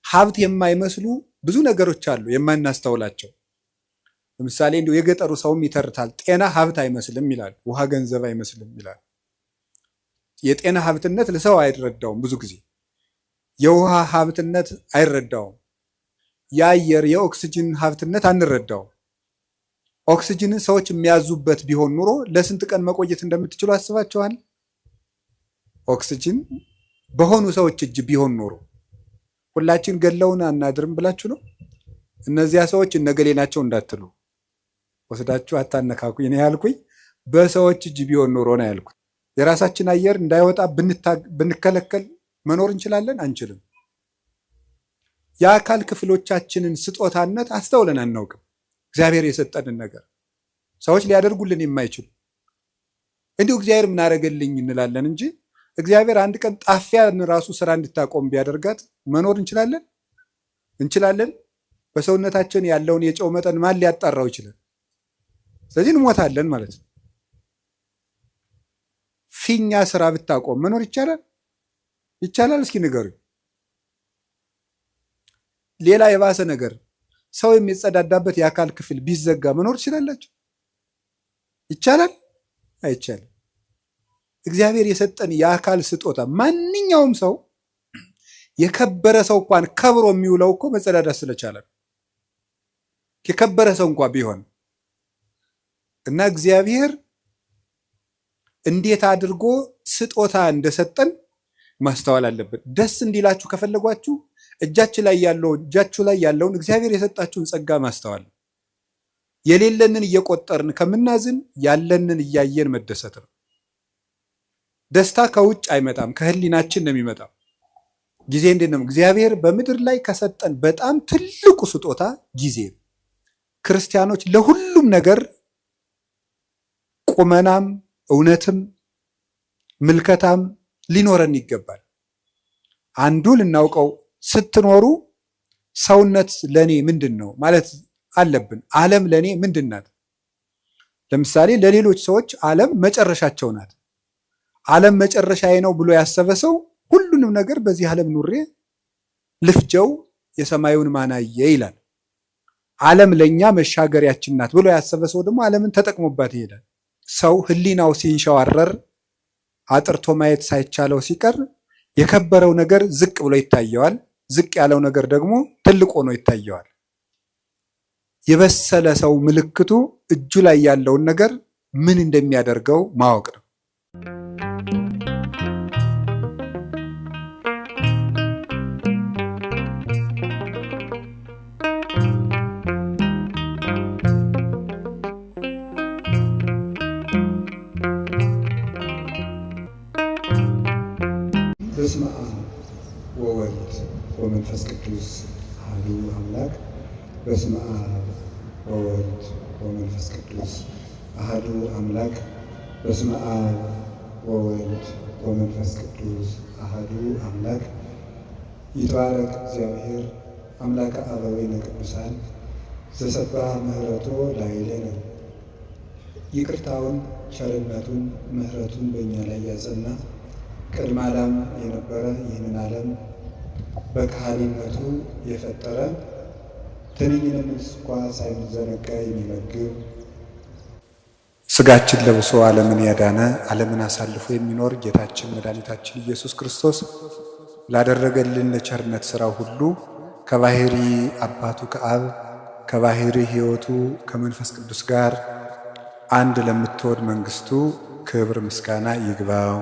ሀብት የማይመስሉ ብዙ ነገሮች አሉ የማናስተውላቸው። ለምሳሌ እንዲሁ የገጠሩ ሰውም ይተርታል። ጤና ሀብት አይመስልም ይላል፣ ውሃ ገንዘብ አይመስልም ይላል። የጤና ሀብትነት ለሰው አይረዳውም። ብዙ ጊዜ የውሃ ሀብትነት አይረዳውም። የአየር የኦክስጅን ሀብትነት አንረዳውም። ኦክስጅንን ሰዎች የሚያዙበት ቢሆን ኑሮ ለስንት ቀን መቆየት እንደምትችሉ አስባችኋል? ኦክስጅን በሆኑ ሰዎች እጅ ቢሆን ኑሮ ሁላችን ገለውን አናድርም ብላችሁ ነው? እነዚያ ሰዎች እነገሌ ናቸው እንዳትሉ ወስዳችሁ አታነካኩኝ ነው ያልኩኝ። በሰዎች እጅ ቢሆን ኑሮ ነው ያልኩት። የራሳችን አየር እንዳይወጣ ብንከለከል መኖር እንችላለን? አንችልም። የአካል ክፍሎቻችንን ስጦታነት አስተውለን አናውቅም። እግዚአብሔር የሰጠንን ነገር ሰዎች ሊያደርጉልን የማይችሉ እንዲሁ እግዚአብሔር ምን አደረገልኝ እንላለን እንጂ እግዚአብሔር አንድ ቀን ጣፊያን ራሱ ስራ እንድታቆም ቢያደርጋት መኖር እንችላለን? እንችላለን? በሰውነታችን ያለውን የጨው መጠን ማን ሊያጣራው ይችላል? ስለዚህ እንሞታለን ማለት ነው። ፊኛ ስራ ብታቆም መኖር ይቻላል? ይቻላል? እስኪ ንገሩኝ። ሌላ የባሰ ነገር ሰው የሚጸዳዳበት የአካል ክፍል ቢዘጋ መኖር ትችላላችሁ? ይቻላል? አይቻልም። እግዚአብሔር የሰጠን የአካል ስጦታ ማንኛውም ሰው የከበረ ሰው እንኳን ከብሮ የሚውለው እኮ መጸዳዳት ስለቻለ ነው። የከበረ ሰው እንኳን ቢሆን እና እግዚአብሔር እንዴት አድርጎ ስጦታ እንደሰጠን ማስተዋል አለብን። ደስ እንዲላችሁ ከፈለጓችሁ እጃችሁ ላይ ያለውን እግዚአብሔር የሰጣችሁን ጸጋ ማስተዋል። የሌለንን እየቆጠርን ከምናዝን ያለንን እያየን መደሰት ነው። ደስታ ከውጭ አይመጣም፣ ከህሊናችን ነው የሚመጣው። ጊዜ እንዴት ነው? እግዚአብሔር በምድር ላይ ከሰጠን በጣም ትልቁ ስጦታ ጊዜ ነው። ክርስቲያኖች ለሁሉም ነገር ቁመናም እውነትም ምልከታም ሊኖረን ይገባል። አንዱ ልናውቀው ስትኖሩ ሰውነት ለኔ ምንድን ነው ማለት አለብን። ዓለም ለኔ ምንድን ናት? ለምሳሌ ለሌሎች ሰዎች ዓለም መጨረሻቸው ናት። ዓለም መጨረሻዬ ነው ብሎ ያሰበ ሰው ሁሉንም ነገር በዚህ ዓለም ኑሬ ልፍጀው የሰማዩን ማናየ ይላል። ዓለም ለኛ መሻገሪያችን ናት ብሎ ያሰበ ሰው ደግሞ ዓለምን ተጠቅሞባት ይሄዳል። ሰው ህሊናው ሲንሸዋረር አጥርቶ ማየት ሳይቻለው ሲቀር የከበረው ነገር ዝቅ ብሎ ይታየዋል። ዝቅ ያለው ነገር ደግሞ ትልቅ ሆኖ ይታየዋል። የበሰለ ሰው ምልክቱ እጁ ላይ ያለውን ነገር ምን እንደሚያደርገው ማወቅ ነው። በስመ አብ ወወልድ ወመንፈስ ቅዱስ አሐዱ አምላክ። በስመ አብ ወወልድ ወመንፈስ ቅዱስ አሐዱ አምላክ። በስመ አብ ወወልድ ወመንፈስ ቅዱስ አሐዱ አምላክ። ይትባረክ እግዚአብሔር አምላከ አበዊነ ቅዱሳን ዘሰብሐ ምሕረቶ ላዕሌነ። ይቅርታውን ቸርነቱን ምሕረቱን በእኛ ላይ ያጸና ቅድመ ዓለም የነበረ ይህንን ዓለም በካህሊነቱ የፈጠረ ትንኝንም እንኳ ሳይዘነጋ የሚመግብ ስጋችን ለብሶ ዓለምን ያዳነ ዓለምን አሳልፎ የሚኖር ጌታችን መድኃኒታችን ኢየሱስ ክርስቶስ ላደረገልን ለቸርነት ሥራው ሁሉ ከባሕሪ አባቱ ከአብ ከባሕሪ ሕይወቱ ከመንፈስ ቅዱስ ጋር አንድ ለምትወድ መንግሥቱ ክብር ምስጋና ይግባው።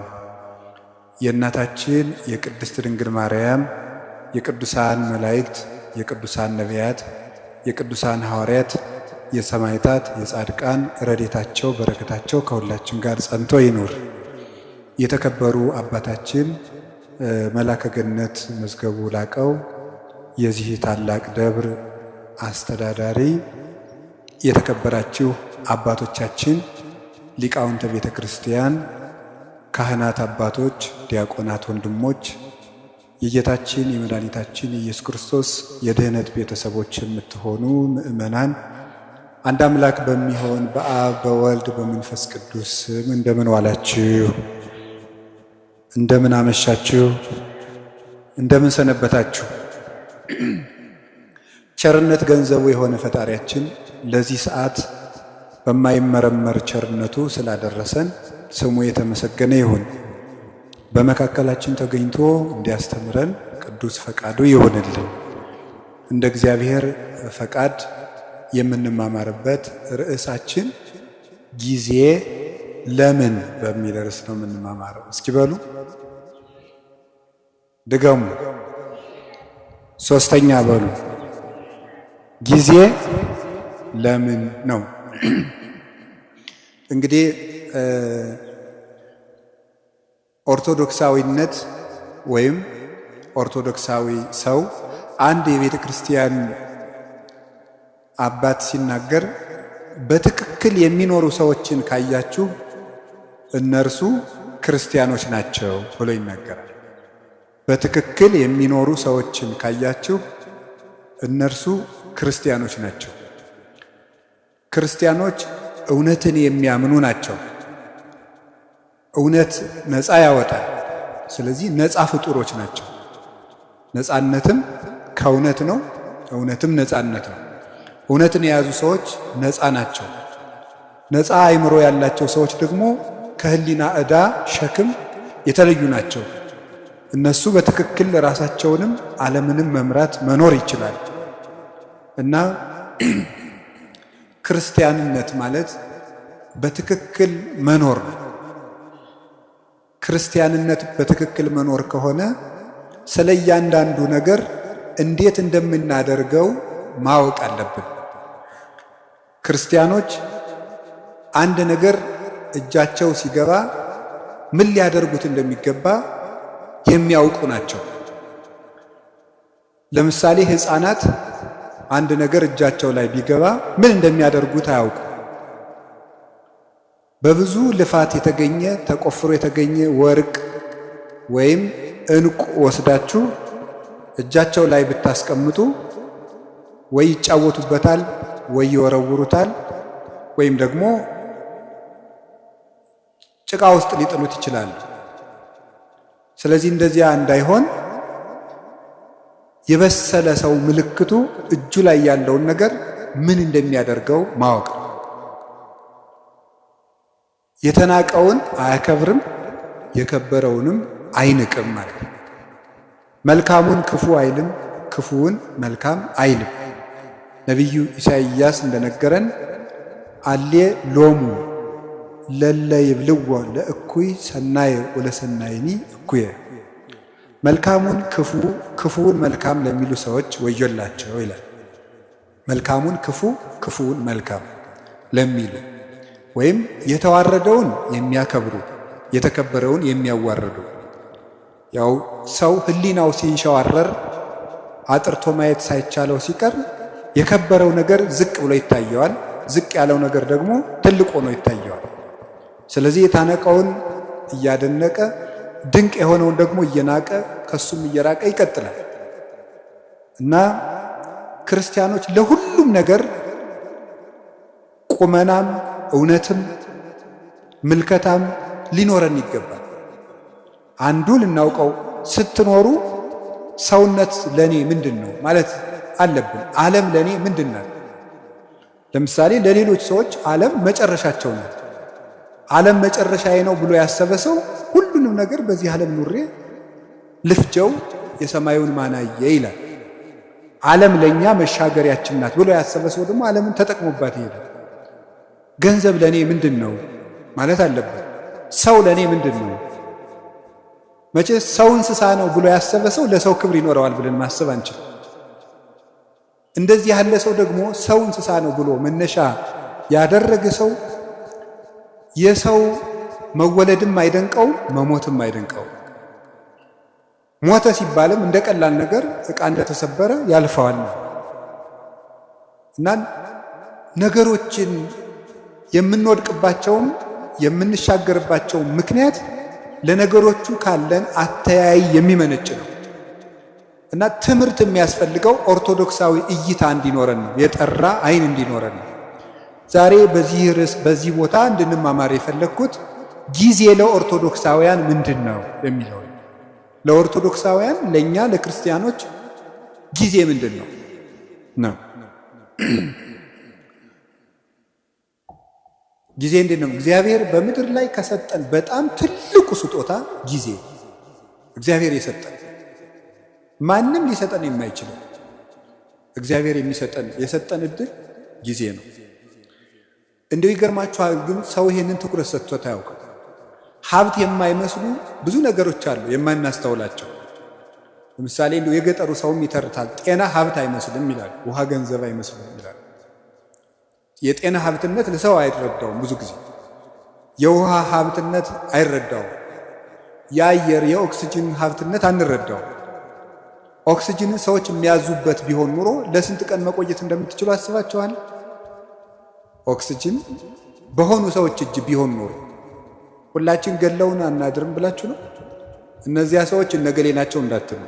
የእናታችን የቅድስት ድንግል ማርያም የቅዱሳን መላእክት የቅዱሳን ነቢያት የቅዱሳን ሐዋርያት የሰማዕታት የጻድቃን ረድኤታቸው በረከታቸው ከሁላችን ጋር ጸንቶ ይኑር። የተከበሩ አባታችን መላከ ገነት መዝገቡ ላቀው የዚህ ታላቅ ደብር አስተዳዳሪ፣ የተከበራችሁ አባቶቻችን ሊቃውንተ ቤተ ክርስቲያን፣ ካህናት አባቶች፣ ዲያቆናት ወንድሞች፣ የጌታችን የመድኃኒታችን የኢየሱስ ክርስቶስ የድኅነት ቤተሰቦች የምትሆኑ ምእመናን አንድ አምላክ በሚሆን በአብ በወልድ በመንፈስ ቅዱስ ስም እንደምን ዋላችሁ? እንደምን አመሻችሁ? እንደምን ሰነበታችሁ? ቸርነት ገንዘቡ የሆነ ፈጣሪያችን ለዚህ ሰዓት በማይመረመር ቸርነቱ ስላደረሰን ስሙ የተመሰገነ ይሁን። በመካከላችን ተገኝቶ እንዲያስተምረን ቅዱስ ፈቃዱ ይሆንልን። እንደ እግዚአብሔር ፈቃድ የምንማማርበት ርዕሳችን ጊዜ ለምን በሚል ርዕስ ነው የምንማማረው። እስኪ በሉ ድገሙ፣ ሶስተኛ በሉ። ጊዜ ለምን ነው። እንግዲህ ኦርቶዶክሳዊነት ወይም ኦርቶዶክሳዊ ሰው አንድ የቤተ ክርስቲያን አባት ሲናገር በትክክል የሚኖሩ ሰዎችን ካያችሁ እነርሱ ክርስቲያኖች ናቸው ብሎ ይናገራል። በትክክል የሚኖሩ ሰዎችን ካያችሁ እነርሱ ክርስቲያኖች ናቸው። ክርስቲያኖች እውነትን የሚያምኑ ናቸው። እውነት ነፃ ያወጣል። ስለዚህ ነፃ ፍጡሮች ናቸው። ነፃነትም ከእውነት ነው፣ እውነትም ነፃነት ነው። እውነትን የያዙ ሰዎች ነፃ ናቸው። ነፃ አእምሮ ያላቸው ሰዎች ደግሞ ከህሊና ዕዳ ሸክም የተለዩ ናቸው። እነሱ በትክክል ራሳቸውንም ዓለምንም መምራት መኖር ይችላል እና ክርስቲያንነት ማለት በትክክል መኖር ነው። ክርስቲያንነት በትክክል መኖር ከሆነ ስለ እያንዳንዱ ነገር እንዴት እንደምናደርገው ማወቅ አለብን። ክርስቲያኖች አንድ ነገር እጃቸው ሲገባ ምን ሊያደርጉት እንደሚገባ የሚያውቁ ናቸው። ለምሳሌ ሕፃናት አንድ ነገር እጃቸው ላይ ቢገባ ምን እንደሚያደርጉት አያውቁ። በብዙ ልፋት የተገኘ ተቆፍሮ የተገኘ ወርቅ ወይም ዕንቁ ወስዳችሁ እጃቸው ላይ ብታስቀምጡ ወይ ይጫወቱበታል፣ ወይ ይወረውሩታል፣ ወይም ደግሞ ጭቃ ውስጥ ሊጥሉት ይችላሉ። ስለዚህ እንደዚያ እንዳይሆን የበሰለ ሰው ምልክቱ እጁ ላይ ያለውን ነገር ምን እንደሚያደርገው ማወቅ ነው። የተናቀውን አያከብርም፣ የከበረውንም አይንቅም ማለት ነው። መልካሙን ክፉ አይልም፣ ክፉውን መልካም አይልም። ነቢዩ ኢሳይያስ እንደነገረን አሌ ሎሙ ለለ ይብልዎ ለእኩይ ሰናየ ወለሰናይኒ እኩየ፣ መልካሙን ክፉ ክፉውን መልካም ለሚሉ ሰዎች ወዮላቸው ይላል። መልካሙን ክፉ ክፉውን መልካም ለሚሉ ወይም የተዋረደውን የሚያከብሩ የተከበረውን የሚያዋርዱ። ያው ሰው ሕሊናው ሲንሸዋረር አጥርቶ ማየት ሳይቻለው ሲቀር የከበረው ነገር ዝቅ ብሎ ይታየዋል፣ ዝቅ ያለው ነገር ደግሞ ትልቅ ሆኖ ይታየዋል። ስለዚህ የታነቀውን እያደነቀ ድንቅ የሆነውን ደግሞ እየናቀ ከሱም እየራቀ ይቀጥላል እና ክርስቲያኖች ለሁሉም ነገር ቁመናም እውነትም ምልከታም ሊኖረን ይገባል። አንዱ ልናውቀው ስትኖሩ ሰውነት ለኔ ምንድነው ማለት አለብን። ዓለም ለኔ ምንድነው? ለምሳሌ ለሌሎች ሰዎች ዓለም መጨረሻቸው ናት። ዓለም መጨረሻዬ ነው ብሎ ያሰበ ሰው ሁሉንም ነገር በዚህ ዓለም ኑሬ ልፍጀው የሰማዩን ማናየ ይላል። ዓለም ለኛ መሻገሪያችን ናት ብሎ ያሰበ ሰው ደግሞ ዓለምን ተጠቅሞባት ይሄዳል። ገንዘብ ለኔ ምንድነው ማለት አለበት። ሰው ለኔ ምንድነው? መቼ ሰው እንስሳ ነው ብሎ ያሰበ ሰው ለሰው ክብር ይኖረዋል ብለን ማሰብ አንችልም። እንደዚህ ያለ ሰው ደግሞ ሰው እንስሳ ነው ብሎ መነሻ ያደረገ ሰው የሰው መወለድም አይደንቀው መሞትም አይደንቀው። ሞተ ሲባልም እንደ ቀላል ነገር ዕቃ እንደተሰበረ ያልፈዋል እና ነገሮችን የምንወድቅባቸውም የምንሻገርባቸው ምክንያት ለነገሮቹ ካለን አተያይ የሚመነጭ ነው እና ትምህርት የሚያስፈልገው ኦርቶዶክሳዊ እይታ እንዲኖረን ነው፣ የጠራ አይን እንዲኖረን ነው። ዛሬ በዚህ ርዕስ በዚህ ቦታ እንድንማማር የፈለግኩት ጊዜ ለኦርቶዶክሳውያን ምንድን ነው የሚለው። ለኦርቶዶክሳውያን ለእኛ ለክርስቲያኖች ጊዜ ምንድን ነው? ጊዜ እንዴት ነው? እግዚአብሔር በምድር ላይ ከሰጠን በጣም ትልቁ ስጦታ ጊዜ እግዚአብሔር የሰጠን ማንም ሊሰጠን የማይችለው እግዚአብሔር የሰጠን እድል ጊዜ ነው። እንደው ይገርማችኋል፣ ግን ሰው ይሄንን ትኩረት ሰጥቶት አያውቅም። ሀብት የማይመስሉ ብዙ ነገሮች አሉ የማናስተውላቸው። ለምሳሌ እንደው የገጠሩ ሰውም ይተርታል። ጤና ሀብት አይመስልም ይላል፣ ውሃ ገንዘብ አይመስልም ይላል። የጤና ሀብትነት ለሰው አይረዳውም። ብዙ ጊዜ የውሃ ሀብትነት አይረዳውም። የአየር የኦክሲጅን ሀብትነት አንረዳውም። ኦክሲጅንን ሰዎች የሚያዙበት ቢሆን ኑሮ ለስንት ቀን መቆየት እንደምትችሉ አስባችኋል? ኦክሲጅን በሆኑ ሰዎች እጅ ቢሆን ኑሮ ሁላችን ገለውን አናድርም ብላችሁ ነው? እነዚያ ሰዎች እነገሌ ናቸው እንዳትሉ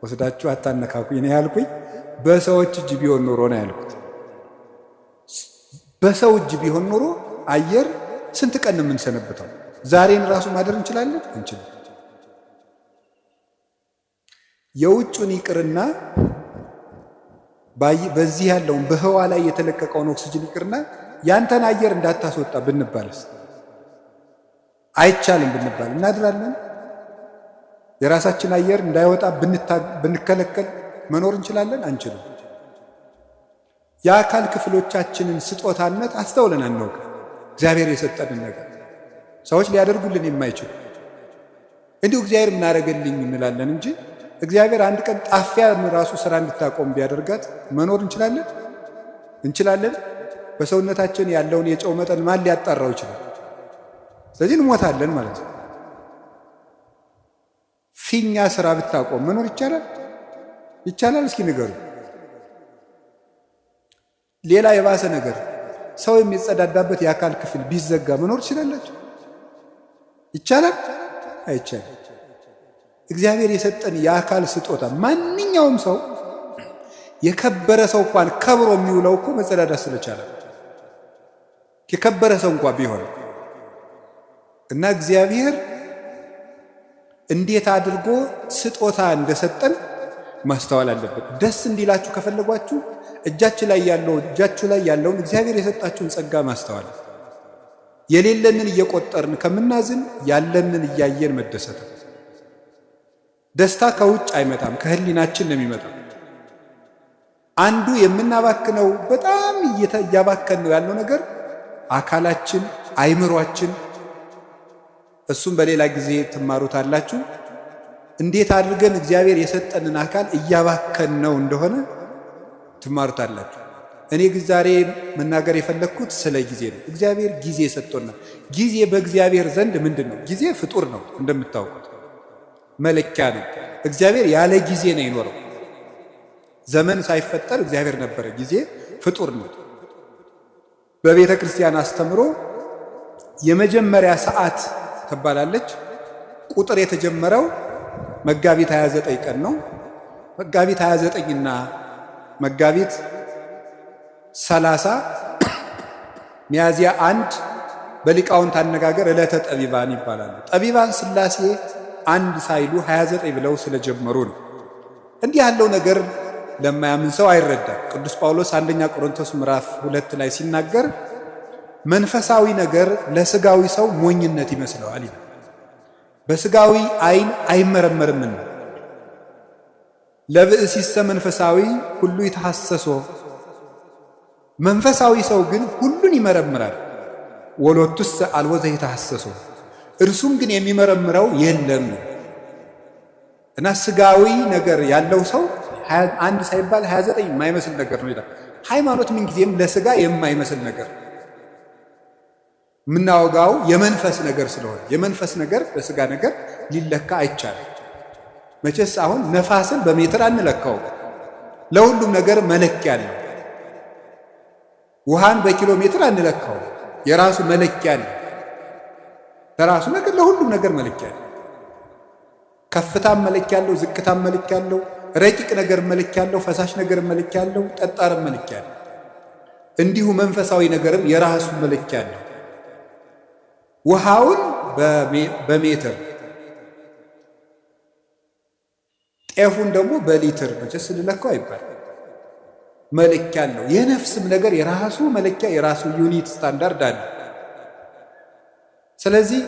ወስዳችሁ አታነካኩኝ ነው ያልኩኝ። በሰዎች እጅ ቢሆን ኑሮ ነው ያልኩት። በሰው እጅ ቢሆን ኑሮ አየር ስንት ቀን ነው የምንሰነበተው? ዛሬን ራሱ ማደር እንችላለን? እንችላለን። የውጩን ይቅርና በዚህ ያለውን በህዋ ላይ የተለቀቀውን ኦክሲጅን ይቅርና ያንተን አየር እንዳታስወጣ ብንባልስ? አይቻልም ብንባል እናድራለን? የራሳችን አየር እንዳይወጣ ብንከለከል መኖር እንችላለን? አንችልም። የአካል ክፍሎቻችንን ስጦታነት አስተውለን አናውቅም። እግዚአብሔር የሰጠንን ነገር ሰዎች ሊያደርጉልን የማይችሉ እንዲሁ እግዚአብሔር ምን አደረገልኝ እንላለን እንጂ እግዚአብሔር አንድ ቀን ጣፊያ ራሱ ስራ እንድታቆም ቢያደርጋት መኖር እንችላለን? እንችላለን? በሰውነታችን ያለውን የጨው መጠን ማን ሊያጣራው ይችላል? ስለዚህ እንሞታለን ማለት ነው። ፊኛ ስራ ብታቆም መኖር ይቻላል? ይቻላል? እስኪ ንገሩ። ሌላ የባሰ ነገር ሰው የሚጸዳዳበት የአካል ክፍል ቢዘጋ መኖር ትችላላችሁ? ይቻላል? አይቻልም። እግዚአብሔር የሰጠን የአካል ስጦታ ማንኛውም ሰው የከበረ ሰው እንኳን ከብሮ የሚውለው እኮ መጸዳዳት ስለቻለ የከበረ ሰው እንኳን ቢሆን እና እግዚአብሔር እንዴት አድርጎ ስጦታ እንደሰጠን ማስተዋል አለበት። ደስ እንዲላችሁ ከፈለጓችሁ እጃችሁ ላይ ያለውን እግዚአብሔር የሰጣችሁን ጸጋ ማስተዋል፣ የሌለንን እየቆጠርን ከምናዝን ያለንን እያየን መደሰት። ደስታ ከውጭ አይመጣም፣ ከህሊናችን ነው የሚመጣው። አንዱ የምናባክነው በጣም እያባከን ነው ያለው ነገር አካላችን፣ አይምሯችን። እሱም በሌላ ጊዜ ትማሩታላችሁ። እንዴት አድርገን እግዚአብሔር የሰጠንን አካል እያባከን ነው እንደሆነ ትማሩታላችሁ። እኔ ግን ዛሬ መናገር የፈለግኩት ስለ ጊዜ ነው። እግዚአብሔር ጊዜ ሰጥቶናል። ጊዜ በእግዚአብሔር ዘንድ ምንድን ነው? ጊዜ ፍጡር ነው፣ እንደምታውቁት መለኪያ ነው። እግዚአብሔር ያለ ጊዜ ነው የኖረው። ዘመን ሳይፈጠር እግዚአብሔር ነበረ። ጊዜ ፍጡር ነው። በቤተ ክርስቲያን አስተምሮ የመጀመሪያ ሰዓት ትባላለች። ቁጥር የተጀመረው መጋቢት 29 ቀን ነው። መጋቢት 29 እና መጋቢት 30 ሚያዝያ 1 በሊቃውንት አነጋገር ዕለተ ጠቢባን ይባላሉ። ጠቢባን ሥላሴ አንድ ሳይሉ 29 ብለው ስለጀመሩ ነው። እንዲህ ያለው ነገር ለማያምን ሰው አይረዳም። ቅዱስ ጳውሎስ አንደኛ ቆሮንቶስ ምዕራፍ 2 ላይ ሲናገር መንፈሳዊ ነገር ለስጋዊ ሰው ሞኝነት ይመስለዋል ይላል። በስጋዊ ዓይን አይመረመርምና ለብእሲሰ መንፈሳዊ ሁሉ ይተሐሰሶ፣ መንፈሳዊ ሰው ግን ሁሉን ይመረምራል። ወሎቱሰ አልቦ ዘይተሐሰሶ፣ እርሱም ግን የሚመረምረው የለም። እና ስጋዊ ነገር ያለው ሰው አንድ ሳይባል 29 የማይመስል ነገር ነው ይላል። ሃይማኖት ምንጊዜም ለስጋ የማይመስል ነገር የምናወጋው የመንፈስ ነገር ስለሆነ የመንፈስ ነገር በስጋ ነገር ሊለካ አይቻልም። መቼስ አሁን ነፋስን በሜትር አንለካው፣ ለሁሉም ነገር መለኪያ አለው። ውሃን በኪሎ ሜትር አንለካው፣ የራሱ መለኪያ አለው። ለራሱ ነገር ለሁሉም ነገር መለኪያ አለው። ከፍታም መለኪያ አለው፣ ዝቅታም መለኪያ አለው፣ ረቂቅ ነገር መለኪያ አለው፣ ፈሳሽ ነገር መለኪያ አለው፣ ጠጣርም መለኪያ አለው። እንዲሁ መንፈሳዊ ነገርም የራሱ መለኪያ አለው። ውሃውን በሜትር ጤፉን ደግሞ በሊትር መቼስ ልለካው አይባል፣ መለኪያ አለው። የነፍስም ነገር የራሱ መለኪያ የራሱ ዩኒት ስታንዳርድ አለ። ስለዚህ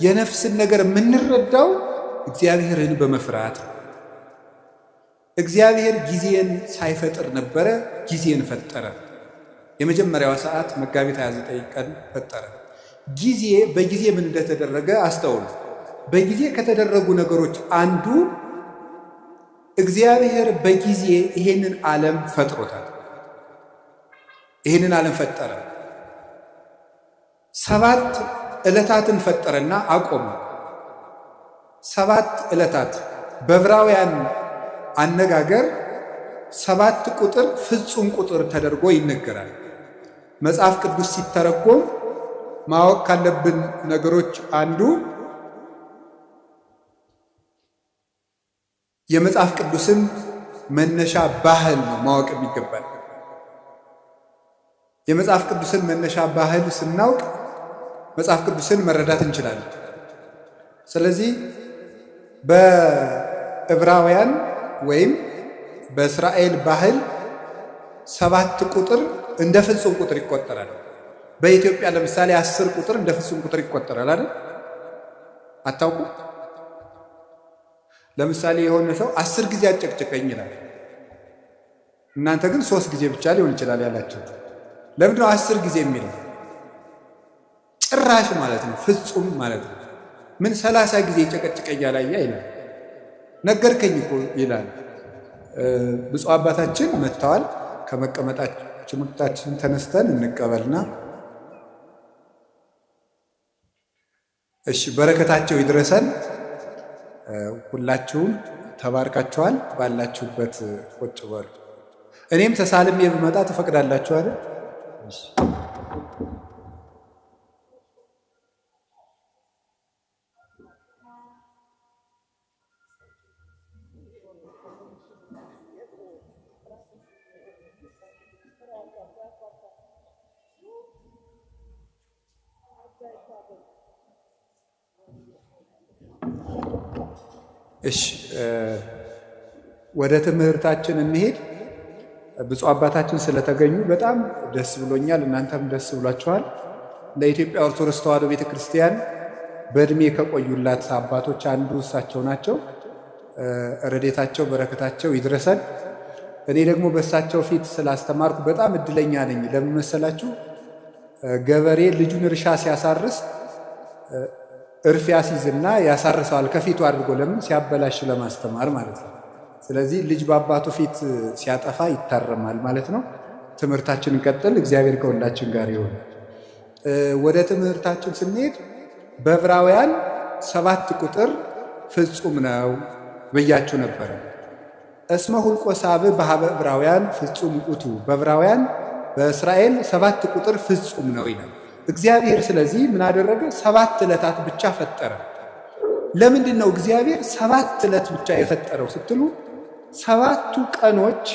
የነፍስን ነገር የምንረዳው እግዚአብሔርን በመፍራት ነው። እግዚአብሔር ጊዜን ሳይፈጥር ነበረ፣ ጊዜን ፈጠረ። የመጀመሪያዋ ሰዓት መጋቢት 29 ቀን ፈጠረ። ጊዜ በጊዜ ምን እንደተደረገ አስተውሉ። በጊዜ ከተደረጉ ነገሮች አንዱ እግዚአብሔር በጊዜ ይሄንን ዓለም ፈጥሮታል። ይሄንን ዓለም ፈጠረ። 7 ዕለታትን ፈጠረና አቆመ። 7 ዕለታት በዕብራውያን አነጋገር 7 ቁጥር ፍጹም ቁጥር ተደርጎ ይነገራል። መጽሐፍ ቅዱስ ሲተረጎም ማወቅ ካለብን ነገሮች አንዱ የመጽሐፍ ቅዱስን መነሻ ባህል ነው ማወቅ የሚገባል። የመጽሐፍ ቅዱስን መነሻ ባህል ስናውቅ መጽሐፍ ቅዱስን መረዳት እንችላለን። ስለዚህ በዕብራውያን ወይም በእስራኤል ባህል 7 ቁጥር እንደ ፍጹም ቁጥር ይቆጠራል። በኢትዮጵያ ለምሳሌ 10 ቁጥር እንደ ፍጹም ቁጥር ይቆጠራል አይደል? አታውቁ? ለምሳሌ የሆነ ሰው 10 ጊዜ አጨቅጭቀኝ ይላል። እናንተ ግን 3 ጊዜ ብቻ ሊሆን ይችላል ያላችሁ። ለምንድን ነው 10 ጊዜ የሚለው? ጭራሽ ማለት ነው፣ ፍጹም ማለት ነው። ምን 30 ጊዜ ጨቀጭቀኝ ያላያ ይላል። ነገርከኝ እኮ ይላል። ብፁዕ አባታችን መጥተዋል። ከመቀመጣችን ተነስተን እንቀበልና እሺ፣ በረከታቸው ይድረሰን። ሁላችሁም ተባርካችኋል። ባላችሁበት ቁጭ በሉ። እኔም ተሳልሜ ብመጣ ትፈቅዳላችሁ አይደል? እሺ፣ ወደ ትምህርታችን እንሄድ። ብፁዕ አባታችን ስለተገኙ በጣም ደስ ብሎኛል። እናንተም ደስ ብሏችኋል። ለኢትዮጵያ ኦርቶዶክስ ተዋሕዶ ቤተክርስቲያን በእድሜ ከቆዩላት አባቶች አንዱ እሳቸው ናቸው። ረድኤታቸው በረከታቸው ይድረሰን። እኔ ደግሞ በእሳቸው ፊት ስላስተማርኩ በጣም እድለኛ ነኝ። ለምን መሰላችሁ? ገበሬ ልጁን እርሻ ሲያሳርስ እርፍ ያስይዝና ያሳርሰዋል ከፊቱ አድርጎ። ለምን? ሲያበላሽ ለማስተማር ማለት ነው። ስለዚህ ልጅ በአባቱ ፊት ሲያጠፋ ይታረማል ማለት ነው። ትምህርታችን እንቀጥል። እግዚአብሔር ከሁላችን ጋር ይሁን። ወደ ትምህርታችን ስንሄድ በዕብራውያን 7 ቁጥር ፍጹም ነው ብያችሁ ነበረ። እስመ ሁልቆ ሳብዕ በኀበ ዕብራውያን ፍጹም ውእቱ። በዕብራውያን በእስራኤል 7 ቁጥር ፍጹም ነው ይላል እግዚአብሔር። ስለዚህ ምን አደረገ? 7 ዕለታት ብቻ ፈጠረ። ለምንድን ነው እግዚአብሔር 7 ዕለት ብቻ የፈጠረው ስትሉ 7ቱ ቀኖች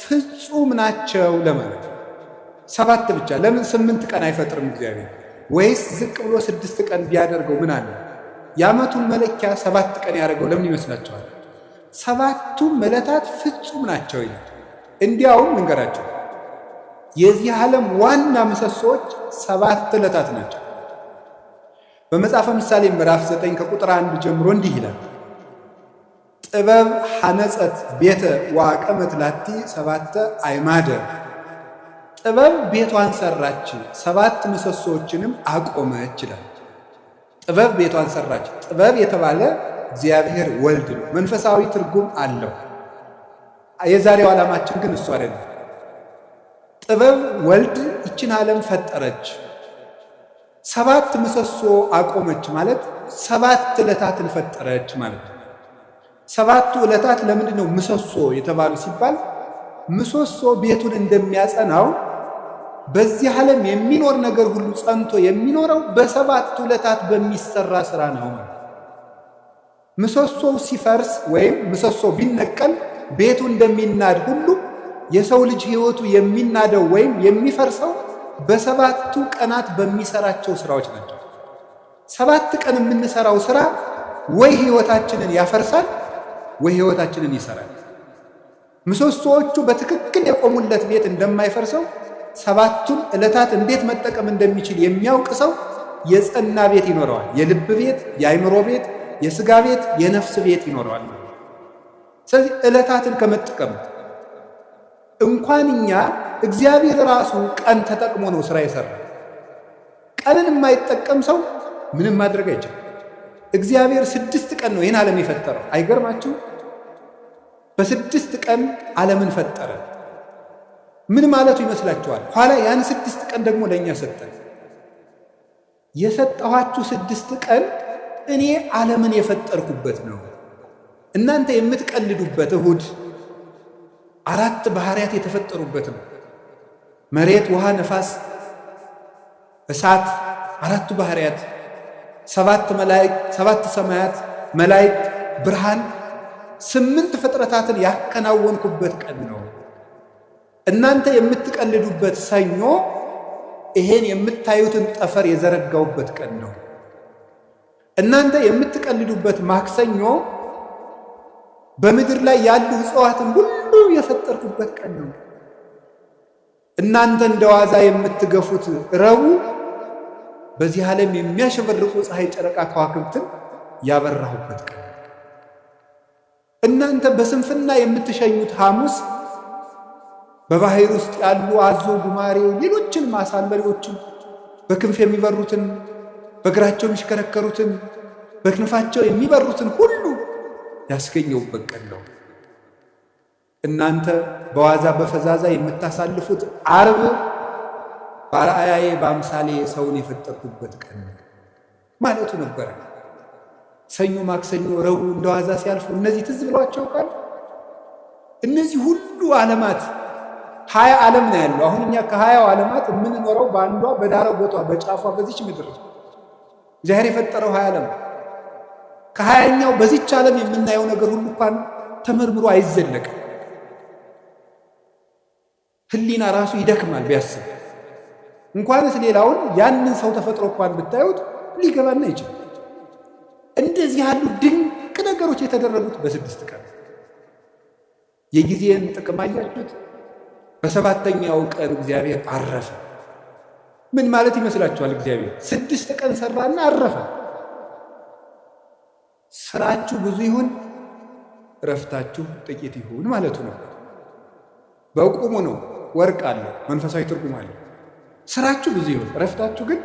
ፍጹም ናቸው ለማለት ነው። 7 ብቻ። ለምን 8 ቀን አይፈጥርም እግዚአብሔር? ወይስ ዝቅ ብሎ 6 ቀን ቢያደርገው ምን አለ? የዓመቱን መለኪያ 7 ቀን ያደርገው ለምን ይመስላችኋል? 7ቱም ዕለታት ፍጹም ናቸው ይላል። እንዲያውም ልንገራቸው፣ የዚህ ዓለም ዋና ምሰሶዎች 7 ዕለታት ናቸው። በመጽሐፈ ምሳሌ ምዕራፍ 9 ከቁጥር 1 ጀምሮ እንዲህ ይላል፣ ጥበብ ሐነጸት ቤተ ወአቀመት ላቲ 7 አዕማደ። ጥበብ ቤቷን ሰራች 7 ምሰሶዎችንም አቆመች ይላል። ጥበብ ቤቷን ሰራች። ጥበብ የተባለ እግዚአብሔር ወልድ ነው። መንፈሳዊ ትርጉም አለው። የዛሬው ዓላማችን ግን እሱ አይደለም። ጥበብ ወልድ ይችን ዓለም ፈጠረች፣ 7 ምሰሶ አቆመች ማለት 7 ዕለታትን ፈጠረች ማለት ነው። 7ቱ ዕለታት ለምንድን ነው ምሰሶ የተባሉ ሲባል፣ ምሰሶ ቤቱን እንደሚያጸናው በዚህ ዓለም የሚኖር ነገር ሁሉ ጸንቶ የሚኖረው በ7ቱ ዕለታት በሚሰራ ስራ ነው ማለት። ምሰሶው ሲፈርስ ወይም ምሰሶ ቢነቀል ቤቱ እንደሚናድ ሁሉ የሰው ልጅ ሕይወቱ የሚናደው ወይም የሚፈርሰው በ7ቱ ቀናት በሚሰራቸው ስራዎች ናቸው። 7 ቀን የምንሰራው ስራ ወይ ሕይወታችንን ያፈርሳል ወይ ሕይወታችንን ይሰራል። ምሰሶዎቹ በትክክል የቆሙለት ቤት እንደማይፈርሰው ሰባቱን ዕለታት እንዴት መጠቀም እንደሚችል የሚያውቅ ሰው የጸና ቤት ይኖረዋል። የልብ ቤት፣ የአይምሮ ቤት፣ የሥጋ ቤት፣ የነፍስ ቤት ይኖረዋል። ስለዚህ ዕለታትን ከመጠቀም እንኳን እኛ እግዚአብሔር ራሱ ቀን ተጠቅሞ ነው ሥራ የሠራ። ቀንን የማይጠቀም ሰው ምንም ማድረግ አይችልም። እግዚአብሔር 6 ቀን ነው ይህን ዓለም የፈጠረው። አይገርማችሁ? በ6 ቀን ዓለምን ፈጠረ። ምን ማለቱ ይመስላችኋል? ኋላ ያን 6 ቀን ደግሞ ለእኛ ሰጠን። የሰጠኋችሁ 6 ቀን እኔ ዓለምን የፈጠርኩበት ነው። እናንተ የምትቀልዱበት እሁድ 4 ባህሪያት የተፈጠሩበት ነው። መሬት፣ ውሃ፣ ነፋስ፣ እሳት፣ 4ቱ ባህሪያት፣ 7 መላእክት፣ 7 ሰማያት፣ መላእክት፣ ብርሃን፣ 8 ፍጥረታትን ያከናወንኩበት ቀን ነው። እናንተ የምትቀልዱበት ሰኞ ይሄን የምታዩትን ጠፈር የዘረጋውበት ቀን ነው። እናንተ የምትቀልዱበት ማክሰኞ በምድር ላይ ያሉ እጽዋትን ሁሉ የፈጠርኩበት ቀን ነው። እናንተ እንደዋዛ የምትገፉት ረቡዕ በዚህ ዓለም የሚያሸበርቁ ፀሐይ፣ ጨረቃ፣ ከዋክብትን ያበራሁበት ቀን ነው። እናንተ በስንፍና የምትሸኙት ሐሙስ በባህር ውስጥ ያሉ አዞ፣ ጉማሬ፣ ሌሎችን ማሳለሪዎችን በክንፍ የሚበሩትን በእግራቸው የሚሽከረከሩትን በክንፋቸው የሚበሩትን ሁሉ ያስገኘውበት ቀን ነው። እናንተ በዋዛ በፈዛዛ የምታሳልፉት ዓርብ በአርአያዬ በአምሳሌ ሰውን የፈጠርኩበት ቀን ነው ማለቱ ነበረ። ሰኞ፣ ማክሰኞ፣ ረቡዕ እንደዋዛ ሲያልፉ እነዚህ ትዝ ብሏቸው ቃል እነዚህ ሁሉ ዓለማት 20 ዓለም ነው ያለው። አሁን እኛ ከ20 ዓለማት የምንኖረው በአንዷ በዳረ ቦታ በጫፏ በዚች ምድር እግዚአብሔር የፈጠረው 20 ዓለም። ከ20ኛው በዚች ዓለም የምናየው ነገር ሁሉ እንኳን ተመርምሮ አይዘለቅም። ሕሊና ራሱ ይደክማል ቢያስብ። እንኳንስ ሌላውን ያንን ሰው ተፈጥሮ እንኳን ብታዩት ሊገባና ይችላል። እንደዚህ ያሉ ድንቅ ነገሮች የተደረጉት በ6 ቀን። የጊዜን ጥቅም አያችሁት? በ7ኛው ቀን እግዚአብሔር አረፈ። ምን ማለት ይመስላችኋል? እግዚአብሔር 6 ቀን ሰራና አረፈ። ስራችሁ ብዙ ይሁን እረፍታችሁ ጥቂት ይሁን ማለቱ ነው። በቁሙ ነው። ወርቅ አለ፣ መንፈሳዊ ትርጉም አለ። ስራችሁ ብዙ ይሁን እረፍታችሁ ግን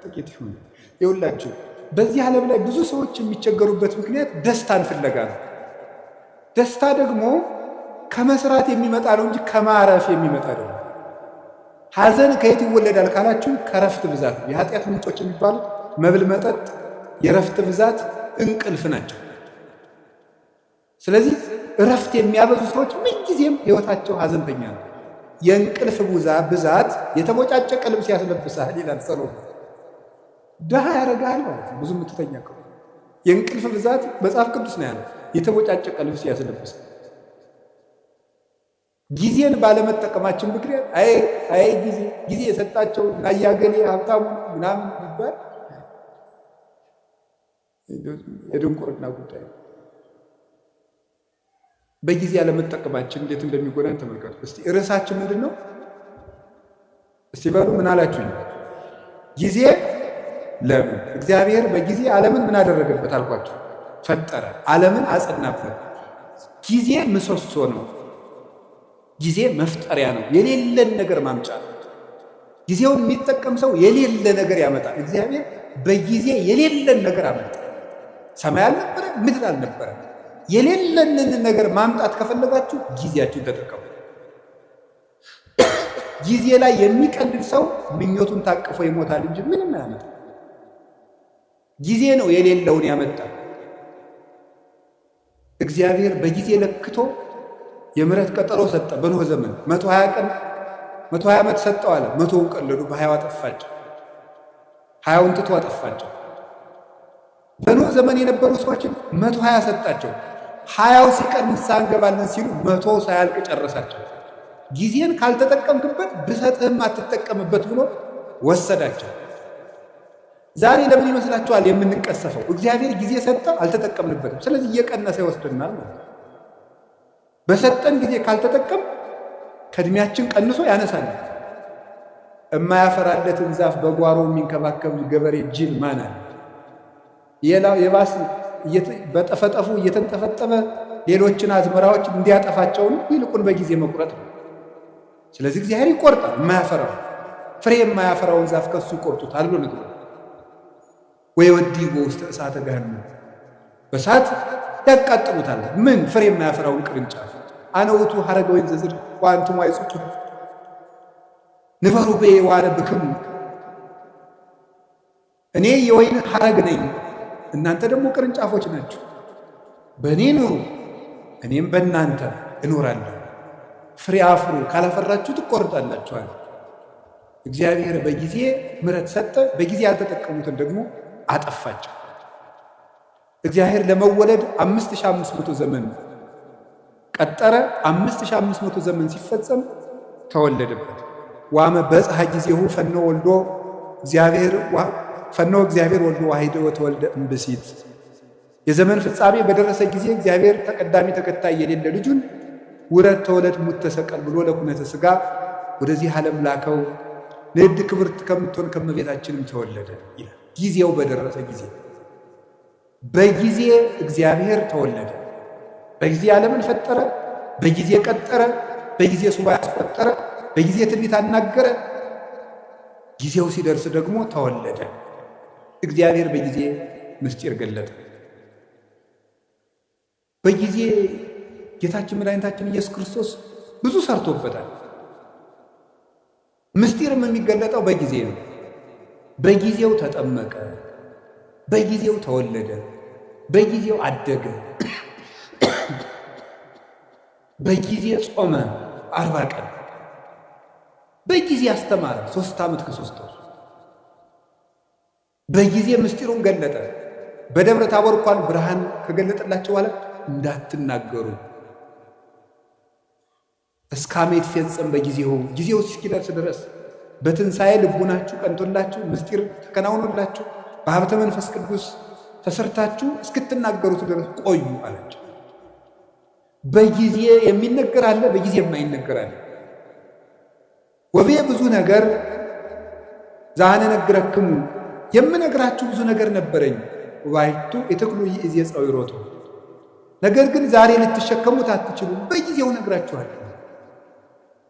ጥቂት ይሁን። ይኸውላችሁ በዚህ ዓለም ላይ ብዙ ሰዎች የሚቸገሩበት ምክንያት ደስታን ፍለጋ ነው። ደስታ ደግሞ ከመስራት የሚመጣ ነው እንጂ ከማረፍ የሚመጣ ነው። ሐዘን ከየት ይወለዳል ካላችሁ ከረፍት ብዛት። የኃጢአት ምንጮች የሚባሉት መብል፣ መጠጥ፣ የረፍት ብዛት፣ እንቅልፍ ናቸው። ስለዚህ እረፍት የሚያበዙ ሰዎች ምንጊዜም ሕይወታቸው ሐዘንተኛ ነው። የእንቅልፍ ብዛት የተቦጫጨቀ ልብስ ያስለብሳል ይላል ሰሎሞን። ድሃ ያደርጋል ማለት ነው ብዙ የምትተኛ ከሆነ። የእንቅልፍ ብዛት መጽሐፍ ቅዱስ ነው ያለው፣ የተቦጫጨቀ ልብስ ያስለብሳል። ጊዜን ባለመጠቀማችን ምክንያት አይ ጊዜ የሰጣቸው ናያገሌ ሀብታሙ ምናምን ይባል የድንቁርና ጉዳይ ነው። በጊዜ ያለመጠቀማችን እንዴት እንደሚጎዳን ተመልከቱ። እስቲ ርዕሳችን ምንድን ነው? እስቲ በሉ ምን አላችሁኝ? ጊዜ ለምን? እግዚአብሔር በጊዜ ዓለምን ምን አደረገበት አልኳቸው? ፈጠረ። ዓለምን አጸናበት። ጊዜ ምሰሶ ነው። ጊዜ መፍጠሪያ ነው። የሌለን ነገር ማምጫ ነው። ጊዜውን የሚጠቀም ሰው የሌለ ነገር ያመጣል። እግዚአብሔር በጊዜ የሌለን ነገር አመጣ። ሰማይ አልነበረ፣ ምድር አልነበረ። የሌለንን ነገር ማምጣት ከፈለጋችሁ ጊዜያችሁን ተጠቀሙ። ጊዜ ላይ የሚቀልድ ሰው ምኞቱን ታቅፎ ይሞታል እንጂ ምንም አያመጣም። ጊዜ ነው የሌለውን ያመጣል። እግዚአብሔር በጊዜ ለክቶ የምሕረት ቀጠሮ ሰጠ። በኖህ ዘመን 120 ቀን 120 ዓመት ሰጠው አለ። 100ውን ቀለዱ፣ በ20 አጠፋቸው። 20ውን ትቶ አጠፋቸው። በኖህ ዘመን የነበሩ ሰዎችን 120 ሰጣቸው። 20ው ሲቀር ንስሐ እንገባለን ሲሉ 100 ሳያልቅ ጨረሳቸው። ጊዜን ካልተጠቀምክበት ብሰጥህም አትጠቀምበት ብሎ ወሰዳቸው። ዛሬ ለምን ይመስላችኋል የምንቀሰፈው? እግዚአብሔር ጊዜ ሰጠ፣ አልተጠቀምንበትም። ስለዚህ እየቀነሰ ይወስደናል ማለት ነው። በሰጠን ጊዜ ካልተጠቀም ከእድሜያችን ቀንሶ ያነሳል። የማያፈራለትን ዛፍ በጓሮ የሚንከባከብ ገበሬ ጅል ማን አለ? የባስ በጠፈጠፉ እየተንጠፈጠፈ ሌሎችን አዝመራዎች እንዲያጠፋቸው ነው፣ ይልቁን በጊዜ መቁረጥ ነው። ስለዚህ እግዚአብሔር ይቆርጣል። የማያፈራው ፍሬ የማያፈራውን ዛፍ ከሱ ይቆርጡታል ብሎ ነገር ወይ ወዲህ ውስጥ እሳተ ገሃነም በእሳት ያቃጥሉታል። ምን ፍሬ የማያፈራውን ቅርንጫፍ አነውቱ ሐረገ ወይን ዘዝር ወአንቱም አይጹቱ ንበሩ በ ወአነብክሙ እኔ የወይን ሐረግ ነኝ፣ እናንተ ደግሞ ቅርንጫፎች ናችሁ። በእኔ ኑሩ፣ እኔም በእናንተ እኖራለሁ። ፍሬ አፍሩ፣ ካላፈራችሁ ትቆርጣላችኋል። እግዚአብሔር በጊዜ ምሕረት ሰጠ፣ በጊዜ ያልተጠቀሙትን ደግሞ አጠፋቸው። እግዚአብሔር ለመወለድ 5500 ዘመን ቀጠረ። 5500 ዘመን ሲፈጸም ተወለደበት። ዋመ በጽሐ ጊዜሁ ፈኖ እግዚአብሔር ወልዶ ዋሕደ ወተወልደ እምብእሲት። የዘመን ፍጻሜ በደረሰ ጊዜ እግዚአብሔር ተቀዳሚ ተከታይ የሌለ ልጁን ውረድ ተወለድ ሙት ተሰቀል ብሎ ለኩነተ ሥጋ ወደዚህ ዓለም ላከው። ንዕድ ክብርት ከምትሆን ከመቤታችንም ተወለደ ይላል። ጊዜው በደረሰ ጊዜ በጊዜ እግዚአብሔር ተወለደ። በጊዜ ዓለምን ፈጠረ፣ በጊዜ ቀጠረ፣ በጊዜ ሱባዔ አስቆጠረ፣ በጊዜ ትንቢት አናገረ። ጊዜው ሲደርስ ደግሞ ተወለደ። እግዚአብሔር በጊዜ ምስጢር ገለጠ። በጊዜ ጌታችን መድኃኒታችን ኢየሱስ ክርስቶስ ብዙ ሰርቶበታል። ምስጢርም የሚገለጠው በጊዜ ነው። በጊዜው ተጠመቀ፣ በጊዜው ተወለደ፣ በጊዜው አደገ፣ በጊዜ ጾመ 40 ቀን፣ በጊዜ አስተማረ 3 ዓመት ከ3 ወር፣ በጊዜ ምስጢሩን ገለጠ። በደብረ ታቦር እንኳን ብርሃን ከገለጠላቸው በኋላ እንዳትናገሩ እስካሜት ፈጸም በጊዜው ጊዜው እስኪደርስ ድረስ በትንሣኤ ልቡናችሁ ቀንቶላችሁ ምስጢር ተከናውኖላችሁ በሀብተ መንፈስ ቅዱስ ተሰርታችሁ እስክትናገሩት ድረስ ቆዩ አላቸው። በጊዜ የሚነገር አለ፣ በጊዜ የማይነገር አለ። ወቤ ብዙ ነገር ዘአነነግረክሙ የምነግራችሁ ብዙ ነገር ነበረኝ። ወባሕቱ ኢትክሉ ይእዜ ጸዊሮቶ ነገር ግን ዛሬ ልትሸከሙት አትችሉም። በጊዜው ነግራችኋለሁ።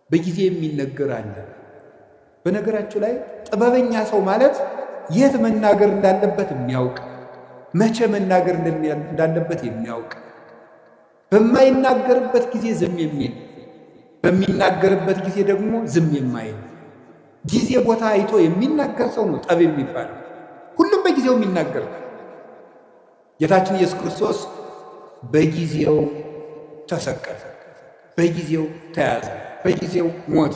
በጊዜ የሚነገር አለ። በነገራችሁ ላይ ጥበበኛ ሰው ማለት የት መናገር እንዳለበት የሚያውቅ፣ መቼ መናገር እንዳለበት የሚያውቅ፣ በማይናገርበት ጊዜ ዝም የሚል፣ በሚናገርበት ጊዜ ደግሞ ዝም የማይል፣ ጊዜ ቦታ አይቶ የሚናገር ሰው ነው ጠቢብ የሚባለው። ሁሉም በጊዜው የሚናገር። ጌታችን ኢየሱስ ክርስቶስ በጊዜው ተሰቀለ፣ በጊዜው ተያዘ፣ በጊዜው ሞተ፣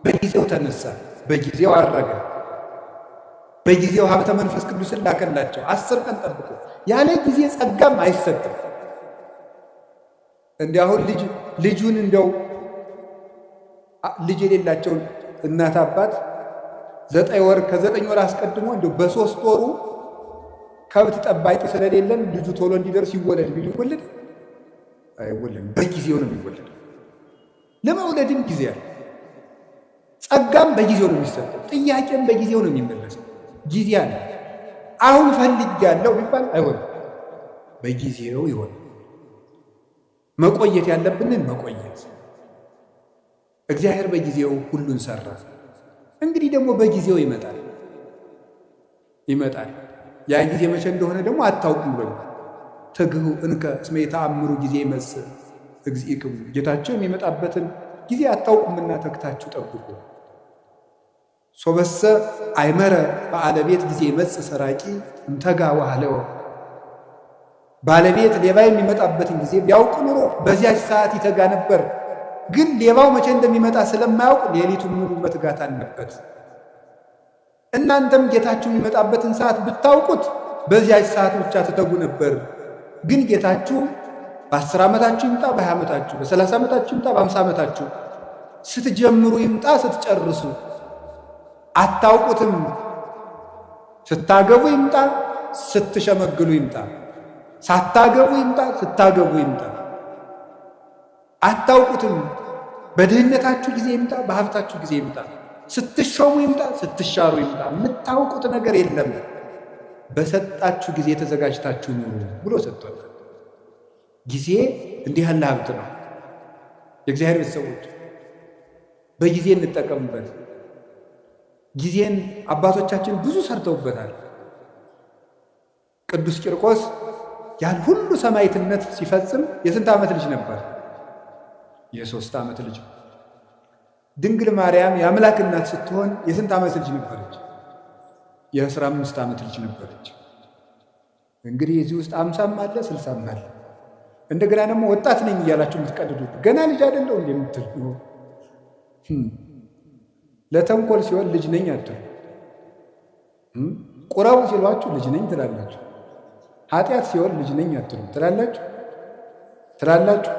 በጊዜው ተነሳ፣ በጊዜው አረገ፣ በጊዜው ሀብተ መንፈስ ቅዱስን ላከላቸው። 10 ቀን ጠብቆ ያለ ጊዜ ጸጋም አይሰጥም። እንዲያሁን ልጁን እንደው ልጅ የሌላቸውን እናት አባት 9 ወር ከ9 ወር አስቀድሞ እንደው በ3 ወሩ ከብት ጠባቂ ስለሌለን ልጁ ቶሎ እንዲደርስ ይወለድ ቢል ይወለድ አይወለድም። በጊዜው ነው የሚወለድ። ለመውለድም ጊዜ አለ። ጸጋም በጊዜው ነው የሚሰጠው። ጥያቄም በጊዜው ነው የሚመለሰው። ጊዜ አለ። አሁን ፈልጌያለሁ ቢባል አይሆንም፣ በጊዜው ይሆናል። መቆየት ያለብንን መቆየት። እግዚአብሔር በጊዜው ሁሉን ሰራ። እንግዲህ ደግሞ በጊዜው ይመጣል። ያ ጊዜ መቼ እንደሆነ ደግሞ አታውቁም ብሎ ትግሁ እንከ እስመ የተአምሩ ጊዜ ይመጽእ እግዚእክሙ ጌታቸው የሚመጣበትን ጊዜ አታውቁምና ተግታችሁ ጠብቁ። ሶበሰ አይመረ ባለቤት ጊዜ ይመጽእ ሰራቂ እንተጋ ዋህለው ባለቤት ሌባ የሚመጣበትን ጊዜ ቢያውቅ ኑሮ በዚያች ሰዓት ይተጋ ነበር። ግን ሌባው መቼ እንደሚመጣ ስለማያውቅ ሌሊቱን ሙሉ መትጋት አለበት። እናንተም ጌታችሁ የሚመጣበትን ሰዓት ብታውቁት በዚያች ሰዓት ብቻ ትተጉ ነበር። ግን ጌታችሁ በ10 ዓመታችሁ ይምጣ፣ በ20 ዓመታችሁ፣ በ30 ዓመታችሁ ይምጣ፣ በ50 ዓመታችሁ ስትጀምሩ ይምጣ፣ ስትጨርሱ አታውቁትም። ስታገቡ ይምጣ፣ ስትሸመግሉ ይምጣ፣ ሳታገቡ ይምጣ፣ ስታገቡ ይምጣ። አታውቁትም። በድህነታችሁ ጊዜ ይምጣ፣ በሀብታችሁ ጊዜ ይምጣ፣ ስትሾሙ ይምጣ፣ ስትሻሩ ይምጣ። የምታውቁት ነገር የለም። በሰጣችሁ ጊዜ ተዘጋጅታችሁ ኑሩ ብሎ ሰጥቷል። ጊዜ እንዲህ ያለ ሀብት ነው። የእግዚአብሔር ቤተሰቦች በጊዜ እንጠቀምበት። ጊዜን አባቶቻችን ብዙ ሰርተውበታል። ቅዱስ ቂርቆስ ያን ሁሉ ሰማዕትነት ሲፈጽም የስንት ዓመት ልጅ ነበር? የ3 ዓመት ልጅ። ድንግል ማርያም የአምላክ እናት ስትሆን የስንት ዓመት ልጅ ነበረች? የ15 ዓመት ልጅ ነበረች። እንግዲህ እዚህ ውስጥ 50ም አለ 60ም አለ። እንደገና ደግሞ ወጣት ነኝ እያላችሁ የምትቀልዱት ገና ልጅ አይደለሁ እንዴ የምትሉ ለተንኮል ሲሆን ልጅ ነኝ አትሉ። ቁረቡ ሲሏችሁ ልጅ ነኝ ትላላችሁ። ኃጢአት ሲሆን ልጅ ነኝ አትሉ ትላላችሁ።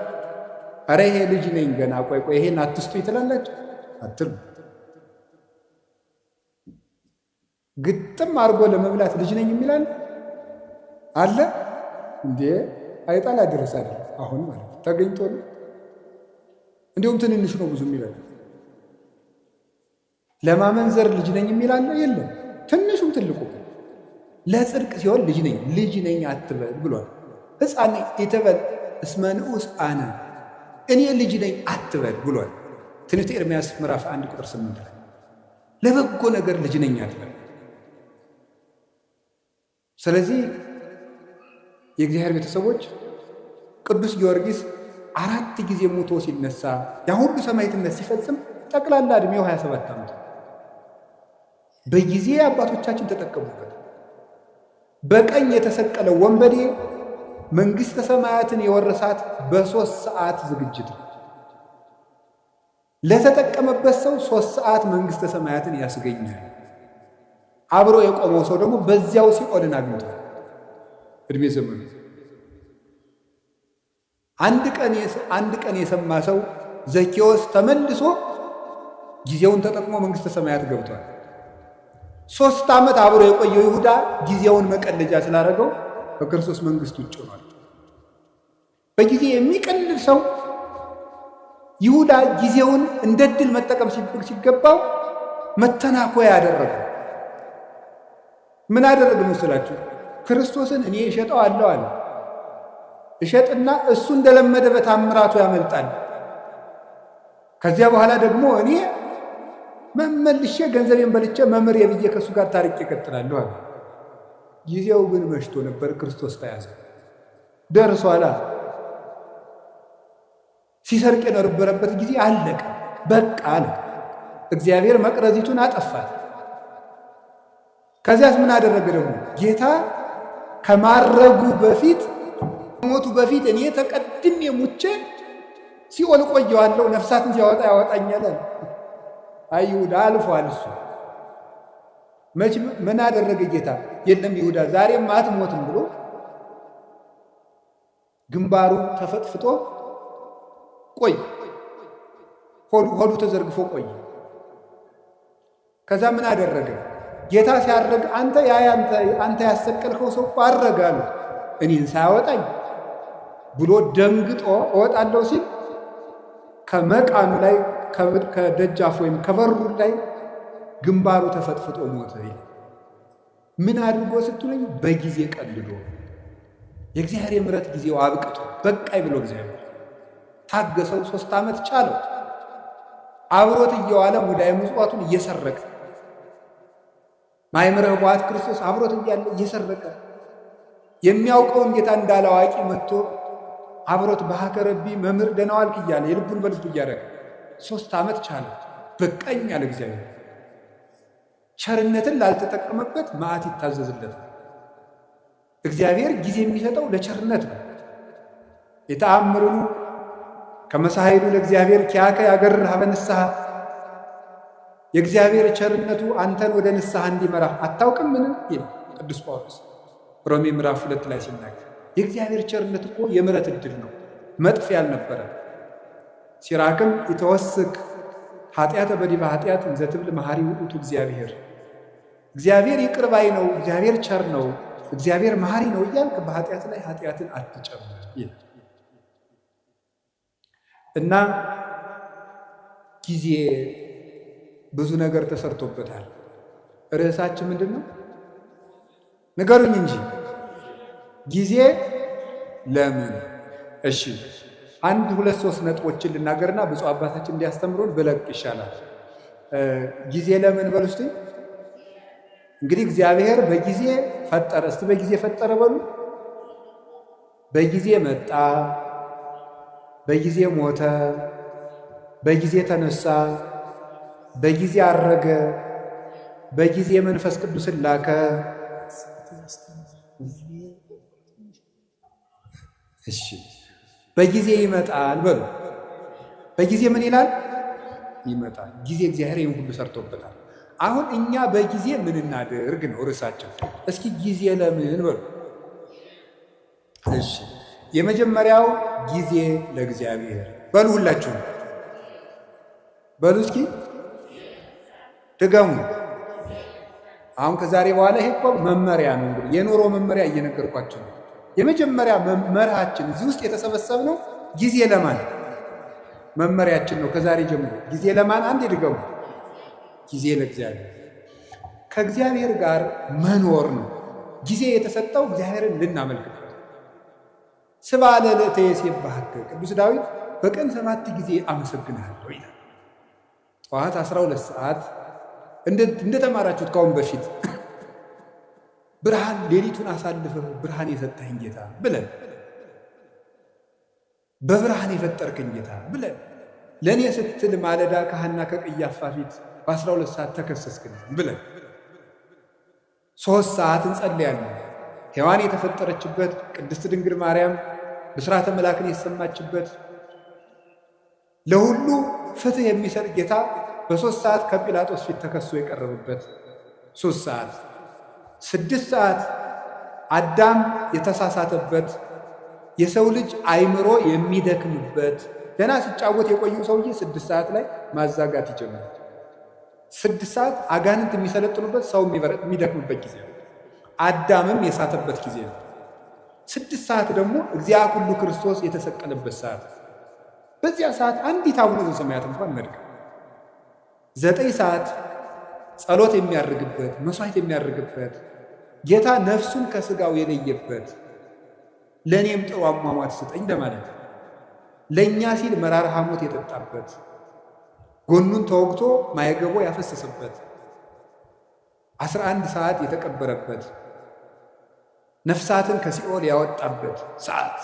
አረ ይሄ ልጅ ነኝ ገና ቆይ ይሄን አትስጡኝ ትላላችሁ አትሉ። ግጥም አድርጎ ለመብላት ልጅ ነኝ የሚላል አለ እንዴ? አይጣል አደረሳል። አሁን ማለት ተገኝቶ ነው። እንዲሁም ትንንሽ ነው ብዙ የሚላል። ለማመንዘር ልጅ ነኝ የሚላል የለም። ትንሹም ትልቁ ለጽድቅ ሲሆን ልጅ ነኝ አትበል ብሏል። ሕፃን ነኝ ኢትበል እስመ ንዑስ አነ፣ እኔ ልጅ ነኝ አትበል ብሏል። ትንቢተ ኤርምያስ ምዕራፍ 1 ቁጥር 8 ላይ ለበጎ ነገር ልጅ ነኝ አትበል። ስለዚህ የእግዚአብሔር ቤተሰቦች ቅዱስ ጊዮርጊስ 4 ጊዜ ሞቶ ሲነሳ ያ ሁሉ ሰማዕትነት ሲፈጽም ጠቅላላ ዕድሜው 27 ዓመት። በጊዜ አባቶቻችን ተጠቀሙበት። በቀኝ የተሰቀለው ወንበዴ መንግሥተ ሰማያትን የወረሳት በ3 ሰዓት ዝግጅት ነው። ለተጠቀመበት ሰው 3 ሰዓት መንግሥተ ሰማያትን ያስገኛል። አብሮ የቆመው ሰው ደግሞ በዚያው ሲኦልን አግኝቷል። እድሜ ዘመኑ አንድ ቀን የሰማ ሰው ዘኬዎስ ተመልሶ ጊዜውን ተጠቅሞ መንግሥተ ሰማያት ገብቷል። 3 ዓመት አብሮ የቆየው ይሁዳ ጊዜውን መቀለጃ ስላደረገው ከክርስቶስ መንግሥት ውጭ ሆኗል። በጊዜ የሚቀልል ሰው ይሁዳ ጊዜውን እንደ ድል መጠቀም ሲገባው መተናኮያ ያደረገ። ምን አደረገ መስላችሁ? ክርስቶስን እኔ እሸጠዋለሁ አለ። እሸጥና እሱ እንደለመደ በታምራቱ ያመልጣል። ከዚያ በኋላ ደግሞ እኔ መመልሼ ገንዘቤን በልቼ መምህር የብዬ ከእሱ ጋር ታሪክ እቀጥላለሁ አለ። ጊዜው ግን መሽቶ ነበር። ክርስቶስ ተያዘ። ደርሷላ። ሲሰርቅ የነበረበት ጊዜ አለቀ። በቃ አለ። እግዚአብሔር መቅረዚቱን አጠፋት። ከዚያስ ምን አደረገ ደግሞ? ጌታ ከማረጉ በፊት ሞቱ በፊት እኔ ተቀድሜ ሙቼ ሲኦል ቆየዋለሁ፣ ነፍሳትን ሲያወጣ ያወጣኛል። አይ ይሁዳ አልፏል። እሱ መች ምን አደረገ ጌታ? የለም ይሁዳ ዛሬም አትሞትም ብሎ ግንባሩ ተፈጥፍጦ ቆይ፣ ሆዱ ተዘርግፎ ቆይ። ከዛ ምን አደረገ ጌታ ሲያርግ? አንተ ያሰቀልከው ሰው አረገ አሉ። እኔን ሳያወጣኝ ብሎ ደንግጦ እወጣለሁ ሲል ከመቃኑ ላይ ከደጃፍ ወይም ከበሩ ላይ ግንባሩ ተፈጥፍጦ ሞተ። ምን አድርጎ ስትሉኝ፣ በጊዜ ቀልዶ የእግዚአብሔር የምሕረት ጊዜው አብቅቶ በቃይ ብሎ እግዚአብሔር ታገሰው። 3 ዓመት ቻለው። አብሮት እየዋለ ሙዳየ ምጽዋቱን እየሰረቀ ማይምረ ኅቡዓት ክርስቶስ አብሮት እያለ እየሰረቀ የሚያውቀውን ጌታ እንዳላዋቂ መጥቶ አብሮት በሀከረቢ መምህር ደህና ዋልክ እያለ የልቡን በልቡ እያደረገ 3 ዓመት ቻለ። በቃኝ አለ እግዚአብሔር። ቸርነትን ላልተጠቀመበት መዓት ይታዘዝለታል። እግዚአብሔር ጊዜ የሚሰጠው ለቸርነት ነው። የተአምሩን ከመሳይሉ ለእግዚአብሔር ኪያከ ያገርህ ሀበ ንስሐ። የእግዚአብሔር ቸርነቱ አንተን ወደ ንስሐ እንዲመራ አታውቅም? ምን ይል ቅዱስ ጳውሎስ ሮሜ ምዕራፍ 2 ላይ ሲናገር የእግዚአብሔር ቸርነት እኮ የምሕረት ዕድል ነው፣ መጥፊያ አልነበረ። ሲራክም ይተወስክ ኃጢአተ በዲበ ኃጢአት እንዘ ትብል መሐሪ ውእቱ እግዚአብሔር። እግዚአብሔር ይቅር ባይ ነው፣ እግዚአብሔር ቸር ነው፣ እግዚአብሔር መሐሪ ነው እያልክ በኃጢአት ላይ ኃጢአትን አትጨምር ይላል እና ጊዜ ብዙ ነገር ተሰርቶበታል። ርዕሳችን ምንድን ነው? ንገሩኝ እንጂ ጊዜ ለምን? እሺ አንድ ሁለት ሶስት ነጥቦችን ልናገርና ብፁዕ አባታችን እንዲያስተምሩን ብለቅ ይሻላል። ጊዜ ለምን በሉ እስቲ። እንግዲህ እግዚአብሔር በጊዜ ፈጠረ። እስቲ በጊዜ ፈጠረ በሉ። በጊዜ መጣ፣ በጊዜ ሞተ፣ በጊዜ ተነሳ፣ በጊዜ አረገ፣ በጊዜ መንፈስ ቅዱስን ላከ። እሺ በጊዜ ይመጣል በሉ። በጊዜ ምን ይላል? ይመጣል። ጊዜ እግዚአብሔር ይህን ሁሉ ሰርቶበታል። አሁን እኛ በጊዜ ምን እናድርግ ነው ርዕሳችን። እስኪ ጊዜ ለምን በሉ። እሺ የመጀመሪያው ጊዜ ለእግዚአብሔር በሉ። ሁላችሁም በሉ እስኪ ድገሙ። አሁን ከዛሬ በኋላ ይሄ እኮ መመሪያ ነው። እንግዲህ የኑሮ መመሪያ እየነገርኳቸው ነው። የመጀመሪያ መመሪያችን እዚህ ውስጥ የተሰበሰብነው ጊዜ ለማን መመሪያችን ነው። ከዛሬ ጀምሮ ጊዜ ለማን? አንድ ድገሙ። ጊዜ ለእግዚአብሔር። ከእግዚአብሔር ጋር መኖር ነው። ጊዜ የተሰጠው እግዚአብሔርን ልናመልክበት። ስብሐ ለልዕልተ ይሴብሐከ ቅዱስ ዳዊት በቀን 7 ጊዜ አመሰግንሃለሁ ይላል። ጠዋት 12 ሰዓት እንደተማራችሁት ካሁን በፊት ብርሃን ሌሊቱን አሳልፈህ ብርሃን የሰጠኸኝ ጌታ ብለን፣ በብርሃን የፈጠርከኝ ጌታ ብለን፣ ለእኔ ስትል ማለዳ ከሐና ከቀያፋ ፊት በ12 ሰዓት ተከሰስክን ብለን 3 ሰዓት እንጸልያለን። ሔዋን የተፈጠረችበት፣ ቅድስት ድንግል ማርያም ብስራተ መላክን የተሰማችበት፣ ለሁሉ ፍትህ የሚሰጥ ጌታ በ3 ሰዓት ከጲላጦስ ፊት ተከሶ የቀረበበት 3 ሰዓት። 6 ሰዓት አዳም የተሳሳተበት፣ የሰው ልጅ አይምሮ የሚደክምበት፣ ገና ሲጫወት የቆዩ ሰውዬ 6 ሰዓት ላይ ማዛጋት ይጀምራል። 6 ሰዓት አጋንንት የሚሰለጥኑበት፣ ሰው የሚደክምበት ጊዜ ነው። አዳምም የሳተበት ጊዜ ነው። 6 ሰዓት ደግሞ እግዚአ ኩሉ ክርስቶስ የተሰቀለበት ሰዓት። በዚያ ሰዓት አንዲት አቡነ ዘበሰማያት እንኳን መድከም። 9 ሰዓት ጸሎት የሚያርግበት፣ መስዋዕት የሚያርግበት፣ ጌታ ነፍሱን ከስጋው የለየበት፣ ለእኔም ጥሩ አሟሟት ስጠኝ ለማለት፣ ለእኛ ሲል መራራ ሐሞት የጠጣበት፣ ጎኑን ተወግቶ ማየገቦ ያፈሰሰበት፣ 11 ሰዓት የተቀበረበት፣ ነፍሳትን ከሲኦል ያወጣበት ሰዓት፣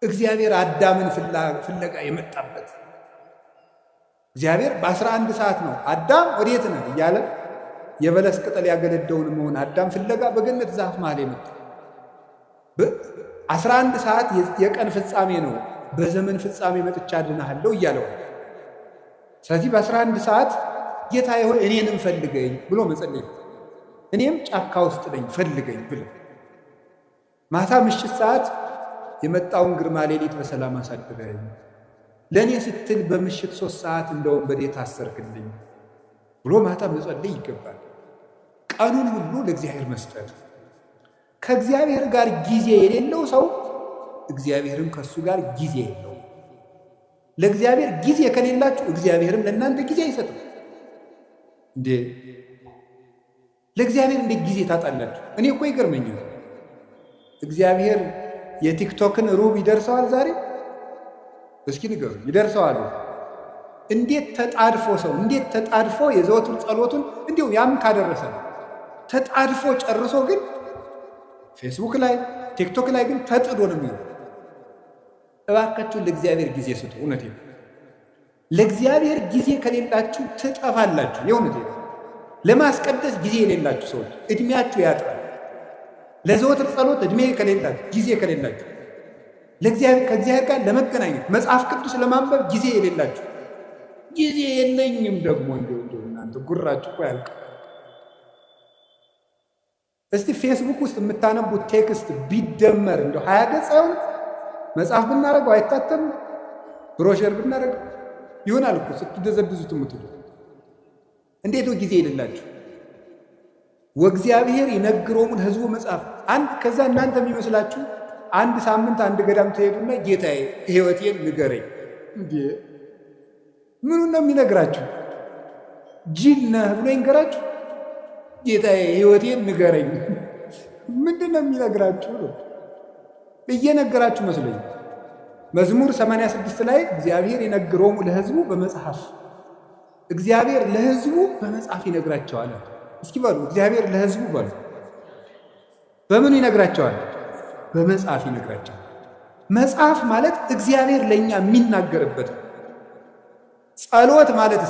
እግዚአብሔር አዳምን ፍለጋ የመጣበት። እግዚአብሔር በ11 ሰዓት ነው አዳም ወዴት ነህ እያለ የበለስ ቅጠል ያገለደውን መሆን አዳም ፍለጋ በገነት ዛፍ መሃል የመጣ። 11 ሰዓት የቀን ፍጻሜ ነው። በዘመን ፍጻሜ መጥቻ አድንሃለሁ እያለው። ስለዚህ በ11 ሰዓት ጌታዬ ሆይ እኔንም ፈልገኝ ብሎ መጸለይ፣ እኔም ጫካ ውስጥ ነኝ ፈልገኝ ብሎ። ማታ ምሽት ሰዓት የመጣውን ግርማ ሌሊት በሰላም አሳድረኝ፣ ለእኔ ስትል በምሽት 3 ሰዓት እንደ ወንበዴ ታሰርክልኝ ብሎ ማታ መጸለይ ይገባል። ቀኑን ሁሉ ለእግዚአብሔር መስጠት። ከእግዚአብሔር ጋር ጊዜ የሌለው ሰው እግዚአብሔርም ከእሱ ጋር ጊዜ የለው። ለእግዚአብሔር ጊዜ ከሌላችሁ እግዚአብሔርም ለእናንተ ጊዜ አይሰጥም። እንዴ ለእግዚአብሔር እንዴት ጊዜ ታጣላችሁ? እኔ እኮ ይገርመኛል። እግዚአብሔር የቲክቶክን ሩብ ይደርሰዋል ዛሬ። እስኪ ንገሩ፣ ይደርሰዋል? እንዴት ተጣድፎ ሰው እንዴት ተጣድፎ የዘወትር ጸሎቱን እንዲሁ ያም ካደረሰ ተጣድፎ ጨርሶ ግን ፌስቡክ ላይ ቲክቶክ ላይ ግን ተጥዶ ነው የሚሆነው። እባካችሁ ለእግዚአብሔር ጊዜ ስጡ። እውነቴን ነው። ለእግዚአብሔር ጊዜ ከሌላችሁ ትጠፋላችሁ። የእውነቴን ነው። ለማስቀደስ ጊዜ የሌላችሁ ሰዎች እድሜያችሁ ያጥራል። ለዘወትር ጸሎት እድሜ ከሌላችሁ ጊዜ ከሌላችሁ ከእግዚአብሔር ጋር ለመገናኘት መጽሐፍ ቅዱስ ለማንበብ ጊዜ የሌላችሁ ጊዜ የለኝም ደግሞ እንደው እናንተ ጉራችሁ እኮ ያልቅ። እስቲ ፌስቡክ ውስጥ የምታነቡት ቴክስት ቢደመር እንደው 20 ገጽ አይሆን? መጽሐፍ ብናደርገው አይታተም? ብሮሸር ብናደርገው ይሆናል እኮ ስትደዘብዙት የምትሉት። እንዴት ነው ጊዜ የሌላችሁ? ወእግዚአብሔር ይነግሮሙ ለሕዝቡ መጽሐፍ። ከዛ እናንተ የሚመስላችሁ አንድ ሳምንት አንድ ገዳም ትሄዱና ጌታዬ ሕይወቴን ንገረኝ። እንዴ ምኑን ነው የሚነግራችሁ? ጅል ነህ ብሎ ይንገራችሁ? ጌታዬ ሕይወቴን ንገረኝ ምንድን ነው የሚነግራችሁ? እየነገራችሁ መስሎኝ። መዝሙር 86 ላይ እግዚአብሔር ይነግሮሙ ለሕዝቡ በመጽሐፍ፣ እግዚአብሔር ለሕዝቡ በመጽሐፍ ይነግራቸዋል። እስኪ በሉ እግዚአብሔር ለሕዝቡ በሉ። በምኑ ይነግራቸዋል? በመጽሐፍ ይነግራቸዋል። መጽሐፍ ማለት እግዚአብሔር ለእኛ የሚናገርበት ነው። ጸሎት ማለት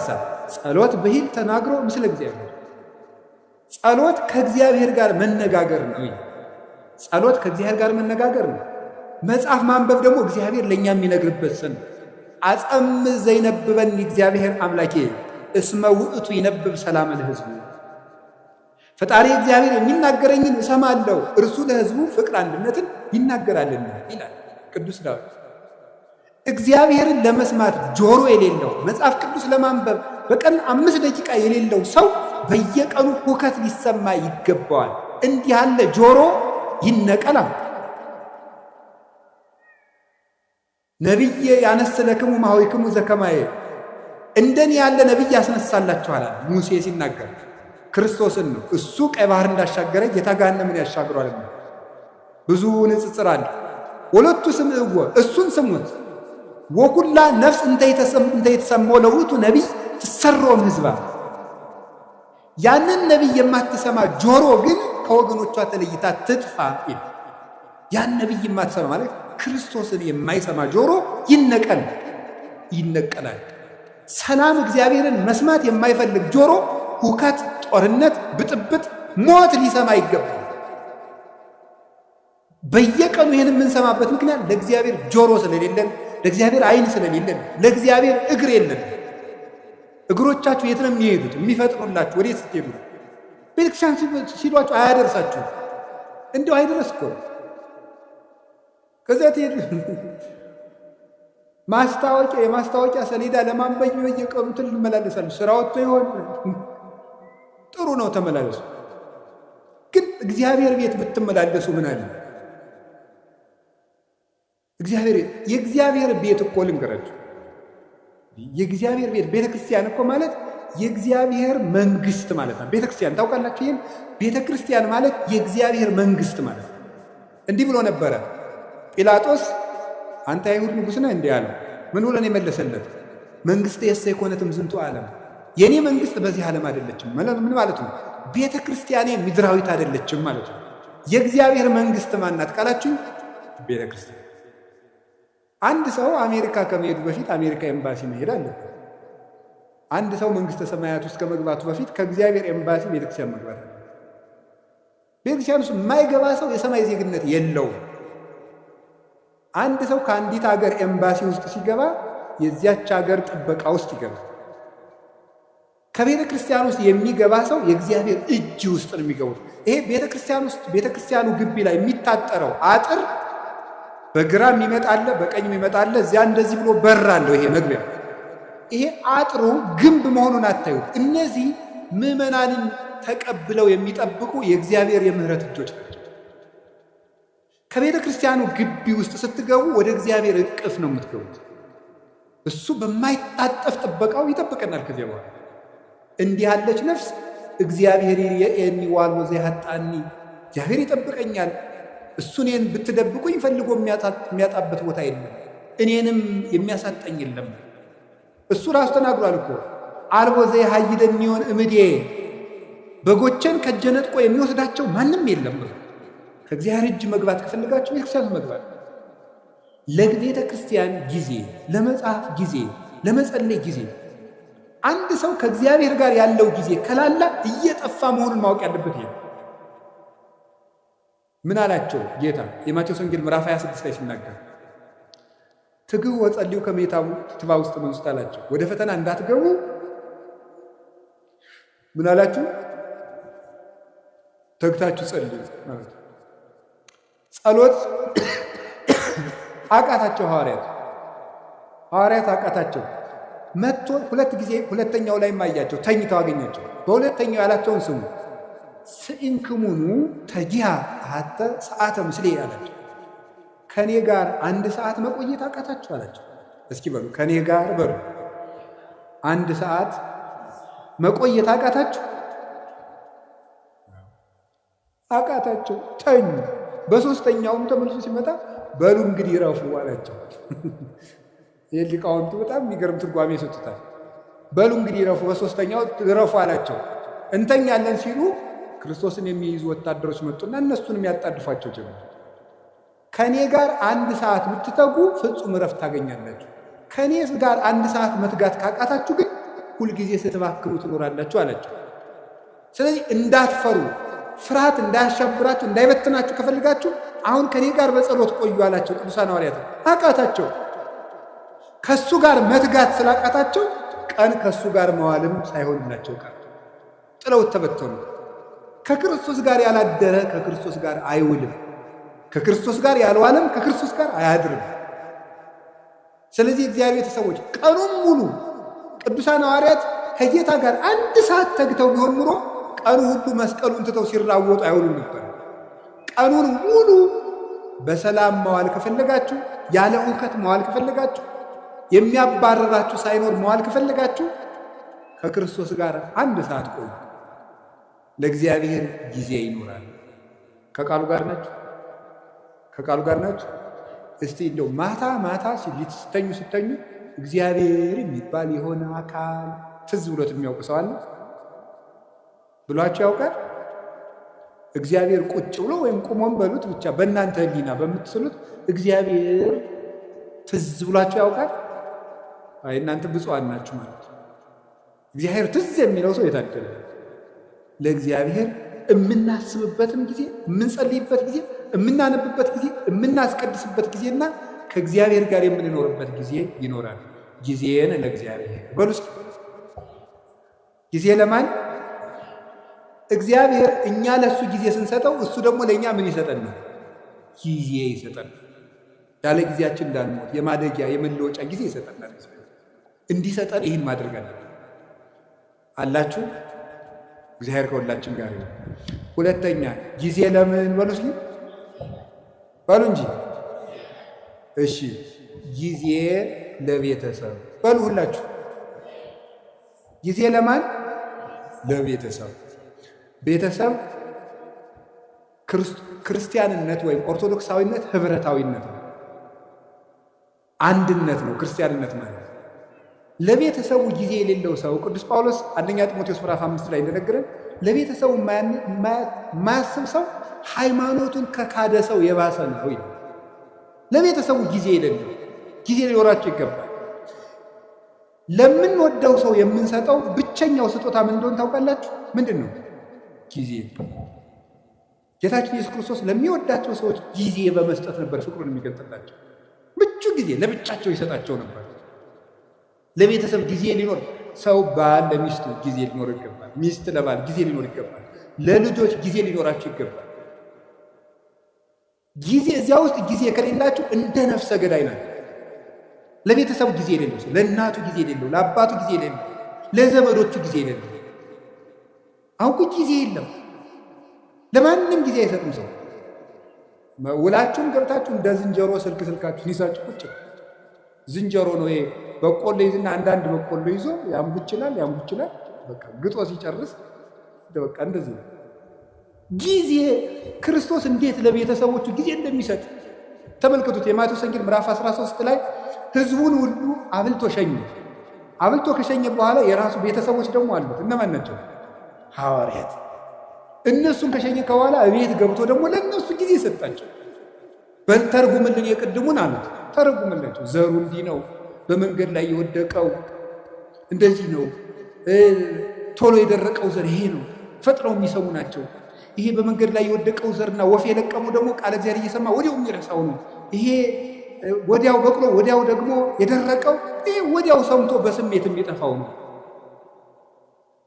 ጸሎት ብሂል ተናግሮ ምስለ እግዚአብሔር፣ ጸሎት ከእግዚአብሔር ጋር መነጋገር ነው። ጸሎት ከእግዚአብሔር ጋር መነጋገር ነው። መጽሐፍ ማንበብ ደግሞ እግዚአብሔር ለእኛ የሚነግርበት ስን አጸም ዘይነብበን እግዚአብሔር አምላኬ እስመ ውእቱ ይነብብ ሰላም ለሕዝቡ። ፈጣሪ እግዚአብሔር የሚናገረኝን እሰማለሁ፣ እርሱ ለሕዝቡ ፍቅር አንድነትን ይናገራልና ይላል ቅዱስ ዳዊት። እግዚአብሔርን ለመስማት ጆሮ የሌለው፣ መጽሐፍ ቅዱስ ለማንበብ በቀን 5 ደቂቃ የሌለው ሰው በየቀኑ ሁከት ሊሰማ ይገባዋል። እንዲህ ያለ ጆሮ ይነቀላል። ነቢዬ ያነስለክሙ ማኅበይክሙ ዘከማየ፣ እንደኔ ያለ ነቢይ ያስነሳላችኋል ሙሴ ሲናገር ክርስቶስን ነው። እሱ ቀይ ባህር እንዳሻገረ ጌታ ገሃነምን ያሻግሯል። ብዙ ንጽጽር አለ። ወለቱ ስምዕዎ፣ እሱን ስሙት። ወኩላ ነፍስ እንተ የተሰማው ለውእቱ ነቢይ ትሰሮም ሕዝባ፣ ያንን ነቢይ የማትሰማ ጆሮ ግን ከወገኖቿ ተለይታ ትጥፋ። ያን ነቢይ የማትሰማ ማለት ክርስቶስን የማይሰማ ጆሮ ይነቀላል። ሰላም እግዚአብሔርን መስማት የማይፈልግ ጆሮ ሁከት፣ ጦርነት፣ ብጥብጥ፣ ሞት ሊሰማ ይገባል። በየቀኑ ይህን የምንሰማበት ምክንያት ለእግዚአብሔር ጆሮ ስለሌለን፣ ለእግዚአብሔር ዓይን ስለሌለን፣ ለእግዚአብሔር እግር የለን። እግሮቻችሁ የት ነው የሚሄዱት? የሚፈጥኑላችሁ ወዴት ስትሄዱ? ቤተክርስቲያን ሲሏችሁ አያደርሳችሁ። እንዲሁ አይደረስ እኮ ከዚያ ትሄዱ። የማስታወቂያ ሰሌዳ ለማንበብ በየቀኑ ትመላለሳለች። ስራ ወጥቶ ይሆን? ጥሩ ነው ተመላለሱ። ግን እግዚአብሔር ቤት ብትመላለሱ ምን አለ? የእግዚአብሔር ቤት እኮ ልንገራችሁ፣ የእግዚአብሔር ቤት ቤተክርስቲያን እኮ ማለት የእግዚአብሔር መንግስት ማለት ነው። ቤተክርስቲያን ታውቃላችሁ? ይህም ቤተክርስቲያን ማለት የእግዚአብሔር መንግስት ማለት ነው። እንዲህ ብሎ ነበረ ጲላጦስ፣ አንተ አይሁድ ንጉሥ ነህ እንዲህ አለው። ምን ብሎ ነው የመለሰለት? መንግሥተ የእሴይ ኮነትም ዝንቱ ዓለም፣ የኔ መንግስት በዚህ ዓለም አይደለችም። ምን ማለት ነው? ቤተ ክርስቲያኔ ምድራዊት አይደለችም ማለት ነው። የእግዚአብሔር መንግስት ማናት ካላችሁ ቤተ ክርስቲያን። አንድ ሰው አሜሪካ ከመሄዱ በፊት አሜሪካ ኤምባሲ መሄድ አለበት። አንድ ሰው መንግስተ ሰማያት ውስጥ ከመግባቱ በፊት ከእግዚአብሔር ኤምባሲ ቤተክርስቲያን መግባት አለ። ቤተክርስቲያን ውስጥ የማይገባ ሰው የሰማይ ዜግነት የለውም። አንድ ሰው ከአንዲት ሀገር ኤምባሲ ውስጥ ሲገባ የዚያች ሀገር ጥበቃ ውስጥ ይገባል። ከቤተ ክርስቲያን ውስጥ የሚገባ ሰው የእግዚአብሔር እጅ ውስጥ ነው የሚገቡት። ይሄ ቤተ ክርስቲያን ውስጥ ቤተ ክርስቲያኑ ግቢ ላይ የሚታጠረው አጥር በግራ የሚመጣለ በቀኝ የሚመጣለ፣ እዚያ እንደዚህ ብሎ በር አለው። ይሄ መግቢያ፣ ይሄ አጥሩ ግንብ መሆኑን አታዩት። እነዚህ ምዕመናንን ተቀብለው የሚጠብቁ የእግዚአብሔር የምህረት እጆች ናቸው። ከቤተ ክርስቲያኑ ግቢ ውስጥ ስትገቡ ወደ እግዚአብሔር እቅፍ ነው የምትገቡት። እሱ በማይታጠፍ ጥበቃው ይጠብቀናል። ከዚያ በኋላ እንዲህ ያለች ነፍስ እግዚአብሔር የእኒ ዋልቦ ዘያጣኒ፣ እግዚአብሔር ይጠብቀኛል፣ እሱ እኔን ብትደብቁኝ ፈልጎ የሚያጣበት ቦታ የለም፣ እኔንም የሚያሳጠኝ የለም። እሱ ራሱ ተናግሯል እኮ አልቦ ዘያሃይደኒ የሚሆን እምዴ፣ በጎቼን ከእጄ ነጥቆ የሚወስዳቸው ማንም የለም። ከእግዚአብሔር እጅ መግባት ከፈለጋችሁ ቤተክርስቲያን መግባት። ለቤተ ክርስቲያን ጊዜ፣ ለመጽሐፍ ጊዜ፣ ለመጸለይ ጊዜ። አንድ ሰው ከእግዚአብሔር ጋር ያለው ጊዜ ከላላ እየጠፋ መሆኑን ማወቅ ያለበት ይሄ። ምን አላቸው ጌታ የማቴዎስ ወንጌል ምዕራፍ 26 ላይ ሲናገር ትግቡ ወጸልዩ ከመ ይትባ ውስጥ መንሱት አላቸው። ወደ ፈተና እንዳትገቡ ምን አላችሁ? ተግታችሁ ጸልዩ ማለት ነው። ጸሎት አቃታቸው ሐዋርያት አቃታቸው። መጥቶ ሁለት ጊዜ ሁለተኛው ላይ ማያቸው ተኝተው አገኛቸው። በሁለተኛው ያላቸውን ስሙ። ስኢንክሙኑ ተጂሃ አሐተ ሰዓተ ምስሌ አላቸው። ከኔ ጋር 1 ሰዓት መቆየት አቃታችሁ አላቸው። እስኪ በሉ ከኔ ጋር በሉ 1 ሰዓት መቆየት አቃታችሁ? አቃታቸው፣ ተኙ። በሶስተኛውም ተመልሶ ሲመጣ በሉ እንግዲህ ረፉ አላቸው። ይህ ሊቃውንቱ በጣም የሚገርም ትርጓሜ ይሰጡታል። በሉ እንግዲህ ረፉ፣ በሶስተኛው ረፉ አላቸው። እንተኛለን ሲሉ ክርስቶስን የሚይዙ ወታደሮች መጡና እነሱንም ያጣድፏቸው ጀመሩ። ከኔ ጋር 1 ሰዓት ብትተጉ ፍጹም እረፍት ታገኛላችሁ። ከኔ ጋር 1 ሰዓት መትጋት ካቃታችሁ ግን ሁልጊዜ ስትባክሩ ትኖራላችሁ አላቸው። ስለዚህ እንዳትፈሩ፣ ፍርሃት እንዳያሻብራችሁ፣ እንዳይበትናችሁ ከፈልጋችሁ አሁን ከኔ ጋር በጸሎት ቆዩ አላቸው። ቅዱሳን ሐዋርያት አቃታቸው። ከሱ ጋር መትጋት ስላቃታቸው ቀን ከሱ ጋር መዋልም ሳይሆንላቸው ቀር ጥለው ተበተኑ። ከክርስቶስ ጋር ያላደረ ከክርስቶስ ጋር አይውልም፣ ከክርስቶስ ጋር ያልዋለም ከክርስቶስ ጋር አያድርም። ስለዚህ እግዚአብሔር ሰዎች ቀኑን ሙሉ ቅዱሳን ሐዋርያት ከጌታ ጋር 1 ሰዓት ተግተው ቢሆን ኑሮ ቀኑ ሁሉ መስቀሉን ትተው ሲራወጡ አይውሉም ነበር። ቀኑን ሙሉ በሰላም መዋል ከፈለጋችሁ፣ ያለ ሁከት መዋል ከፈለጋችሁ፣ የሚያባረራችሁ ሳይኖር መዋል ከፈለጋችሁ ከክርስቶስ ጋር 1 ሰዓት ቆዩ። ለእግዚአብሔር ጊዜ ይኖራል። ከቃሉ ጋር ናችሁ? ከቃሉ ጋር ናችሁ? እስቲ እንደው ማታ ማታ ስተኙ እግዚአብሔር የሚባል የሆነ አካል ትዝ ብሎት የሚያውቅ ሰው አለ ብሏችሁ ያውቃል? እግዚአብሔር ቁጭ ብሎ ወይም ቁሞም በሉት ብቻ በእናንተ ሕሊና በምትስሉት እግዚአብሔር ትዝ ብሏችሁ ያውቃል? አይ እናንተ ብፁዓን ናችሁ ማለት። እግዚአብሔር ትዝ የሚለው ሰው የታደለ። ለእግዚአብሔር የምናስብበትም ጊዜ፣ የምንጸልይበት ጊዜ፣ የምናነብበት ጊዜ፣ የምናስቀድስበት ጊዜና ከእግዚአብሔር ጋር የምንኖርበት ጊዜ ይኖራል። ጊዜን ለእግዚአብሔር በሉ እስኪ። ጊዜ ለማን? እግዚአብሔር እኛ ለእሱ ጊዜ ስንሰጠው እሱ ደግሞ ለእኛ ምን ይሰጠን ነው? ጊዜ ይሰጠን። ያለ ጊዜያችን እንዳንሞት የማደጊያ የመለወጫ ጊዜ ይሰጠናል። እንዲሰጠን ይህን ማድረግ አላችሁ። እግዚአብሔር ከሁላችን ጋር ይሁን። ሁለተኛ ጊዜ ለምን በሉ እስኪ በሉ እንጂ። እሺ ጊዜ ለቤተሰብ በሉ ሁላችሁ። ጊዜ ለማን? ለቤተሰብ። ቤተሰብ ክርስቲያንነት ወይም ኦርቶዶክሳዊነት ህብረታዊነት ነው፣ አንድነት ነው ክርስቲያንነት ማለት። ለቤተሰቡ ጊዜ የሌለው ሰው ቅዱስ ጳውሎስ 1 ጢሞቴዎስ ምዕራፍ 5 ላይ እንደነገረን ለቤተሰቡ የማያስብ ሰው ሃይማኖቱን ከካደ ሰው የባሰ ነው ይላል። ለቤተሰቡ ጊዜ የሌለው፣ ጊዜ ሊኖራቸው ይገባል። ለምንወደው ሰው የምንሰጠው ብቸኛው ስጦታ ምን እንደሆነ ታውቃላችሁ? ምንድን ነው? ጊዜ። ጌታችን ኢየሱስ ክርስቶስ ለሚወዳቸው ሰዎች ጊዜ በመስጠት ነበር ፍቅሩን የሚገልጥላቸው። ምቹ ጊዜ ለብቻቸው ይሰጣቸው ነበር። ለቤተሰብ ጊዜ ሊኖር ሰው ባል ለሚስቱ ጊዜ ሊኖር ይገባል። ሚስት ለባል ጊዜ ሊኖር ይገባል። ለልጆች ጊዜ ሊኖራቸው ይገባል። ጊዜ እዚያ ውስጥ ጊዜ ከሌላችሁ እንደ ነፍሰ ገዳይ ናቸው። ለቤተሰቡ ጊዜ የሌለው ሰው፣ ለእናቱ ጊዜ የሌለው፣ ለአባቱ ጊዜ የሌለው፣ ለዘመዶቹ ጊዜ የሌለው። አሁን እኮ ጊዜ የለም፣ ለማንም ጊዜ አይሰጥም ሰው። ውላችሁም ገብታችሁ እንደ ዝንጀሮ ስልካችሁን ይዛችሁ ቁጭ። ዝንጀሮ ነው ይሄ። በቆሎ ይዝና አንዳንድ በቆሎ ይዞ ያምቡችላል። በቃ ግጦ ሲጨርስ በቃ እንደዚህ ነው። ጊዜ ክርስቶስ እንዴት ለቤተሰቦቹ ጊዜ እንደሚሰጥ ተመልከቱት። የማቴዎስ ወንጌል ምዕራፍ 13 ላይ ሕዝቡን ሁሉ አብልቶ ሸኘ። አብልቶ ከሸኘ በኋላ የራሱ ቤተሰቦች ደግሞ አሉት። እነማን ናቸው? ሐዋርያት። እነሱን ከሸኘ በኋላ እቤት ገብቶ ደግሞ ለእነሱ ጊዜ ሰጣቸው። ተርጉምልን የቅድሙን አሉት። ተረጉምላቸው። ዘሩ እንዲህ ነው፣ በመንገድ ላይ የወደቀው እንደዚህ ነው፣ ቶሎ የደረቀው ዘር ይሄ ነው፣ ፈጥነው የሚሰሙ ናቸው። ይሄ በመንገድ ላይ የወደቀው ዘርና ወፍ የለቀመው ደግሞ ቃለ እግዚአብሔር እየሰማ ወዲያው የሚረሳው ነው። ይሄ ወዲያው በቅሎ ወዲያው ደግሞ የደረቀው ይሄ ወዲያው ሰምቶ በስሜት የሚጠፋው ነው።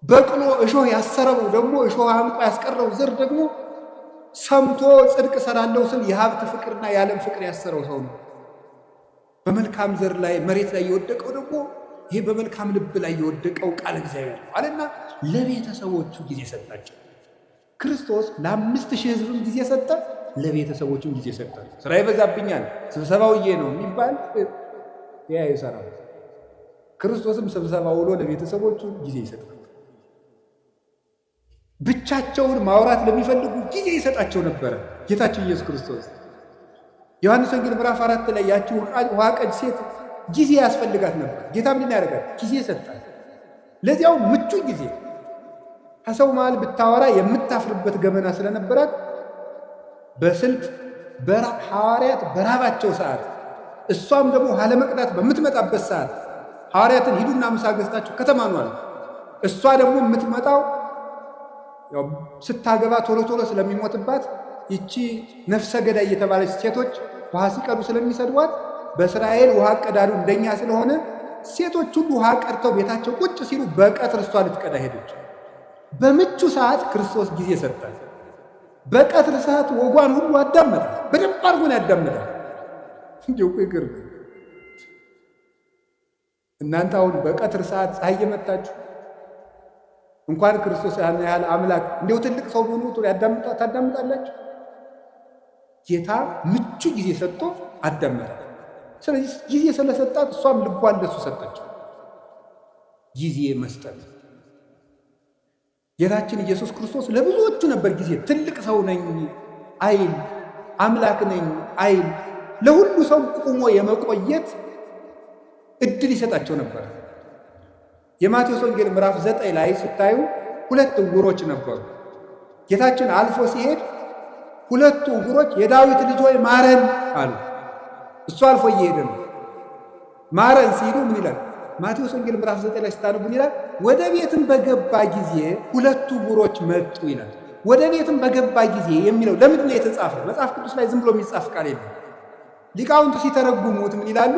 በቅሎ እሾህ ያሰረው ደግሞ እሾህ አንቆ ያስቀረው ዘር ደግሞ ሰምቶ ጽድቅ ሰራለው ስል የሀብት ፍቅርና የዓለም ፍቅር ያሰረው ሰው ነው። በመልካም ዘር ላይ መሬት ላይ የወደቀው ደግሞ ይሄ በመልካም ልብ ላይ የወደቀው ቃል እግዚአብሔር ነው አለና ለቤተሰቦቹ ጊዜ ሰጣቸው። ክርስቶስ ለ5000 ሕዝብም ጊዜ ሰጠ፣ ለቤተሰቦችም ጊዜ ሰጠ። ስራ ይበዛብኛል ስብሰባ ውዬ ነው የሚባል ያ ይሰራል። ክርስቶስም ስብሰባ ውሎ ለቤተሰቦቹ ጊዜ ይሰጣል። ብቻቸውን ማውራት ለሚፈልጉ ጊዜ ይሰጣቸው ነበረ ጌታችን ኢየሱስ ክርስቶስ። ዮሐንስ ወንጌል ምዕራፍ 4 ላይ ያቺ ውሃ ቀጅ ሴት ጊዜ ያስፈልጋት ነበር። ጌታ ምን ያደርጋል? ጊዜ ይሰጣል። ለዚያው ምቹ ጊዜ። ከሰው መሃል ብታወራ የምታፍርበት ገመና ስለነበራት በስልት ሐዋርያት በራባቸው ሰዓት፣ እሷም ደግሞ ውሃ ለመቅዳት በምትመጣበት ሰዓት ሐዋርያትን ሂዱና ምሳ ገዝታችሁ ከተማ ነው አለ። እሷ ደግሞ የምትመጣው ያው ስታገባ ቶሎ ቶሎ ስለሚሞትባት ይቺ ነፍሰ ገዳይ የተባለች ሴቶች ውሃ ሲቀዱ ስለሚሰድቧት በእስራኤል ውሃ ቀዳዱ እንደኛ ስለሆነ ሴቶች ሁሉ ውሃ ቀድተው ቤታቸው ቁጭ ሲሉ በቀትር እሷ ልትቀዳ ሄደች። በምቹ ሰዓት ክርስቶስ ጊዜ ሰጣት። በቀትር ሰዓት ወጓን ሁሉ አዳመጣት። በደንብ አድርጎ ነው ያዳመጣት። እንዲሁ ይገርም። እናንተ አሁን በቀትር ሰዓት ፀሐይ የመታችሁ እንኳን ክርስቶስ ያህል አምላክ እንዲሁ ትልቅ ሰው ሆኖ ታዳምጣላችሁ። ጌታ ምቹ ጊዜ ሰጥቶ አዳመጣት። ስለዚህ ጊዜ ስለሰጣት እሷም ልቧን ለሱ ሰጠችው። ጊዜ መስጠት ጌታችን ኢየሱስ ክርስቶስ ለብዙዎቹ ነበር ጊዜ። ትልቅ ሰው ነኝ አይል፣ አምላክ ነኝ አይል፣ ለሁሉ ሰው ቆሞ የመቆየት እድል ይሰጣቸው ነበር። የማቴዎስ ወንጌል ምዕራፍ 9 ላይ ስታዩ 2 ዕውሮች ነበሩ። ጌታችን አልፎ ሲሄድ 2 ዕውሮች የዳዊት ልጅ ሆይ ማረን አሉ። እሱ አልፎ እየሄደ ነው። ማረን ሲሉ ምን ይላል? ማቴዎስ ወንጌል ምዕራፍ 9 ላይ ስታነቡ ምን ይላል? ወደ ቤትም በገባ ጊዜ 2 ዕውሮች መጡ ይላል። ወደ ቤትም በገባ ጊዜ የሚለው ለምንድን ነው የተጻፈ? መጽሐፍ ቅዱስ ላይ ዝም ብሎ የሚጻፍ ቃል የለም። ሊቃውንቱ ሲተረጉሙት ምን ይላሉ?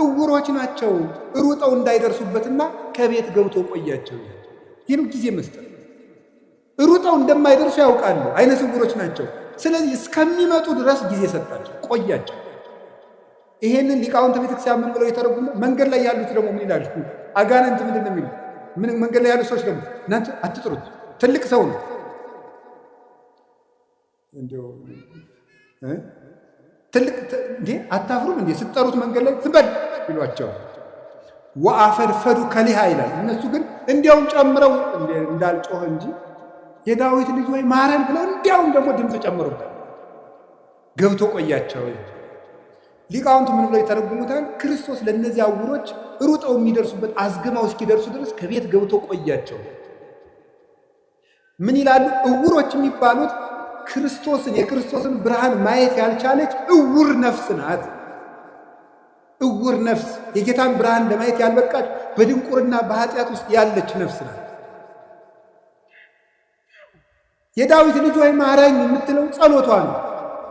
ዕውሮች ናቸው፣ ሩጠው እንዳይደርሱበትና ከቤት ገብቶ ቆያቸው። ይህን ጊዜ መስጠት። ሩጠው እንደማይደርሱ ያውቃሉ፣ አይነ ስውሮች ናቸው። ስለዚህ እስከሚመጡ ድረስ ጊዜ ሰጣቸው፣ ቆያቸው። ይሄንን ሊቃውንተ ቤተክርስቲያን ምን ብለው የተረጉሙ? መንገድ ላይ ያሉት ደግሞ ምን ይላሉ? አጋንንት ምንድን ነው የሚሉት? ምን መንገድ ላይ ያሉት ሰዎች ደግሞ እናንተ አትጥሩት፣ ትልቅ ሰው ነው እንዴው ትልቅ እንዴ አታፍሩም እንዴ ስትጠሩት መንገድ ላይ ዝም በል ይሏቸዋል። ወአፈድፈዱ ከሊሃ ይላል። እነሱ ግን እንዲያውም ጨምረው እንዳልጮህ እንጂ የዳዊት ልጅ ወይ ማረን ብለው እንዲያውም ደግሞ ድምፅ ጨምሩበት፣ ገብቶ ቆያቸው። ሊቃውንቱ ምን ብለው የተረጉሙታል? ክርስቶስ ለእነዚያ ዕውሮች ሩጠው የሚደርሱበት አዝግማው እስኪደርሱ ድረስ ከቤት ገብቶ ቆያቸው። ምን ይላሉ? ዕውሮች የሚባሉት የክርስቶስን ብርሃን ማየት ያልቻለች ዕውር ነፍስ ናት። ዕውር ነፍስ የጌታን ብርሃን ለማየት ያልበቃች በድንቁርና በኃጢአት ውስጥ ያለች ነፍስ ናት። የዳዊት ልጅ ሆይ ማረኝ የምትለው ጸሎቷ ነው።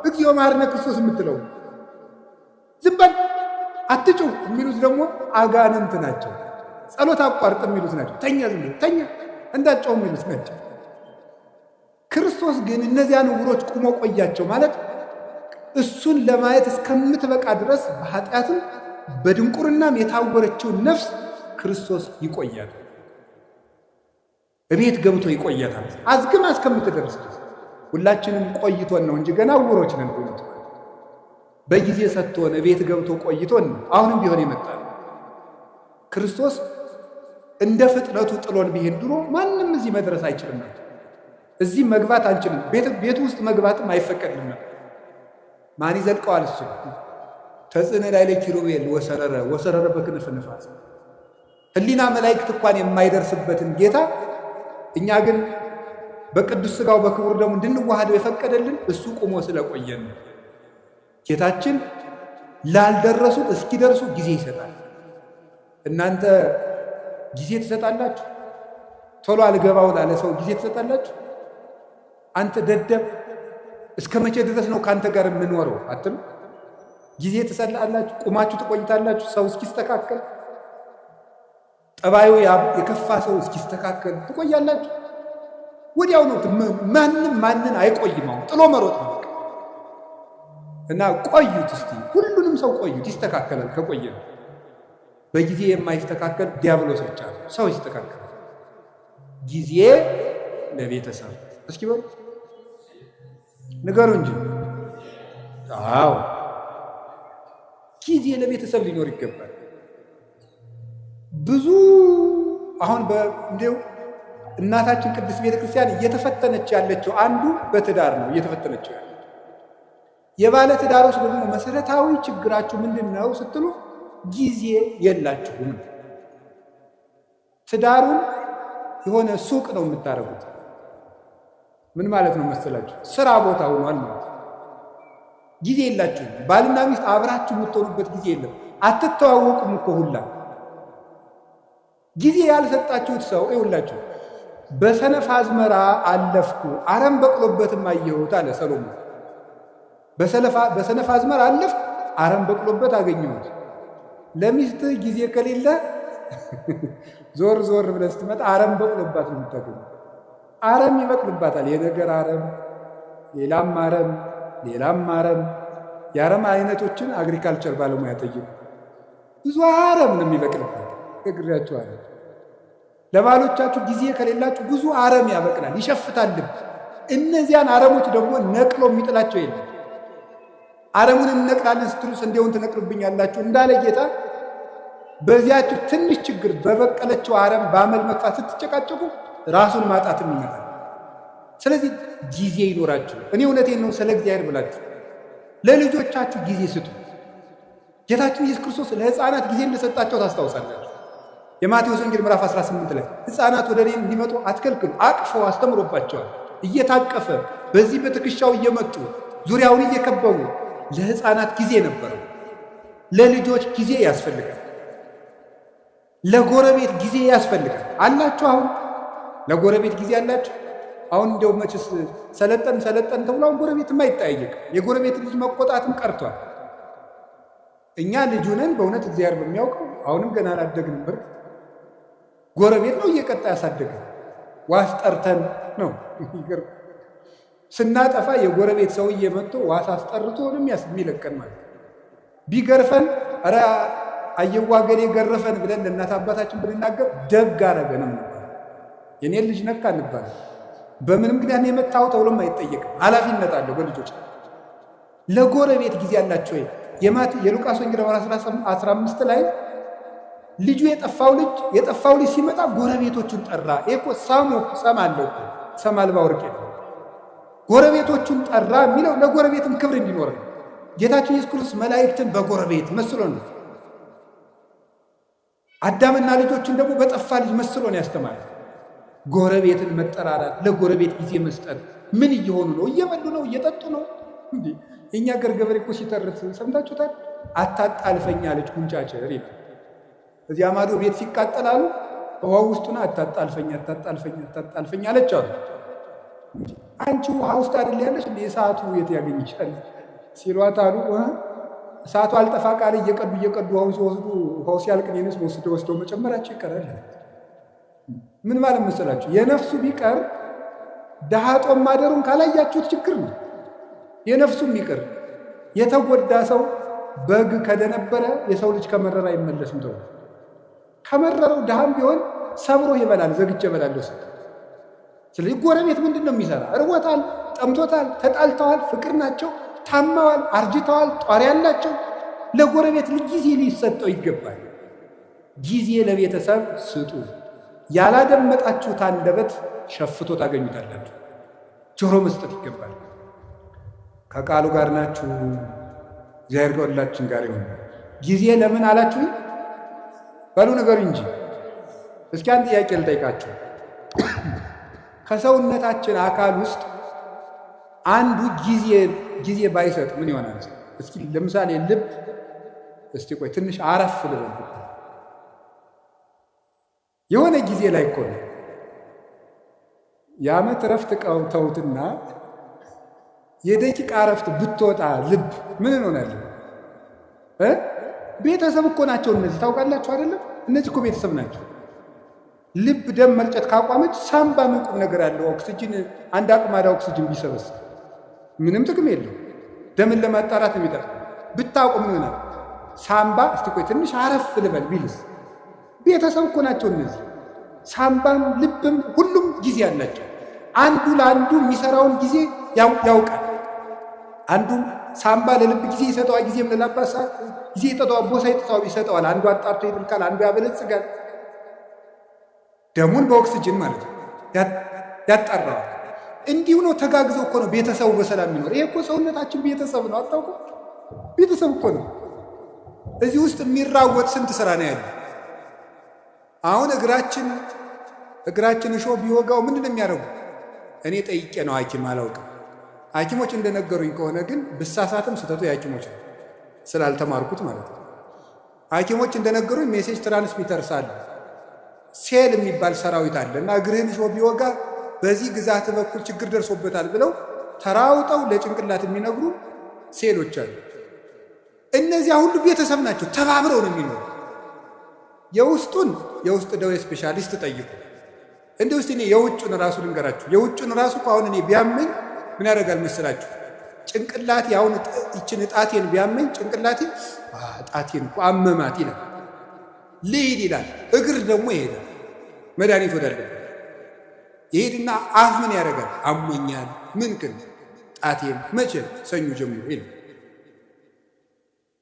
እግዚኦ መሐረነ ክርስቶስ የምትለው ዝም በል አትጩህ የሚሉት ደግሞ አጋንንት ናቸው። ጸሎት አቋርጥ የሚሉት ናቸው። ተኛ ዝም ብሎ ተኛ እንዳትጮህ የሚሉት ናቸው። ክርስቶስ ግን እነዚያን ዕውሮች ቁሞ ቆያቸው ማለት እሱን ለማየት እስከምትበቃ ድረስ በኃጢአትም በድንቁርናም የታወረችውን ነፍስ ክርስቶስ ይቆያል። እቤት ገብቶ ይቆያታል አዝግማ እስከምትደርስ ድረስ። ሁላችንም ቆይቶን ነው እንጂ ገና ዕውሮች ነን። በጊዜ ሰጥቶን እቤት ገብቶ ቆይቶን ነው አሁንም ቢሆን ይመጣል። ክርስቶስ እንደ ፍጥነቱ ጥሎን ቢሄድ ድሮ ማንም እዚህ መድረስ አይችልም ነበር። እዚህ መግባት አንችልም። ቤት ውስጥ መግባትም አይፈቀድልም። ማን ይዘልቀዋል? እሱ ተጽዕነ ላዕለ ኪሩቤል ወሰረረ በክንፈ ንፋስ። ሕሊና መላእክት እንኳን የማይደርስበትን ጌታ እኛ ግን በቅዱስ ሥጋው በክቡር ደሙ እንድንዋሃደው የፈቀደልን እሱ ቆሞ ስለቆየን ነው። ጌታችን ላልደረሱት እስኪደርሱ ጊዜ ይሰጣል። እናንተ ጊዜ ትሰጣላችሁ? ቶሎ አልገባው ላለ ሰው ጊዜ ትሰጣላችሁ? አንተ ደደብ እስከ መቼ ድረስ ነው ከአንተ ጋር የምንኖረው አትሉ? ጊዜ ትሰጣላችሁ? ቁማችሁ ትቆይታላችሁ? ሰው እስኪስተካከል፣ ጠባዩ የከፋ ሰው እስኪስተካከል ትቆያላችሁ? ወዲያው ነው። ማንን አይቆይም። አሁን ጥሎ መሮጥ ነው እና ቆዩት እስቲ ሁሉንም ሰው ቆዩት፣ ይስተካከላል። ከቆየ ነው። በጊዜ የማይስተካከል ዲያብሎሶች አሉ። ሰው ይስተካከላል። ጊዜ ለቤተሰብ እስኪ በሉ ንገሩ እንጂ። አዎ ጊዜ ለቤተሰብ ሊኖር ይገባል። ብዙ አሁን እንዲሁ እናታችን ቅድስት ቤተክርስቲያን እየተፈተነች ያለችው አንዱ በትዳር ነው እየተፈተነችው ያለችው። የባለ ትዳሮች ደግሞ መሰረታዊ ችግራችሁ ምንድን ነው ስትሉ ጊዜ የላችሁም። ትዳሩን የሆነ ሱቅ ነው የምታደርጉት። ምን ማለት ነው መሰላችሁ? ስራ ቦታ ሆኗል ማለት። ጊዜ የላችሁም። ባልና ሚስት አብራችሁ የምትሆኑበት ጊዜ የለም። አትተዋወቁም እኮ ሁላ። ጊዜ ያልሰጣችሁት ሰው ይውላችሁ። በሰነፍ አዝመራ አለፍኩ አረም በቅሎበትም አየሁት አለ ሰሎሞን። በሰነፍ አዝመራ አለፍኩ አረም በቅሎበት አገኘሁት። ለሚስትህ ጊዜ ከሌለ ዞር ዞር ብለህ ስትመጣ አረም በቅሎባት ነው የምታገኘው። አረም ይበቅልባታል። የነገር አረም፣ ሌላም አረም፣ ሌላም አረም። የአረም አይነቶችን አግሪካልቸር ባለሙያ ጠይቁ። ብዙ አረም ነው የሚበቅልባት። እግሬያችኋለሁ። ለባሎቻችሁ ጊዜ ከሌላችሁ ብዙ አረም ያበቅላል፣ ይሸፍታል ልብ። እነዚያን አረሞች ደግሞ ነቅሎ የሚጥላቸው የለም። አረሙን እንነቅላለን ስትሉ ስንዴውን ትነቅሉብኛላችሁ እንዳለ ጌታ በዚያችሁ ትንሽ ችግር በበቀለችው አረም በአመል መጥፋት ስትጨቃጨቁ ራሱን ማጣትም ይመጣል። ስለዚህ ጊዜ ይኖራችሁ። እኔ እውነቴን ነው፣ ስለ እግዚአብሔር ብላችሁ ለልጆቻችሁ ጊዜ ስጡ። ጌታችን ኢየሱስ ክርስቶስ ለሕፃናት ጊዜ እንደሰጣቸው ታስታውሳላችሁ። የማቴዎስ ወንጌል ምዕራፍ 18 ላይ ሕፃናት ወደ እኔ እንዲመጡ አትከልክሉ፣ አቅፈው አስተምሮባቸዋል። እየታቀፈ በዚህ በትከሻው እየመጡ ዙሪያውን እየከበቡ ለሕፃናት ጊዜ ነበረው። ለልጆች ጊዜ ያስፈልጋል። ለጎረቤት ጊዜ ያስፈልጋል። አላችሁ? አሁን ለጎረቤት ጊዜ አላችሁ? አሁን እንደው መችስ ሰለጠን ተብሎ አሁን ጎረቤትም አይጠያየቅም። የጎረቤት ልጅ መቆጣትም ቀርቷል። እኛ ልጁ ነን በእውነት እግዚአብሔር በሚያውቀው አሁንም ገና አላደግንም። በርግጥ ጎረቤት ነው እየቀጣ ያሳደገ። ዋስ ጠርተን ነው ስናጠፋ የጎረቤት ሰውዬ መጥቶ ዋስ አስጠርቶ ነው የሚለቀን ማለት። ቢገርፈን ኧረ አየዋ ገሌ ገረፈን ብለን ለእናት አባታችን ብንናገር ደግ አረገ ነው የምንባለው። የኔን ልጅ ነካ እንባለን። በምን ምክንያት ነው የመታው ተብሎም አይጠየቅም። ኃላፊነት አለው በልጆች። ለጎረቤት ጊዜ አላቸው ወይ? የሉቃስ ወንጌል 15 ላይ ልጁ የጠፋው ልጅ ሲመጣ ጎረቤቶቹን ጠራ። እኮ ሰም አለው ሰም አልባ ወርቅ ጎረቤቶቹን ጠራ የሚለው ለጎረቤትም ክብር እንዲኖር ነው። ጌታችን ኢየሱስ ክርስቶስ መላእክትን በጎረቤት መስሎ ነው። አዳምና ልጆችን ደግሞ በጠፋ ልጅ መስሎ ነው ያስተማረ። ጎረቤትን መጠራራት፣ ለጎረቤት ጊዜ መስጠት። ምን እየሆኑ ነው? እየበሉ ነው? እየጠጡ ነው? እንዴ እኛ ገር ገበሬ እኮ ሲተርት ሰምታችሁታል። አታጣልፈኝ አለች ጉንጫቸር ይላል። እዚያ ማዶ ቤት ሲቃጠላሉ ውሃ ውስጡና አታጣልፈኝ አለች አሉ። አንቺ ውሃ ውስጥ አይደል ያለች እንዴ? እሳቱ የት ያገኝሻል ሲሏት አሉ። እሳቱ አልጠፋ ቃል እየቀዱ ውሃውን ሲወስዱ ውሃው ሲያልቅ እኔንስ ወስደው መጨመራቸው ይቀራል። ምን ማለት መሰላችሁ? የነፍሱ ቢቀር ድሃ ጦም ማደሩን ካላያችሁት ችግር ነው። የነፍሱም ይቅር የተጎዳ ሰው በግ ከደነበረ የሰው ልጅ ከመረረ አይመለስም ተብሎ ከመረረው ድሃም ቢሆን ሰብሮ ይበላል። ዘግቼ እበላለሁ ሰው። ስለዚህ ጎረቤት ምንድን ነው የሚሰራ? እርቦታል፣ ጠምቶታል፣ ተጣልተዋል፣ ፍቅር ናቸው፣ ታመዋል፣ አርጅተዋል፣ ጧሪ ያላቸው። ለጎረቤት ጊዜ ሊሰጠው ይገባል። ጊዜ ለቤተሰብ ስጡ። ያላደመጣችሁት አንደበት ሸፍቶ ታገኙታላችሁ። ጆሮ መስጠት ይገባል። ከቃሉ ጋር ናችሁ። እግዚአብሔር ከሁላችን ጋር ይሁን። ጊዜ ለምን አላችሁ? በሉ ነገሩ እንጂ። እስኪ አንድ ጥያቄ ልጠይቃችሁ። ከሰውነታችን አካል ውስጥ አንዱ ጊዜ ባይሰጥ ምን ይሆናል? እስኪ ለምሳሌ ልብ። እስቲ ቆይ ትንሽ አረፍ ልበል። የሆነ ጊዜ ላይ እኮ ነው የዓመት እረፍት ተውትና የደቂቃ እረፍት ብትወጣ ልብ ምን እንሆናለን? ቤተሰብ እኮ ናቸው እነዚህ። ታውቃላችሁ አይደለም? እነዚህ እኮ ቤተሰብ ናቸው። ልብ ደም መርጨት ካቋመች ሳምባ ምን ቁም ነገር ያለው? ኦክሲጅን አንድ አቅማዳ ኦክሲጅን ቢሰበስብ ምንም ጥቅም የለው። ደምን ለማጣራት የሚጠር ብታቆም ይሆናል። ሳምባ እስቲ ቆይ ትንሽ አረፍ ልበል ቢልስ? ቤተሰብ እኮ ናቸው እነዚህ። ሳምባም ልብም ሁሉም ጊዜ አላቸው። አንዱ ለአንዱ የሚሰራውን ጊዜ ያውቃል። አንዱም ሳምባ ለልብ ጊዜ ይሰጠዋል፣ ጊዜም ለላባሳ ጊዜ ይሰጠዋል፣ ቦሳ ይሰጠዋል። አንዱ አጣርቶ ይጥልቃል፣ አንዱ ያበለጽጋል። ደሙን በኦክስጅን ማለት ነው ያጣራዋል። እንዲሁ ነው። ተጋግዘው እኮ ነው ቤተሰቡ በሰላም የሚኖር። ይሄ እኮ ሰውነታችን ቤተሰብ ነው። አታውቁ? ቤተሰብ እኮ ነው። እዚህ ውስጥ የሚራወጥ ስንት ስራ ነው ያለው። አሁን እግራችን እሾህ ቢወጋው ምንድን ነው የሚያደርጉ? እኔ ጠይቄ ነው ሐኪም አላውቅም። ሐኪሞች እንደነገሩኝ ከሆነ ግን ብሳሳትም ስህተቱ የሐኪሞች ነው ስላልተማርኩት ማለት ነው። ሐኪሞች እንደነገሩኝ ሜሴጅ ትራንስሚተርስ አለ፣ ሴል የሚባል ሰራዊት አለ እና እግርህን እሾህ ቢወጋ በዚህ ግዛት በኩል ችግር ደርሶበታል ብለው ተራውጠው ለጭንቅላት የሚነግሩ ሴሎች አሉ። እነዚያ ሁሉ ቤተሰብ ናቸው፣ ተባብረው ነው የሚኖሩ። የውስጥ ደዌ ስፔሻሊስት ጠይቁ። እንዲህ ውስጥ እኔ የውጩን ራሱ ልንገራችሁ። የውጩን ራሱ አሁን እኔ ቢያመኝ ምን ያደርጋል መስላችሁ? ጭንቅላቴ አሁን ይችን ጣቴን ቢያመኝ ጭንቅላቴ ጣቴን እኮ አመማት ይላል፣ ልሂድ ይላል። እግር ደግሞ ይሄዳል መድኃኒት ወዳለበት ይሄድና አፍ ምን ያደርጋል? አሞኛል ምን ግን ጣቴን መቼ ሰኞ ጀምሮ ይላል።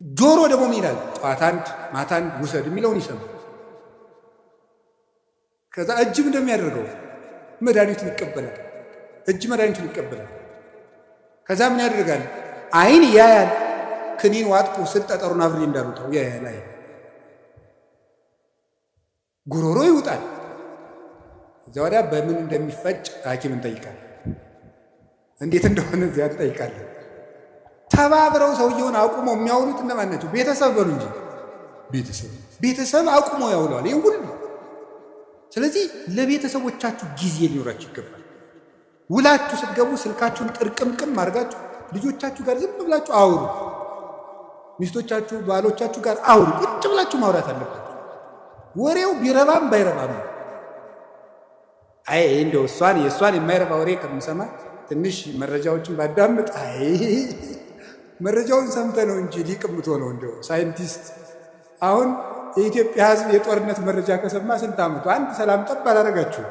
ጆሮ ደግሞ ምን ይላል? ጧት አንድ ማታ አንድ ውሰድ የሚለውን ይሰማል። ከዛ እጅም እንደሚያደርገው መድኃኒቱን ይቀበላል። እጅ መድኃኒቱን ይቀበላል። ከዛ ምን ያደርጋል? አይን ያያል። ክኒን ዋጥቁ ስል ጠጠሩን አብሬ እንዳሉታው ያያል። አይን ጉሮሮ ይውጣል። እዛ ወዲያ በምን እንደሚፈጭ ሐኪም እንጠይቃለን። እንዴት እንደሆነ እዚያ እንጠይቃለን። ተባብረው ሰውየውን አቁመው የሚያውሉት እነማን ናቸው? ቤተሰብ በሉ እንጂ ቤተሰብ አቁመው ያውለዋል ይህ ሁሉ። ስለዚህ ለቤተሰቦቻችሁ ጊዜ ሊኖራችሁ ይገባል። ውላችሁ ስትገቡ ስልካችሁን ጥርቅምቅም አድርጋችሁ ልጆቻችሁ ጋር ዝም ብላችሁ አውሩ። ሚስቶቻችሁ ባሎቻችሁ ጋር አውሩ። ቁጭ ብላችሁ ማውራት አለባችሁ። ወሬው ቢረባም ባይረባም አይ እንደው የእሷን የማይረባ ወሬ ከምሰማ ትንሽ መረጃዎችን ባዳምጥ መረጃውን ሰምተ ነው እንጂ ሊቅምቶ ነው። እንደው ሳይንቲስት አሁን የኢትዮጵያ ሕዝብ የጦርነት መረጃ ከሰማ ስንት ዓመቱ? አንድ ሰላም ጠብ አላደረጋችሁ።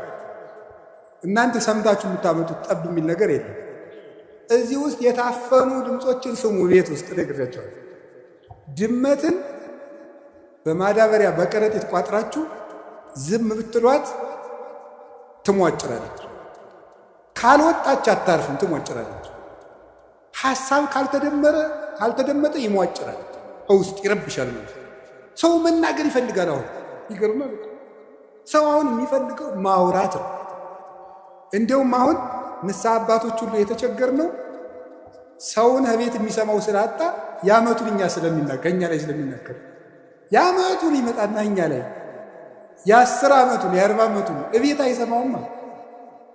እናንተ ሰምታችሁ የምታመጡት ጠብ የሚል ነገር የለም። እዚህ ውስጥ የታፈኑ ድምፆችን ስሙ። ቤት ውስጥ ነግሬያቸዋለሁ። ድመትን በማዳበሪያ በከረጢት ቋጥራችሁ ዝም ብትሏት ትሟጭራለች። ካልወጣች አታርፍም፣ ትሟጭራለች። ሐሳብ ካልተደመጠ ይሟጭራል፣ ውስጥ ይረብሻል ማለት። ሰው መናገር ይፈልጋል። አሁን ይገርማል። ሰው አሁን የሚፈልገው ማውራት ነው። እንዲያውም አሁን ንስሐ አባቶች ሁሉ የተቸገርነው ሰውን ቤት የሚሰማው ስላጣ የዓመቱን እኛ ላይ ስለሚናገር የዓመቱን ይመጣና እኛ ላይ የ10 ዓመቱን የ40 ዓመቱን እቤት አይሰማውማ።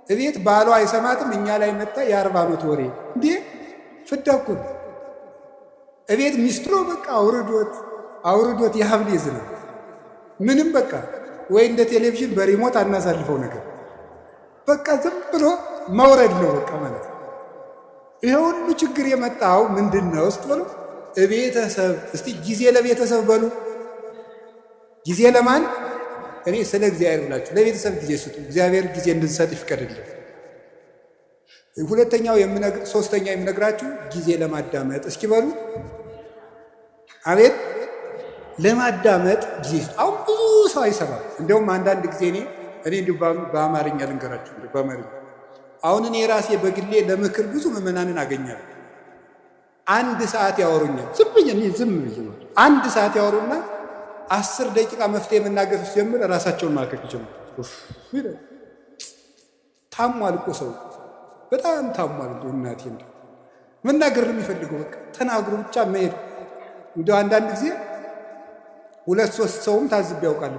እቤት ባሏ አይሰማትም፣ እኛ ላይ መጣ የ40 ዓመት ወሬ እንዴ ፍዳኩን እቤት ሚስትሮ በቃ አውርዶት የሀብሌዝ ነው። ምንም በቃ ወይ እንደ ቴሌቪዥን በሪሞት አናሳልፈው ነገር በቃ ዝም ብሎ መውረድ ነው በቃ ማለት ነው። ይሄ ሁሉ ችግር የመጣው ምንድን ነው ስትበሉ ቤተሰብ። እስቲ ጊዜ ለቤተሰብ በሉ። ጊዜ ለማን? እኔ ስለ እግዚአብሔር ብላችሁ ለቤተሰብ ጊዜ ስጡ። እግዚአብሔር ጊዜ እንድንሰጥ ይፍቀድልን። ሶስተኛው የምነግራችሁ ጊዜ ለማዳመጥ እስኪ በሉ። አቤት ለማዳመጥ ጊዜ ስጡ። አሁን ብዙ ሰው አይሰማም። እንደውም አንዳንድ ጊዜ እኔ እንዲሁ በአማርኛ ልንገራችሁ በአማርኛ አሁን እኔ ራሴ በግሌ ለምክር ብዙ ምዕመናንን አገኛለሁ። 1 ሰዓት ያወሩኛል። ዝም ብዬ ነው 1 ሰዓት ያወሩና 10 ደቂቃ መፍትሄ መናገር ሲጀምር ራሳቸውን ማከክ ይጀምራል። ታሟል እኮ ሰው በጣም ታሟል። እናቴ መናገር ነው የሚፈልገው። በቃ ተናግሮ ብቻ መሄድ። እንደው አንዳንድ ጊዜ 2-3 ሰውም ታዝብ ያውቃሉ።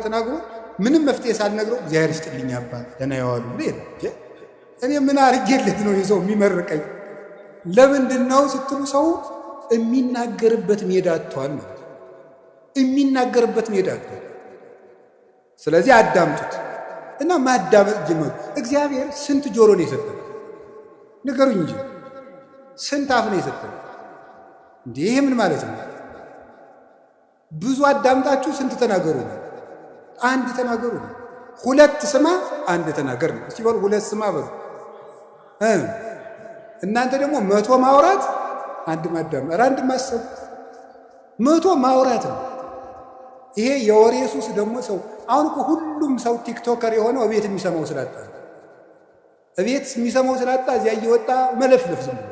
ተናግሮ ምንም መፍትሄ ሳልነግረው እግዚአብሔር ይስጥልኝ አባ ደህና ያዋሉ ይላል። እኔ ምን አድርጌለት ነው ይዘው የሚመርቀኝ? ለምንድን ነው ስትሉ ሰው የሚናገርበት ሜዳ አጥቷል ማለት ነው። የሚናገርበት ሜዳ አጥቷል። ስለዚህ አዳምጡት እና ማዳመጥ ጀመሩ። እግዚአብሔር ስንት ጆሮ ነው የሰጠን? ንገሩኝ እንጂ ስንት አፍ ነው የሰጠን? እንዴ ይሄ ምን ማለት ነው? ብዙ አዳምጣችሁ ስንት ተናገሩ ነው? 1 ተናገሩ ነው። 2 ስማ 1 ተናገር ነው። እስቲ በሉ 2 ስማ በሉ። እናንተ ደግሞ 100 ማውራት አንድ ማዳመጥ፣ አንድ ማሰብ 100 ማውራት ነው። ይሄ የወሬ ሱስ ደግሞ ሰው አሁን እኮ ሁሉም ሰው ቲክቶከር የሆነው እቤት የሚሰማው ስላጣ፣ እቤት የሚሰማው ስላጣ እዚያ እየወጣ መለፍለፍ፣ ዝም ብሎ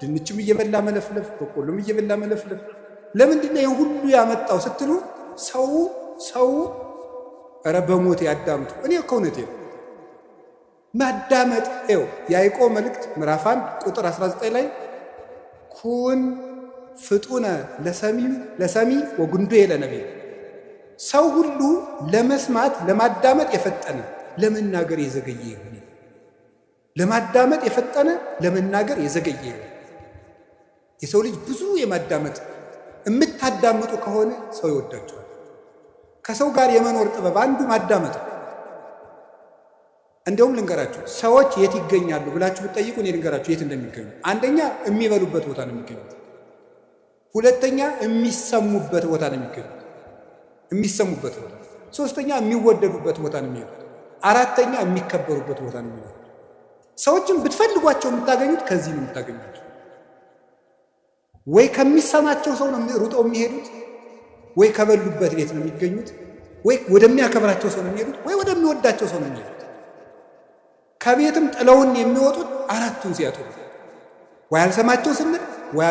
ድንችም እየበላ መለፍለፍ፣ በቆሎም እየበላ መለፍለፍ። ለምንድን ነው ይሄን ሁሉ ያመጣው ስትሉ ሰው ኧረ በሞት ያዳምጡ። እኔ እኮ እውነቴን ነው ማዳመጥ። ይኸው ያዕቆብ መልእክት ምዕራፍ 1 ቁጥር 19 ላይ ኩን ፍጡነ ለሰሚ ወጉንዶ ለነቢይ፣ ሰው ሁሉ ለመስማት ለማዳመጥ የፈጠነ ለመናገር የዘገየ ይሁን። ለማዳመጥ የፈጠነ ለመናገር የዘገየ ይሁን። የሰው ልጅ ብዙ የማዳመጥ የምታዳምጡ ከሆነ ሰው ይወዳቸዋል። ከሰው ጋር የመኖር ጥበብ አንዱ ማዳመጥ ነው። እንደውም ልንገራችሁ፣ ሰዎች የት ይገኛሉ ብላችሁ ብትጠይቁ እኔ ልንገራችሁ የት እንደሚገኙ። አንደኛ የሚበሉበት ቦታ ነው የሚገኙት። ሁለተኛ የሚሰሙበት ቦታ ነው የሚገኙት፣ የሚሰሙበት ቦታ። ሶስተኛ የሚወደዱበት ቦታ ነው የሚሄዱት። አራተኛ የሚከበሩበት ቦታ ነው የሚሄዱት። ሰዎችን ብትፈልጓቸው የምታገኙት ከዚህ ነው የምታገኙት። ወይ ከሚሰማቸው ሰው ነው ሩጠው የሚሄዱት፣ ወይ ከበሉበት ቤት ነው የሚገኙት፣ ወይ ወደሚያከብራቸው ሰው ነው የሚሄዱት፣ ወይ ወደሚወዳቸው ሰው ነው የሚሄዱት። ከቤትም ጥለውን የሚወጡት አራቱን ሲያጡ፣ ወይ አልሰማቸው ስንል፣ ወይ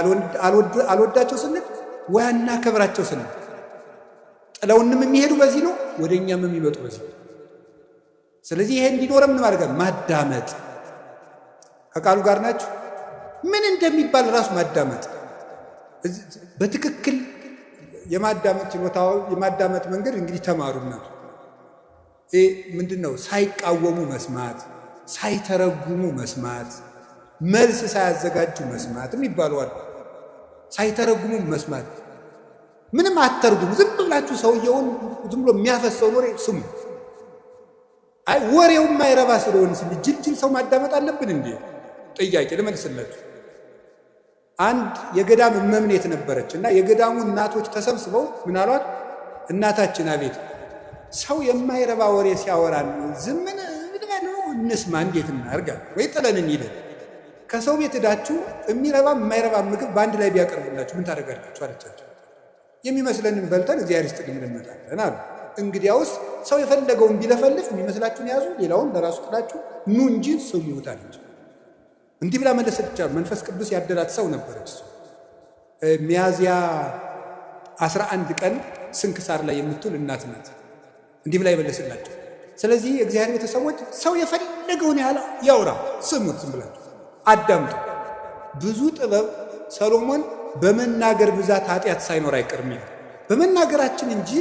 አልወዳቸው ስንል፣ ወይ አናከብራቸው ስንል። ጥለውንም የሚሄዱ በዚህ ነው፣ ወደኛም የሚመጡ በዚህ ነው። ስለዚህ ይሄ እንዲኖረም ምን ማድረግ ማዳመጥ። ከቃሉ ጋር ናችሁ። ምን እንደሚባል ራሱ ማዳመጥ በትክክል የማዳመጥ ችሎታው የማዳመጥ መንገድ እንግዲህ ተማሩነቱ ይሄ ምንድነው? ሳይቃወሙ መስማት፣ ሳይተረጉሙ መስማት፣ መልስ ሳያዘጋጁ መስማት የሚባሉ አሉ። ሳይተረጉሙ መስማት፣ ምንም አትተርጉሙ። ዝም ብላችሁ ሰውየውን ዝም ብሎ የሚያፈሰው ወሬ ስሙ። አይ ወሬው የማይረባ ስለሆነ ጅልጅል ሰው ማዳመጥ አለብን እንዴ? ጥያቄ ልመልስላችሁ። አንድ የገዳም እመምኔት ነበረች እና የገዳሙ እናቶች ተሰብስበው ምን አሏት? እናታችን አቤት ሰው የማይረባ ወሬ ሲያወራን ዝም ምን ነው እንስማ፣ እንዴት እናርጋ? ወይ ጥለን እንሂድ። ከሰው ቤት ሄዳችሁ የሚረባ የማይረባ ምግብ በአንድ ላይ ቢያቀርቡላችሁ ምን ታደርጋላችሁ አለቻቸው። የሚመስለንን በልተን እግዚአብሔር ይስጥልን እንመጣለን አሉ። እንግዲያውስ ሰው የፈለገውን ቢለፈልፍ የሚመስላችሁን ያዙ፣ ሌላውን ለራሱ ጥላችሁ ኑ እንጂ ስሙት አለች። እንዲህ ብላ መለሰች። መንፈስ ቅዱስ ያደላት ሰው ነበረች። ሚያዝያ 11 ቀን ስንክሳር ላይ የምትውል እናት ናት። እንዲህ ብላ ይመለስላቸው። ስለዚህ የእግዚአብሔር ቤተሰቦች ሰው የፈለገውን ያህል ያውራ፣ ስሙት፣ ዝም ብላችሁ አዳምጡ። ብዙ ጥበብ ሰሎሞን በመናገር ብዛት ኃጢአት ሳይኖር አይቀርም ይላል። በመናገራችን እንጂ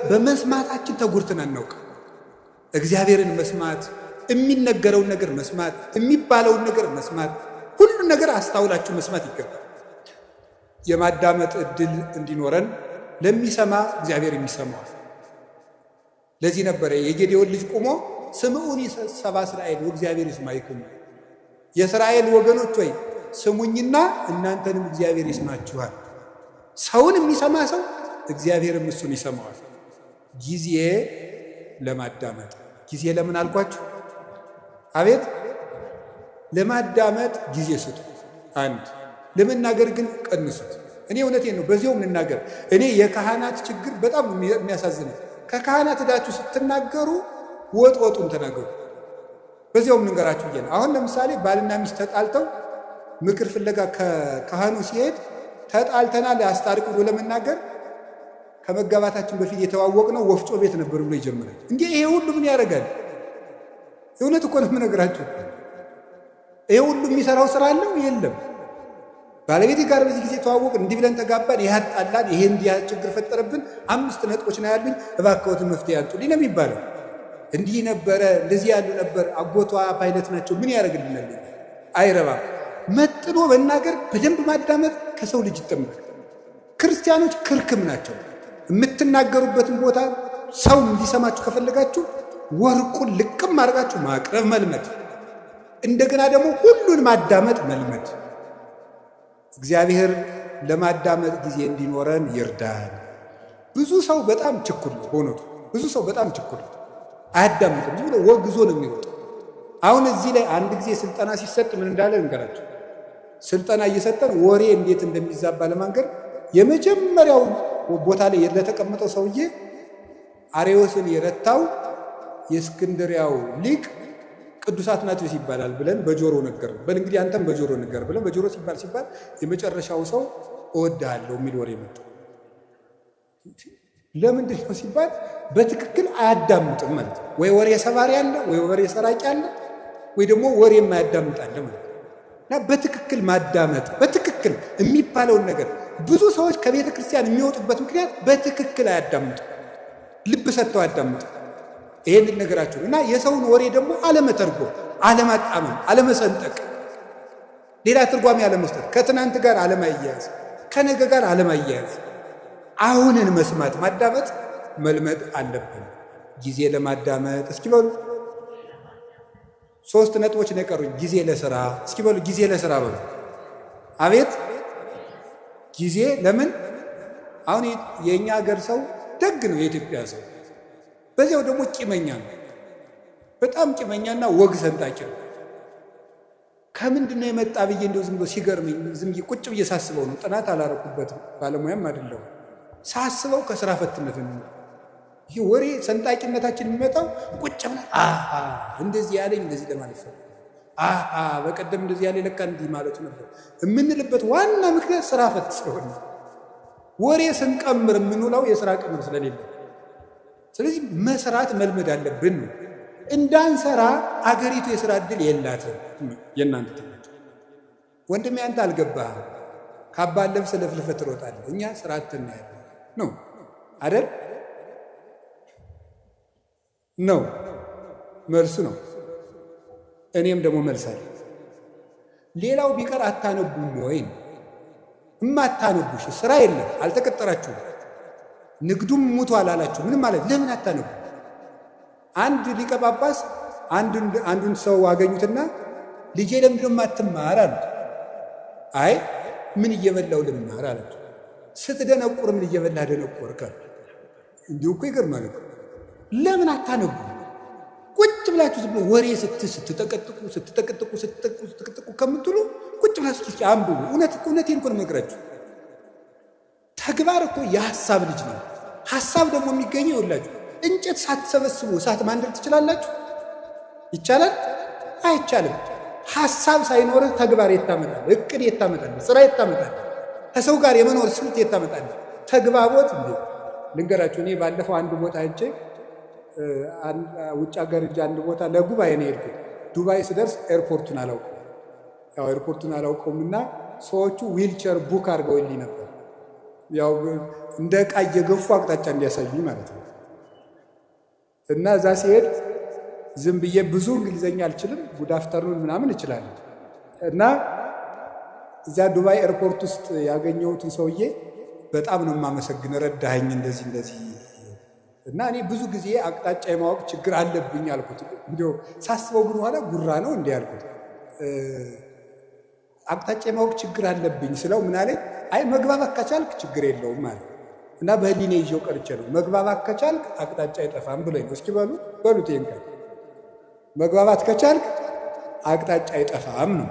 በመስማታችን ተጉርተን አናውቅ። እግዚአብሔርን መስማት፣ የሚነገረውን ነገር መስማት፣ የሚባለውን ነገር መስማት፣ ሁሉን ነገር አስተውላችሁ መስማት ይገባል። የማዳመጥ እድል እንዲኖረን ለሚሰማ እግዚአብሔር የሚሰማው። ለዚህ ነበረ የጌዴዎን ልጅ ቆሞ ስምዑኒ ሰብአ እስራኤል ወእግዚአብሔር ይስማዕክሙ፣ የእስራኤል ወገኖች ወይ ስሙኝና እናንተንም እግዚአብሔር ይስማችኋል። ሰውን የሚሰማ ሰው እግዚአብሔርም እሱን ይሰማዋል። ጊዜ ለማዳመጥ ጊዜ ለምን አልኳችሁ? አቤት ለማዳመጥ ጊዜ ስጡ። አንድ ለመናገር ግን ቀንሱት። እኔ እውነቴን ነው፣ በዚያው እንናገር። እኔ የካህናት ችግር በጣም የሚያሳዝነው ከካህናት ሄዳችሁ ስትናገሩ ወጡን ተናገሩ። በዚያው እንንገራችሁ ብዬ ነው። አሁን ለምሳሌ ባልና ሚስት ተጣልተው ምክር ፍለጋ ከካህኑ ሲሄድ ተጣልተናል አስታርቁ ብሎ ለመናገር ከመጋባታችን በፊት የተዋወቅነው ወፍጮ ቤት ነበር ብሎ ይጀምራል። እንዴ ይሄ ሁሉ ምን ያደርጋል? እውነት እኮ ነው የምነግራችሁ። ይሄ ሁሉ የሚሰራው ስራ አለው የለም? ባለቤቴ ጋር በዚህ ጊዜ ተዋወቅን፣ እንዲህ ብለን ተጋባን፣ ይሄ አጣላን፣ ይሄ እንዲህ ችግር ፈጠረብን፣ 5 ነጥቦች ነው ያሉኝ፣ እባክዎትን መፍትሄ ያምጡልኝ ነው የሚባለው። እንዲህ ነበረ፣ እንደዚህ ያሉ ነበር፣ አጎቷ ፓይለት ናቸው፣ ምን ያደርግልናል? አይረባም። መጥኖ መናገር፣ በደንብ ማዳመጥ ከሰው ልጅ ይጠመቃል። ክርስቲያኖች ክርክም ናቸው። የምትናገሩበትን ቦታ ሰው እንዲሰማችሁ ከፈለጋችሁ ወርቁን ልቅም አድርጋችሁ ማቅረብ መልመድ፣ እንደገና ደግሞ ሁሉን ማዳመጥ መልመድ። እግዚአብሔር ለማዳመጥ ጊዜ እንዲኖረን ይርዳል። ብዙ ሰው በጣም ችኩል ነው። በእውነቱ ብዙ ሰው በጣም ችኩል ነው። አያዳምጥም። ዝም ብሎ ወግዞ ነው የሚወጣው። አሁን እዚህ ላይ አንድ ጊዜ ስልጠና ሲሰጥ ምን እንዳለ እንገራቸው። ስልጠና እየሰጠን ወሬ እንዴት እንደሚዛባ ለማንገር የመጀመሪያው ቦታ ላይ ለተቀመጠው ሰውዬ አርዮስን የረታው የእስክንድሪያው ሊቅ ቅዱስ አትናቴዎስ ይባላል ብለን በጆሮ ነገር ነው። በል እንግዲህ አንተም በጆሮ ነገር ብለን በጆሮ ሲባል የመጨረሻው ሰው እወድሃለሁ የሚል ወሬ መጣ። ለምንድን ነው ሲባል በትክክል አያዳምጥም ማለት ነው። ወይ ወሬ ሰባሪ አለ፣ ወይ ወሬ ሰራቂ አለ፣ ወይ ደግሞ ወሬ የማያዳምጥ አለ ማለት ነው። እና በትክክል ማዳመጥ በትክክል የሚባለውን ነገር ብዙ ሰዎች ከቤተ ክርስቲያን የሚወጡበት ምክንያት በትክክል አያዳምጡ፣ ልብ ሰጥተው አያዳምጡ። ይሄንን ነገራቸው እና የሰውን ወሬ ደግሞ አለመተርጎም፣ አለማጣመም፣ አለመሰንጠቅ፣ ሌላ ትርጓሜ አለመስጠት፣ ከትናንት ጋር አለማያያዝ፣ ከነገ ጋር አለማያያዝ፣ አሁንን መስማት ማዳመጥ መልመድ አለብን። ጊዜ ለማዳመጥ እስኪ በሉ 3 ነጥቦች ነው የቀሩኝ። ጊዜ ለሥራ እስኪ በሉ ጊዜ ለሥራ በሉ። አቤት ጊዜ ለምን? አሁን የኛ ሀገር ሰው ደግ ነው፣ የኢትዮጵያ ሰው በዚያው ደግሞ ቂመኛ ነው። በጣም ቂመኛና ወግ ሰንጣቂ ነው። ከምንድን ነው የመጣ ብዬ እንደው ዝም ብሎ ሲገርመኝ ዝም ብዬ ቁጭ ብዬ ሳስበው ነው። ጥናት አላረኩበትም፣ ባለሙያም አይደለሁም። ሳስበው ከስራ ፈትነት ነው። ይሄ ወሬ ሰንጣቂነታችን የሚመጣው ቁጭ ብለን እንደዚህ ያለኝ እንደዚህ ለማለት ነው፣ በቀደም እንደዚህ ያለ ለካ እንዲህ ማለቱ ነበር የምንልበት ዋና ምክንያት ስራ ፈት ስለሆነ ወሬ ስንቀምር የምንውለው የስራ ቅምር ስለሌለ፣ ስለዚህ መስራት መልመድ አለብን። እንዳንሰራ አገሪቱ የስራ ዕድል የላትም። የእናንተ ትምህርት ወንድሜ አንተ አልገባህም። ካባ ለብሰህ ለፍልፈህ ትሮጣለህ። እኛ ስራ አጥተን ነው አይደል? ነው መልሱ ነው። እኔም ደግሞ መልሳለሁ። ሌላው ቢቀር አታነቡም ወይ? እማታነቡሽ ስራ የለም፣ አልተቀጠራችሁም፣ ንግዱም ሙቷል አላችሁ። ምንም ማለት ለምን አታነቡ? አንድ ሊቀ ጳጳስ አንዱን ሰው አገኙትና ልጄ ለምንድን ነው የማትማር አሉት። አይ ምን እየበላው ልማር አላቸው። ስትደነቁር ምን እየበላህ ደነቆርክ? እንዲሁ እኮ ይገርማል እኮ። ለምን አታነቡ? ቁጭ ብላችሁ ዝም ብሎ ወሬ ስትጠቀጥቁ ከምትሉ ቁጭ ብላችሁ እስኪ አንብቡ። እውነቴን እኮ ነው የምነግራችሁ። ተግባር እኮ የሐሳብ ልጅ ነው። ሐሳብ ደግሞ የሚገኘው ይኸውላችሁ፣ እንጨት ሳትሰበስቡ እሳት ማንደድ ትችላላችሁ? ይቻላል? አይቻልም። ሐሳብ ሳይኖርህ ተግባር የታመጣል? እቅድ የታመጣል? ስራ የታመጣል? ከሰው ጋር የመኖር ስልት የታመጣል? ተግባቦት እንዴ! ልንገራችሁ። እኔ ባለፈው አንድ ቦታ ሄጄ ውጭ ሀገር ሄጄ አንድ ቦታ ለጉባኤ ነው የሄድኩት። ዱባይ ስደርስ ኤርፖርቱን አላውቀውምና ሰዎቹ ዊልቸር ቡክ አድርገውልኝ ነበር። ያው እንደ ዕቃ እየገፉ አቅጣጫ እንዲያሳዩኝ ማለት ነው። እና እዛ ሲሄድ ዝም ብዬ ብዙ እንግሊዘኛ አልችልም፣ ጉድ አፍተርኑን ምናምን እችላለሁ። እና እዚያ ዱባይ ኤርፖርት ውስጥ ያገኘሁትን ሰውዬ በጣም ነው የማመሰግን፣ ረዳኸኝ እንደዚህ። እና እኔ ብዙ ጊዜ አቅጣጫ የማወቅ ችግር አለብኝ አልኩት። እንዲያው ሳስበው ግን ኋላ ጉራ ነው እንዲህ አልኩት። አቅጣጫ የማወቅ ችግር አለብኝ ስለው ምን አለኝ? አይ መግባባት ከቻልክ ችግር የለውም ማለት እና በህሊኔ ይዤው ቀርቼ ነው። መግባባት ከቻልክ አቅጣጫ አይጠፋም ብሎኝ ነው። እስኪ በሉት ይንካ። መግባባት ከቻልክ አቅጣጫ አይጠፋም ነው።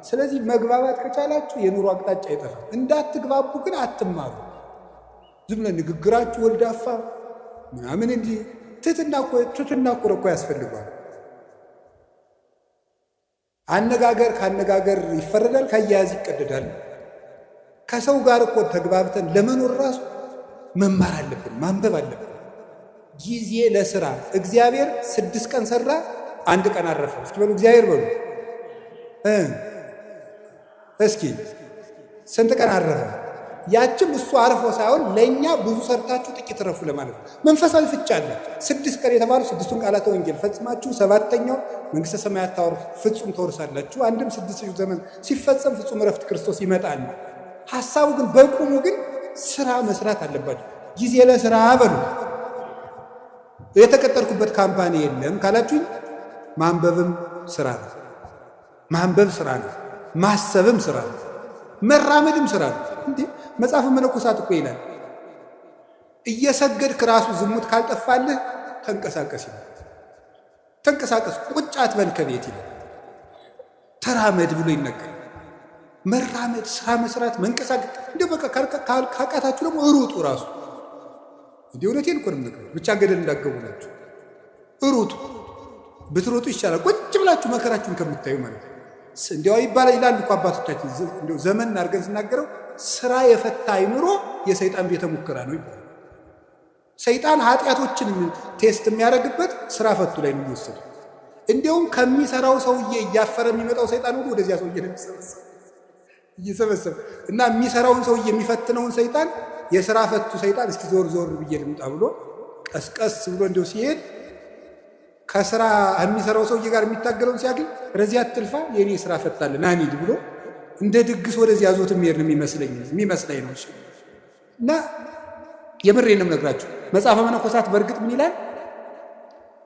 ስለዚህ መግባባት ከቻላችሁ የኑሮ አቅጣጫ አይጠፋም። እንዳትግባቡ ግን አትማሩ። ዝም ብለህ ንግግራችሁ ወልዳፋ ምናምን እንዲህ ትትና እኮ ያስፈልገዋል። አነጋገር ካነጋገር ይፈረዳል፣ ከአያያዝ ይቀደዳል። ከሰው ጋር እኮ ተግባብተን ለመኖር ራሱ መማር አለብን፣ ማንበብ አለብን። ጊዜ ለስራ እግዚአብሔር 6 ቀን ሰራ፣ 1 ቀን አረፈ። እስኪ በሉ እግዚአብሔር በሉ እስኪ ስንት ቀን አረፈ? ያችም እሱ አርፎ ሳይሆን ለእኛ ብዙ ሰርታችሁ ጥቂት ረፉ ለማለት ነው። መንፈሳዊ ፍቻ አለ። 6 ቀን የተባሉ 6ቱን ቃላተ ወንጌል ፈጽማችሁ 7ኛው መንግሥተ ሰማያት ታወርሱ ፍጹም ተወርሳላችሁ። አንድም 6000 ዘመን ሲፈጸም ፍጹም እረፍት ክርስቶስ ይመጣል። ሐሳቡ ግን በቁሙ ግን ስራ መስራት አለባችሁ። ጊዜ ለስራ በሉ። የተቀጠርኩበት ካምፓኒ የለም ካላችሁኝ ማንበብም ስራ ነው። ማንበብ ስራ ነው። ማሰብም ስራ ነው። መራመድም ስራ ነው። እንዴ መጽሐፍ መነኮሳት እኮ ይላል እየሰገድክ ራሱ ዝሙት ካልጠፋልህ ተንቀሳቀስ ይላል። ተንቀሳቀስ፣ ቁጭ አትበል ከቤት ይላል። ተራመድ ብሎ ይነገራል። መራመድ፣ ስራ መስራት፣ መንቀሳቀስ። እንደ በቃ ካቃታችሁ ደግሞ ሩጡ። ራሱ እንዲህ እውነቴን እኮ ነው የምነግርህ። ብቻ ገደል እንዳገቡ ናችሁ። ሩጡ። ብትሮጡ ይሻላል ቁጭ ብላችሁ መከራችሁን ከምታዩ ማለት ነው። እንዲያው ይባላል ይላሉ እኮ አባቶቻችን። እንዲያው ዘመን አድርገን ስናገረው ስራ የፈታ አይምሮ የሰይጣን ቤተ ሙከራ ነው ይባላል። ሰይጣን ኃጢአቶችን ቴስት የሚያደርግበት ስራ ፈቱ ላይ ነው የሚወሰደው። እንዲያውም ከሚሰራው ሰውዬ እያፈረ የሚመጣው ሰይጣን ሁሉ ወደዚያ ሰውዬ ነው እየሰበሰበ እና የሚሰራውን ሰውዬ የሚፈትነውን ሰይጣን የስራ ፈቱ ሰይጣን እስኪ ዞር ዞር ብዬ ልምጣ ብሎ ቀስቀስ ብሎ እንዲያው ሲሄድ ከስራ የሚሰራው ሰውዬ ጋር የሚታገለውን ሲያገኝ ረዚያ አትልፋ የኔ ስራ ፈታለ ና እንሂድ ብሎ እንደ ድግስ ወደዚያ ዞት የሚሄድ ነው የሚመስለኝ ነው። እና የምሬን ነው የምነግራችሁ። መጽሐፈ መነኮሳት በእርግጥ ምን ይላል?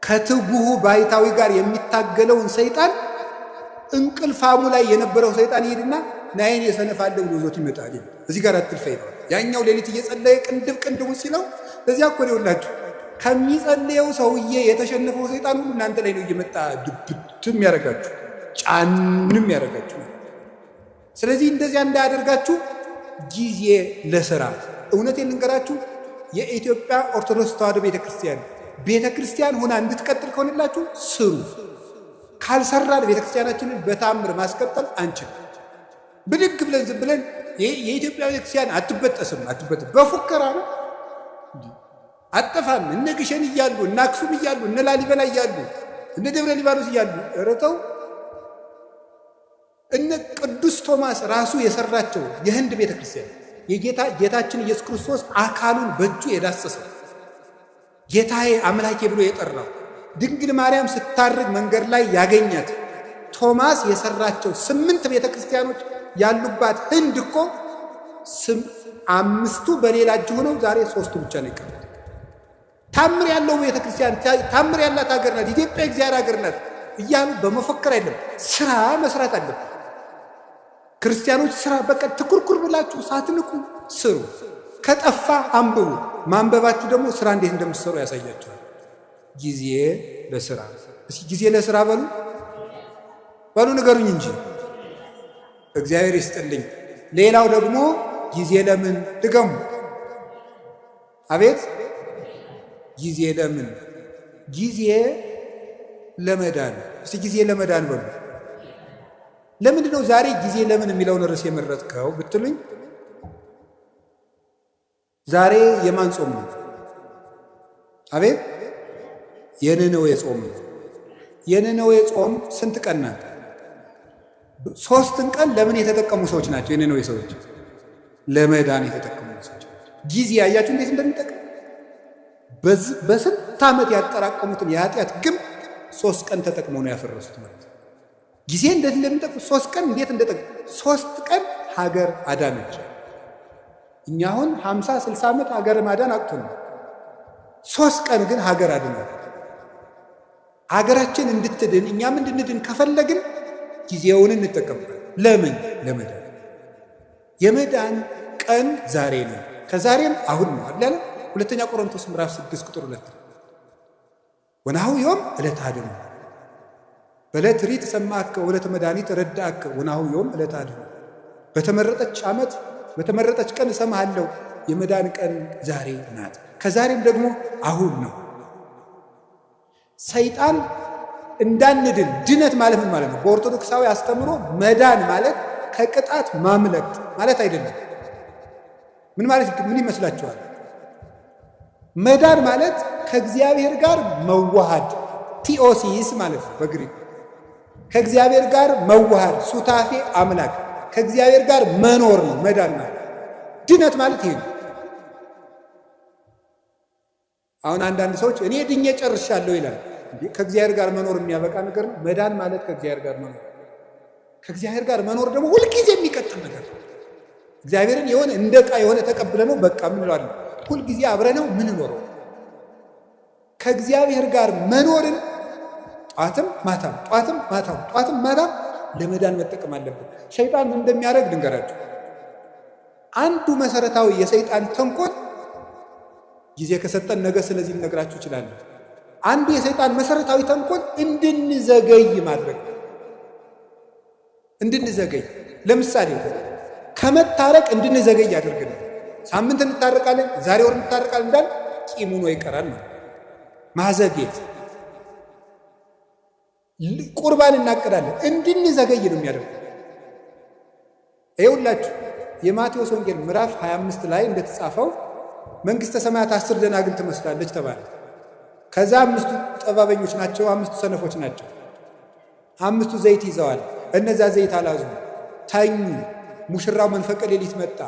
ከትጉሁ ባይታዊ ጋር የሚታገለውን ሰይጣን እንቅልፋሙ ላይ የነበረው ሰይጣን ይሄድና ናይን የሰነፋለ ብሎ ዞት ይመጣል። እዚህ ጋር አትልፋ ይለዋል። ያኛው ሌሊት እየጸለየ ቅንድብ ሲለው በዚያ እኮ ይውላችሁ ከሚጸልየው ሰውዬ የተሸነፈው ሰይጣን ሁሉ እናንተ ላይ ነው እየመጣ ድብትም ያደርጋችሁ፣ ጫንም ያደርጋችሁ። ስለዚህ እንደዚያ እንዳያደርጋችሁ ጊዜ ለሥራ። እውነቴን ልንገራችሁ፣ የኢትዮጵያ ኦርቶዶክስ ተዋሕዶ ቤተክርስቲያን ሆና እንድትቀጥል ከሆነላችሁ ስሩ። ካልሰራን ቤተክርስቲያናችንን በታምር ማስቀጠል አንችል። ብድግ ብለን ዝም ብለን የኢትዮጵያ ቤተክርስቲያን አትበጠስም በፉከራ ነው አጠፋም። እነ ግሸን እያሉ እነ አክሱም እያሉ እነ ላሊበላ እያሉ እነ ደብረ ሊባኖስ እያሉ ረተው እነ ቅዱስ ቶማስ ራሱ የሰራቸው የህንድ ቤተክርስቲያን ጌታችን ኢየሱስ ክርስቶስ አካሉን በእጁ የዳሰሰው ጌታዬ አምላኬ ብሎ የጠራው ድንግል ማርያም ስታርግ መንገድ ላይ ያገኛት ቶማስ የሰራቸው 8 ቤተክርስቲያኖች ያሉባት ህንድ እኮ 5ቱ በሌላ እጅ ሆነው ዛሬ 3ቱ ብቻ ነው የቀሩት። ታምር ያለው ቤተክርስቲያን ታምር ያላት ሀገር ናት ኢትዮጵያ፣ እግዚአብሔር ሀገር ናት እያሉ በመፈከር አይደለም፣ ስራ መስራት አለበት። ክርስቲያኖች ስራ በቃ ትኩርኩር ብላችሁ ሳትንቁ ስሩ። ከጠፋ አንብቡ። ማንበባችሁ ደግሞ ስራ እንዴት እንደምትሰሩ ያሳያችኋል። ጊዜ ለስራ። እስኪ ጊዜ ለስራ በሉ ንገሩኝ እንጂ እግዚአብሔር ይስጥልኝ። ሌላው ደግሞ ጊዜ ለምን ድገሙ። አቤት ጊዜ ለምን? ጊዜ ለመዳን። እስቲ ጊዜ ለመዳን በሉ። ለምንድን ነው ዛሬ ጊዜ ለምን የሚለውን ርዕስ የመረጥከው ብትሉኝ፣ ዛሬ የማን ጾም ነው? አቤት የነነዌ ጾም ነው። የነነዌ ጾም ስንት ቀን ናት? 3 ቀን ለምን የተጠቀሙ ሰዎች ናቸው? የነነዌ ሰዎች ለመዳን የተጠቀሙ ሰዎች። ጊዜ አያችሁ እንዴት እንደሚጠቅም። በስንት ዓመት ያጠራቀሙትን የኃጢአት ግም 3 ቀን ተጠቅመው ነው ያፈረሱት ማለት ነው። ጊዜ እንዴት እንደሚጠቅም 3 ቀን እንዴት እንደጠቅም 3 ቀን ሀገር አዳነች። እኛ አሁን 50-60 ዓመት ሀገር ማዳን አቅቶናል። 3 ቀን ግን ሀገር አድኗል። ሀገራችን እንድትድን እኛም እንድንድን ከፈለግን ጊዜውን እንጠቀምበት። ለምን? ለመዳን። የመዳን ቀን ዛሬ ነው። ከዛሬም አሁን ነው አይደል? ሁለተኛ ቆሮንቶስ ምዕራፍ 6 ቁጥር 2 ወናሁ ዮም ዕለተ አድኅኖ በዕለት ሪት ሰማዕከ ወዕለተ መድኃኒት ረዳእከ ወናሁ ዮም ዕለተ አድኅኖ። በተመረጠች ዓመት በተመረጠች ቀን እሰማሃለሁ። የመዳን ቀን ዛሬ ናት። ከዛሬም ደግሞ አሁን ነው። ሰይጣን እንዳንድን ድነት ማለት ምን ማለት ነው? በኦርቶዶክሳዊ አስተምሮ መዳን ማለት ከቅጣት ማምለጥ ማለት አይደለም። ምን ይመስላችኋል? መዳን ማለት ከእግዚአብሔር ጋር መዋሃድ፣ ቲኦሲስ ማለት ነው በግሪክ። ከእግዚአብሔር ጋር መዋሃድ፣ ሱታፌ አምላክ፣ ከእግዚአብሔር ጋር መኖር ነው መዳን ማለት። ድነት ማለት ይሄ ነው። አሁን አንዳንድ ሰዎች እኔ ድኜ ጨርሻለሁ ይላል። ከእግዚአብሔር ጋር መኖር የሚያበቃ ነገር ነው? መዳን ማለት ከእግዚአብሔር ጋር መኖር። ከእግዚአብሔር ጋር መኖር ደግሞ ሁልጊዜ የሚቀጥል ነገር። እግዚአብሔርን የሆነ እንደ ዕቃ የሆነ ተቀብለ ነው በቃ ምን እንለዋለን? ሁልጊዜ አብረነው ምን ኖረው። ከእግዚአብሔር ጋር መኖርን ጧትም ማታም ለመዳን መጠቀም አለብን። ሸይጣን ምን እንደሚያደርግ ልንገራችሁ። አንዱ መሰረታዊ የሰይጣን ተንኮል ጊዜ ከሰጠን ነገ ስለዚህ ልነግራችሁ እችላለሁ። አንዱ የሰይጣን መሰረታዊ ተንኮል እንድንዘገይ ማድረግ። እንድንዘገይ ለምሳሌ ከመታረቅ እንድንዘገይ ያደርገናል። ሳምንት እንታረቃለን፣ ዛሬ ወር እንታረቃለን እንዳል ቂም ሆኖ ይቀራል ማለት ማዘግየት። ቁርባን እናቅዳለን፣ እንድንዘገይ ነው የሚያደርገው። ይኸውላችሁ የማቴዎስ ወንጌል ምዕራፍ 25 ላይ እንደተጻፈው መንግሥተ ሰማያት 10 ደናግል ትመስላለች ተባለ። ከዛ 5ቱ ጠባበኞች ናቸው፣ 5ቱ ሰነፎች ናቸው። 5ቱ ዘይት ይዘዋል፣ እነዛ ዘይት አላዙ፣ ተኙ። ሙሽራው መንፈቀ ሌሊት መጣ፣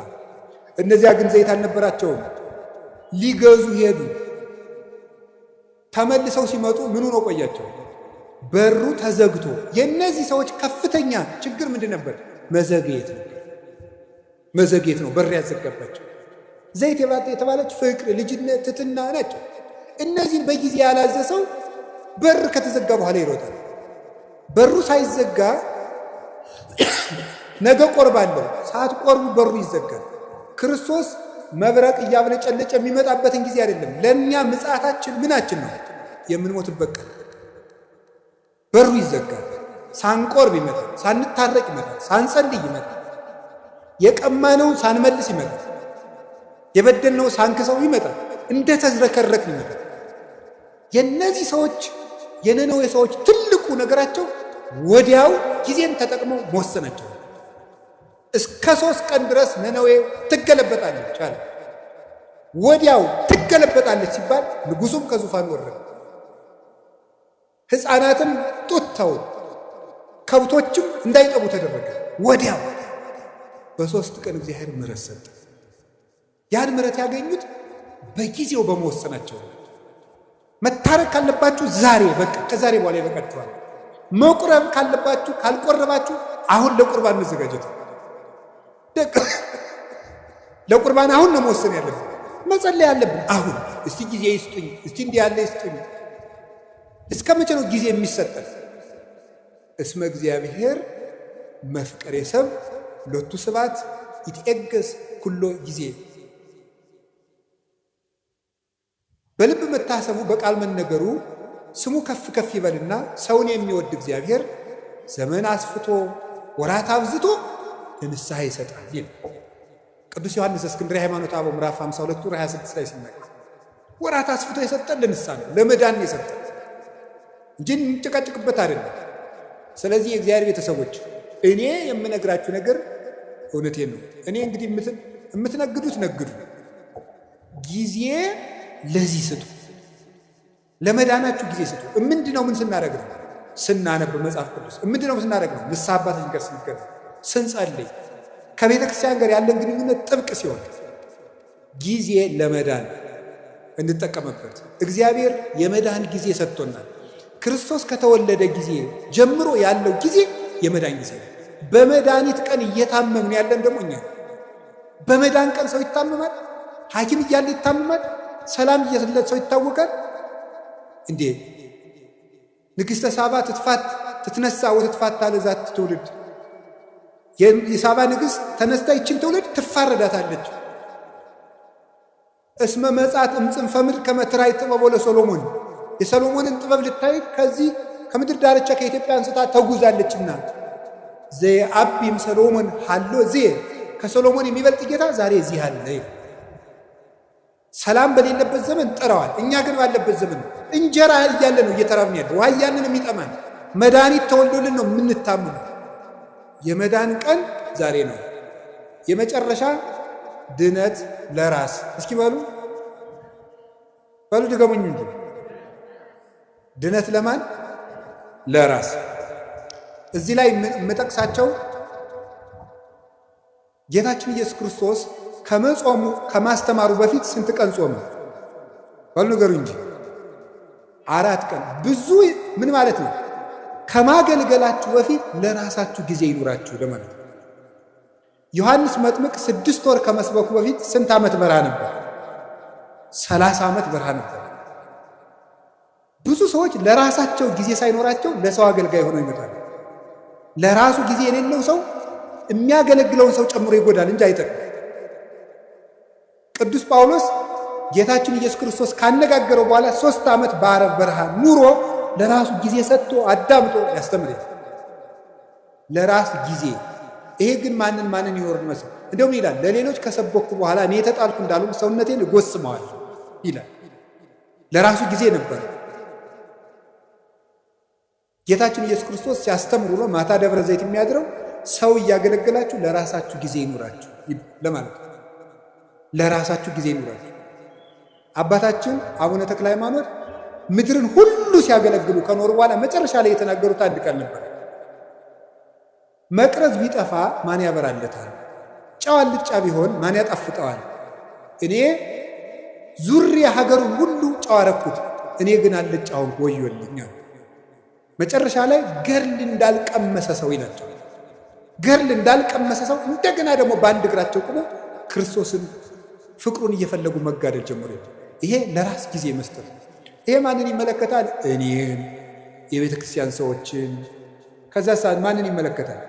እነዚያ ግን ዘይት አልነበራቸውም። ሊገዙ ሄዱ። ተመልሰው ሲመጡ ምኑ ነው ቆያቸው? በሩ ተዘግቶ። የእነዚህ ሰዎች ከፍተኛ ችግር ምንድን ነበር? መዘግየት ነው። መዘግየት ነው በር ያዘጋባቸው። ዘይት የተባለች ፍቅር፣ ልጅነት፣ ትሕትና ናቸው። እነዚህን በጊዜ ያላዘሰው በር ከተዘጋ በኋላ ይሮጣል። በሩ ሳይዘጋ ነገ ቆርባለሁ፣ ሰዓት ቆርቡ በሩ ይዘጋል። ክርስቶስ መብረቅ እያብለጨለጨ የሚመጣበትን ጊዜ አይደለም። ለእኛ ምጽአታችን ምናችን ነው? የምንሞትበት ቀን። በሩ ይዘጋል። ሳንቆርብ ይመጣል፣ ሳንታረቅ ይመጣል፣ ሳንጸልይ ይመጣል፣ የቀማነውን ሳንመልስ ይመጣል፣ የበደልነው ሳንክሰው ይመጣል፣ እንደ ተዝረከረክ ይመጣል። የእነዚህ ሰዎች የነነዌ ሰዎች ትልቁ ነገራቸው ወዲያው ጊዜን ተጠቅመው መወሰናቸው። እስከ 3 ቀን ድረስ ነነዌ ትገለበጣለች አለ። ወዲያው ትገለበጣለች ሲባል ንጉሡም ከዙፋን ወረደ፣ ሕፃናትም ጡት ተው፣ ከብቶችም እንዳይጠቡ ተደረገ። ወዲያው በ3 ቀን እግዚአብሔር ምሕረት ሰጠ። ያን ምሕረት ያገኙት በጊዜው በመወሰናቸው ነው። መታረቅ ካለባችሁ ዛሬ በቃ ከዛሬ በኋላ ይበቃችኋል። መቁረብ ካለባችሁ ካልቆረባችሁ አሁን ለቁርባን መዘጋጀት ነው። ለቁርባን አሁን ነው መወሰን ያለብን። መጸለይ ያለብን አሁን። እስቲ ጊዜ ይስጡኝ፣ እስቲ እንዲህ ያለ ይስጡኝ። እስከ መቼ ነው ጊዜ የሚሰጠን? እስመ እግዚአብሔር መፍቀሬ ሰብ ሎቱ ስብሐት ይትዔገሥ ኩሎ ጊዜ። በልብ መታሰቡ በቃል መነገሩ ስሙ ከፍ ከፍ ይበልና ሰውን የሚወድ እግዚአብሔር ዘመን አስፍቶ ወራት አብዝቶ ለንስሐ ይሰጣል ይል ቅዱስ ዮሐንስ እስክንድርያ ሃይማኖተ አበው ምዕራፍ 52 ቁጥር 26 ላይ ሲናገር ወራት አስፍቶ የሰጠን ለንስሐ ነው፣ ለመዳን የሰጠን እንጂ እንጨቃጭቅበት አይደለም። ስለዚህ የእግዚአብሔር ቤተሰቦች እኔ የምነግራችሁ ነገር እውነቴን ነው። እኔ እንግዲህ የምትነግዱት ነግዱ፣ ጊዜ ለዚህ ስጡ፣ ለመዳናችሁ ጊዜ ስጡ። ምንድነው? ምን ስናደርግ ነው? ስናነብ መጽሐፍ ቅዱስ። ምንድነው ስናደርግ ነው? ንስሐ አባታችን ጋር ስንገናኝ፣ ስንጸልይ፣ ከቤተ ክርስቲያን ጋር ያለን ግንኙነት ጥብቅ ሲሆን ጊዜ ለመዳን እንጠቀምበት። እግዚአብሔር የመዳን ጊዜ ሰጥቶናል። ክርስቶስ ከተወለደ ጊዜ ጀምሮ ያለው ጊዜ የመዳን ጊዜ ነው። በመድኃኒት ቀን እየታመምን ያለን ደግሞ እኛ። በመዳን ቀን ሰው ይታመማል። ሐኪም እያለ ይታመማል። ሰላም እየሰለት ሰው ይታወቃል እንዴ? ንግሥተ ሳባ ትትነሳ ወትትፋታ ለዛት ትውልድ። የሳባ ንግሥት ተነስታ ይችን ትውልድ ትፋረዳታለች። እስመ መጻት እምጽንፈ ምድር ከመ ትራይ ጥበቦ ለሰሎሞን። የሰሎሞንን ጥበብ ልታይ ከዚህ ከምድር ዳርቻ ከኢትዮጵያ አንስታ ተጉዛለችና ዘየዐቢም ሰሎሞን ሀሎ ዜ ከሰሎሞን የሚበልጥ ጌታ ዛሬ እዚህ አለ። ሰላም በሌለበት ዘመን ጥረዋል። እኛ ግን ባለበት ዘመን እንጀራ እያለ ነው እየተራብን ያለ፣ ውሃ እያለን የሚጠማን፣ መድኃኒት ተወልዶልን ነው የምንታመነው። የመዳን ቀን ዛሬ ነው። የመጨረሻ ድነት ለራስ። እስኪ በሉ ድገሙኝ እንጂ ድነት ለማን? ለራስ። እዚህ ላይ የምጠቅሳቸው ጌታችን ኢየሱስ ክርስቶስ ከመጾሙ ከማስተማሩ በፊት ስንት ቀን ጾመ? በሉ ንገሩ እንጂ 4 ቀን። ብዙ ምን ማለት ነው? ከማገልገላችሁ በፊት ለራሳችሁ ጊዜ ይኑራችሁ ለማለት ነው። ዮሐንስ መጥምቅ 6 ወር ከመስበኩ በፊት ስንት ዓመት በረሃ ነበር? 30 ዓመት በረሃ ነበር። ብዙ ሰዎች ለራሳቸው ጊዜ ሳይኖራቸው ለሰው አገልጋይ ሆነው ይመጣሉ። ለራሱ ጊዜ የሌለው ሰው የሚያገለግለውን ሰው ጨምሮ ይጎዳል እንጂ አይጠቅም። ቅዱስ ጳውሎስ ጌታችን ኢየሱስ ክርስቶስ ካነጋገረው በኋላ 3 ዓመት በአረብ በረሃ ኑሮ ለራሱ ጊዜ ሰጥቶ አዳምጦ ያስተምራል። ለራስ ጊዜ። ይሄ ግን ማንን ይወርድ መስል እንደውም ይላል ለሌሎች ከሰበኩ በኋላ እኔ የተጣልኩ እንዳልሆን ሰውነቴን እጎስመዋለሁ ይላል። ለራሱ ጊዜ ነበር። ጌታችን ኢየሱስ ክርስቶስ ሲያስተምሩ ነው ማታ ደብረ ዘይት የሚያድረው ሰው እያገለገላችሁ ለራሳችሁ ጊዜ ይኑራችሁ ለማለት ነው። ለራሳችሁ ጊዜ ይኑራችሁ። አባታችን አቡነ ተክለ ሃይማኖት ምድርን ሁሉ ሲያገለግሉ ከኖሩ በኋላ መጨረሻ ላይ የተናገሩት አንድ ቃል ነበር። መቅረዝ ቢጠፋ ማን ያበራለታል? ጨው አልጫ ቢሆን ማን ያጣፍጠዋል? እኔ ዙሪያ ሀገሩን ሁሉ ጨው አረኩት፣ እኔ ግን አልጫውን ወዮልኛል። መጨረሻ ላይ ገርል እንዳልቀመሰ ሰው ይላቸው። ገርል እንዳልቀመሰ ሰው እንደገና ደግሞ በአንድ እግራቸው ቆሞ ክርስቶስን ፍቅሩን እየፈለጉ መጋደል ጀመሩ። ይሄ ለራስ ጊዜ መስጠት። ይሄ ማንን ይመለከታል? እኔን፣ የቤተ ክርስቲያን ሰዎችን። ከዛ ሰዓት ማንን ይመለከታል?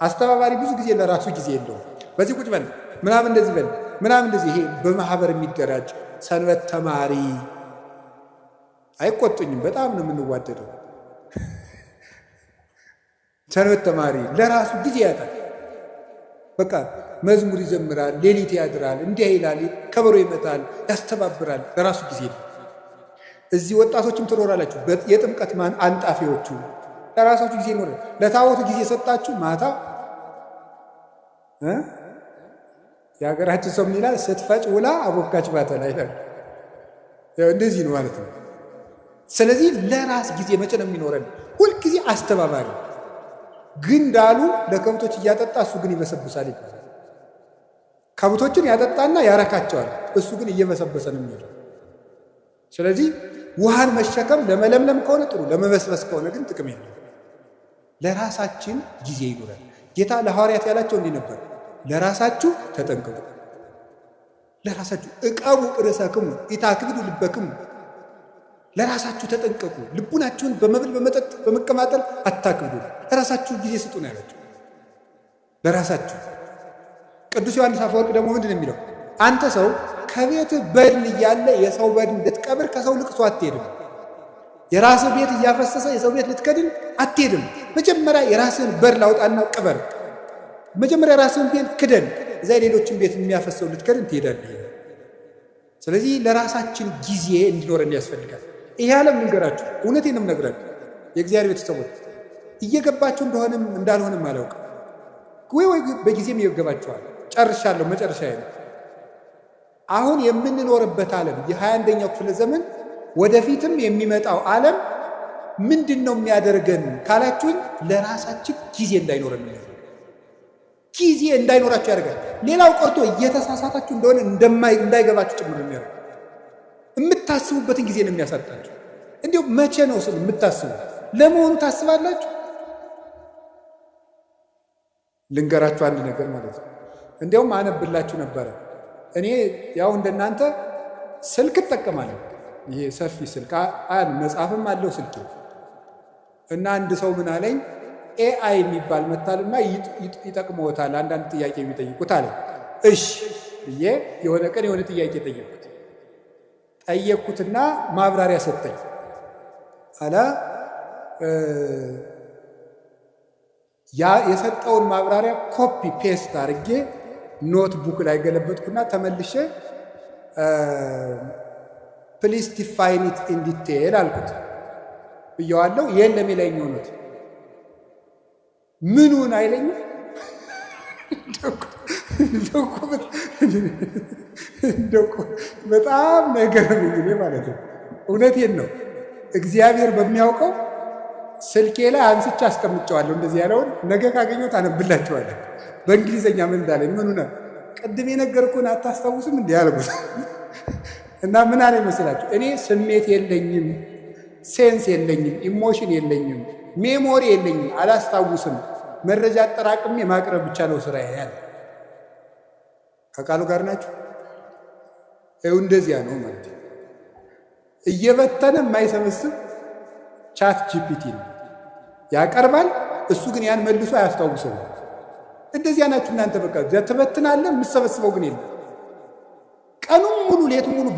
አስተባባሪ ብዙ ጊዜ ለራሱ ጊዜ የለውም። በዚህ ቁጭ በል ምናምን እንደዚህ በል ምናምን እንደዚህ። ይሄ በማህበር የሚደራጅ ሰንበት ተማሪ አይቆጡኝም፣ በጣም ነው የምንዋደደው። ሰንበት ተማሪ ለራሱ ጊዜ ያጣል። በቃ መዝሙር ይዘምራል፣ ሌሊት ያድራል፣ እንዲህ ይላል፣ ከበሮ ይመታል፣ ያስተባብራል። ለራሱ ጊዜ ነው። እዚህ ወጣቶችም ትኖራላችሁ፣ የጥምቀት አንጣፊዎቹ ለራሳችሁ ጊዜ ይኖራል። ለታቦቱ ጊዜ ሰጣችሁ ማታ የሀገራችን ሰው ምን ይላል? ስትፈጭ ውላ አቦካች ባተላ ይላል። እንደዚህ ነው ማለት ነው። ስለዚህ ለራስ ጊዜ መቼ ነው የሚኖረን? ሁልጊዜ አስተባባሪ ግን እንዳሉ ለከብቶች እያጠጣ እሱ ግን ይበሰብሳል ይባላል። ከብቶችን ያጠጣና ያረካቸዋል፣ እሱ ግን እየበሰበሰ ነው የሚሄደው። ስለዚህ ውሃን መሸከም ለመለምለም ከሆነ ጥሩ፣ ለመበስበስ ከሆነ ግን ጥቅም የለም። ለራሳችን ጊዜ ይኖራል። ጌታ ለሐዋርያት ያላቸው እንዲህ ነበር፣ ለራሳችሁ ተጠንቀቁ፣ ለራሳችሁ ዕቀቡ ርእሰክሙ ኢታክብዱ ልበክሙ፣ ለራሳችሁ ተጠንቀቁ፣ ልቡናችሁን በመብል በመጠጥ በመቀማጠል አታክብዱ፣ ለራሳችሁ ጊዜ ስጡ ነው ያላቸው። ለራሳችሁ። ቅዱስ ዮሐንስ አፈወርቅ ደግሞ ምንድን ነው የሚለው? አንተ ሰው ከቤትህ በድን እያለ የሰው በድን እንድትቀብር ከሰው ልቅሶ አትሄድም። የራስህ ቤት እያፈሰሰ የሰው ቤት ልትከድን አትሄድም። መጀመሪያ የራስህን በድን ላውጣና ቅበር። መጀመሪያ የራስህን ቤት ክደን፣ እዛ የሌሎችን ቤት የሚያፈሰው ልትከድን ትሄዳለህ። ስለዚህ ለራሳችን ጊዜ እንዲኖረን ያስፈልጋል። ይሄ ዓለም ልንገራችሁ፣ እውነቴንም ነግራችሁ የእግዚአብሔር ቤተሰቦች እየገባችሁ እንደሆነም እንዳልሆነም አላውቅም። ወይ በጊዜም ይገባችኋል። ጨርሻለሁ። መጨረሻ ነው። አሁን የምንኖርበት ዓለም የ21ኛው ክፍለ ዘመን ወደፊትም የሚመጣው ዓለም ምንድን ነው የሚያደርገን ካላችሁኝ፣ ለራሳችን ጊዜ እንዳይኖረን ነው። ጊዜ እንዳይኖራችሁ ያደርጋል። ሌላው ቀርቶ እየተሳሳታችሁ እንደሆነ እንዳይገባችሁ ጭምር ነው። የምታስቡበትን ጊዜ ነው የሚያሳጣችሁ። እንዲሁ መቼ ነው ስል የምታስቡ ለመሆኑ ታስባላችሁ? ልንገራችሁ አንድ ነገር ማለት ነው። እንዲያውም አነብላችሁ ነበረ። እኔ ያው እንደናንተ ስልክ እጠቀማለሁ። ይሄ ሰፊ ስልክ መጽሐፍም አለው ስልክ። እና አንድ ሰው ምን አለኝ፣ ኤአይ የሚባል መታልና ይጠቅመዎታል አንዳንድ ጥያቄ የሚጠይቁት አለ። እሺ ብዬ የሆነ ቀን የሆነ ጥያቄ ጠየቅኩትና ማብራሪያ ሰጠኝ አለ። ያ የሰጠውን ማብራሪያ ኮፒ ፔስት አድርጌ ኖትቡክ ላይ ገለበጥኩና ተመልሼ ፕሊስ ዲፋይን ኢት ኢን ዲቴል አልኩት ብየዋለሁ። የለም ይለኝ ሆኖት ምኑን አይለኝም። በጣም ነገር ነው ማለት ነው። እውነቴን ነው። እግዚአብሔር በሚያውቀው ስልኬ ላይ አንስቼ አስቀምጨዋለሁ። እንደዚህ ያለውን ነገ ካገኘሁት አነብላችኋለሁ። በእንግሊዘኛ ምን እንዳለኝ ምኑና ቅድም የነገርኩህን አታስታውስም እንዲህ ያልኩት እና ምን አለ ይመስላችሁ? እኔ ስሜት የለኝም፣ ሴንስ የለኝም፣ ኢሞሽን የለኝም፣ ሜሞሪ የለኝም፣ አላስታውስም። መረጃ አጠራቅሜ ማቅረብ ብቻ ነው ስራ ያለ። ከቃሉ ጋር ናችሁ? እንደዚያ ነው ማለት ነው። እየበተነ የማይሰበስብ ቻት ጂፒቲ ነው ያቀርባል። እሱ ግን ያን መልሶ አያስታውሰው። እንደዚያ ናችሁ እናንተ። በቃ ትበትናለህ፣ የምትሰበስበው ግን የለም። ቀኑን ሙሉ ሌቱን ሙሉ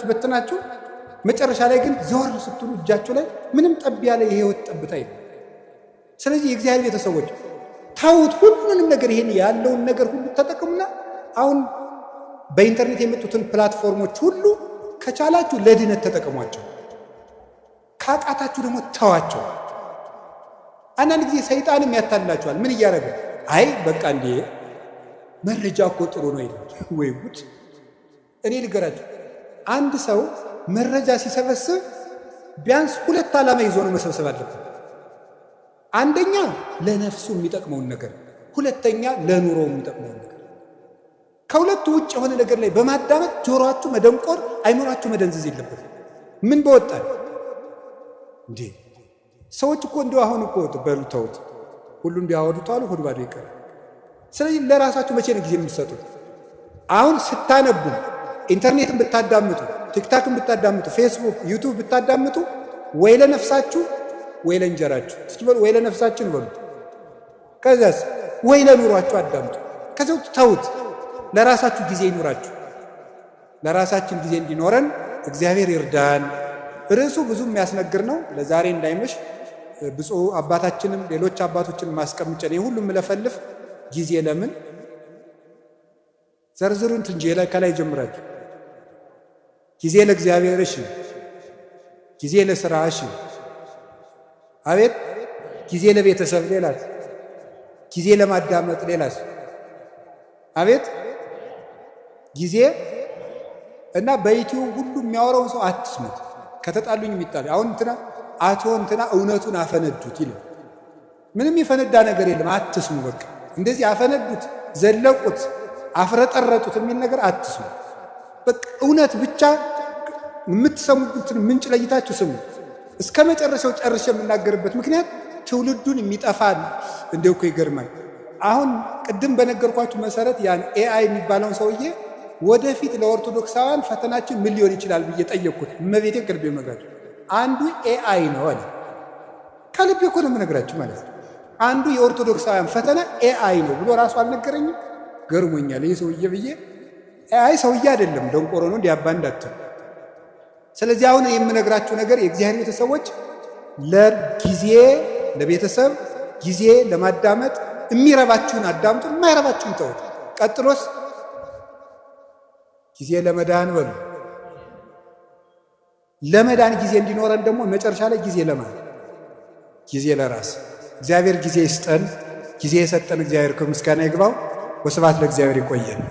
በትናችሁ መጨረሻ ላይ ግን ዘወር ስትሉ እጃችሁ ላይ ምንም ጠብ ያለ የህይወት ጠብታ የለም። ስለዚህ የእግዚአብሔር ቤተሰቦች ታውት ሁሉንም ነገር ይሄን ያለውን ነገር ሁሉ ተጠቅሙና አሁን በኢንተርኔት የመጡትን ፕላትፎርሞች ሁሉ ከቻላችሁ ለድነት ተጠቀሟቸው፣ ካቃታችሁ ደግሞ ተዋቸው። አንዳንድ ጊዜ ሰይጣንም ያታልላችኋል። ምን እያደረገ አይ በቃ እንዴ መረጃ እኮ ጥሩ ነው ይላል። ወይ ጉድ! እኔ ልገራችሁ፣ አንድ ሰው መረጃ ሲሰበስብ ቢያንስ ሁለት ዓላማ ይዞ ነው መሰብሰብ አለበት። አንደኛ ለነፍሱ የሚጠቅመውን ነገር፣ ሁለተኛ ለኑሮ የሚጠቅመውን ነገር። ከሁለቱ ውጭ የሆነ ነገር ላይ በማዳመጥ ጆሮአችሁ መደንቆር፣ አይምሯችሁ መደንዘዝ የለበትም። ምን በወጣል እንዴ! ሰዎች እኮ እንዲሁ አሁን እኮ በሉተውት ሁሉ እንዲያወዱታሉ ሆድ ባዶ ይቀር። ስለዚህ ለራሳችሁ መቼ ነው ጊዜ የምትሰጡት? አሁን ስታነቡ፣ ኢንተርኔትን ብታዳምጡ፣ ቲክታክን ብታዳምጡ፣ ፌስቡክ፣ ዩቱብ ብታዳምጡ ወይ ለነፍሳችሁ ወይ ለእንጀራችሁ። እስኪ በሉ ወይ ለነፍሳችን በሉ። ከዛስ ወይ ለኑሯችሁ አዳምጡ። ከዛው ተውት። ለራሳችሁ ጊዜ ይኑራችሁ። ለራሳችን ጊዜ እንዲኖረን እግዚአብሔር ይርዳን። ርዕሱ ብዙ የሚያስነግር ነው። ለዛሬ እንዳይመሽ ብፁዕ አባታችንም ሌሎች አባቶችን ማስቀምጨን የሁሉም ለፈልፍ ጊዜ ለምን ዘርዝሩን እንጂ ከላይ ጀምራችሁ ጊዜ ለእግዚአብሔር፣ እሺ፣ ጊዜ ለሥራ፣ እሺ፣ አቤት፣ ጊዜ ለቤተሰብ፣ ሌላስ፣ ጊዜ ለማዳመጥ፣ ሌላስ፣ አቤት፣ ጊዜ እና በዩቲዩብ ሁሉ የሚያወራውን ሰው አትስሙት። ከተጣሉኝ የሚጣሉ አሁን አቶ እውነቱን አፈነዱት ይላል። ምንም የፈነዳ ነገር የለም። አትስሙ። በቃ እንደዚህ አፈነዱት፣ ዘለቁት፣ አፍረጠረጡት የሚል ነገር አትስሙ። በቃ እውነት ብቻ የምትሰሙትን ምንጭ ለይታችሁ ስሙ። እስከ መጨረሻው ጨርሼ የምናገርበት ምክንያት ትውልዱን የሚጠፋል። እንደው እኮ ይገርማል። አሁን ቅድም በነገርኳችሁ መሰረት ያን ኤአይ የሚባለውን ሰውዬ ወደፊት ለኦርቶዶክሳውያን ፈተናችን ምን ሊሆን ይችላል ብዬ ጠየቅኩት። እመቤቴን ከልቤ መግራችሁ አንዱ ኤአይ ነው አለ። ከልቤ እኮ ነው የምነግራችሁ ማለት ነው። አንዱ የኦርቶዶክሳውያን ፈተና ኤአይ ነው ብሎ ራሱ አልነገረኝም። ገርሞኛል ይህ ሰውዬ ብዬ። ኤአይ ሰውዬ አይደለም፣ ደንቆሮ ነው፣ እንዲያባ እንዳትሉ። ስለዚህ አሁን የምነግራችሁ ነገር የእግዚአብሔር ቤተሰቦች ለጊዜ ለቤተሰብ ጊዜ ለማዳመጥ የሚረባችሁን አዳምጡ፣ የማይረባችሁን ተውት። ቀጥሎስ ጊዜ ለመዳን በሉ። ለመዳን ጊዜ እንዲኖረን ደግሞ መጨረሻ ላይ ጊዜ ለማን? ጊዜ ለራስ። እግዚአብሔር ጊዜ ይስጠን። ጊዜ የሰጠን እግዚአብሔር ከምስጋና ይግባው። ወስብሐት ለእግዚአብሔር። ይቆየን።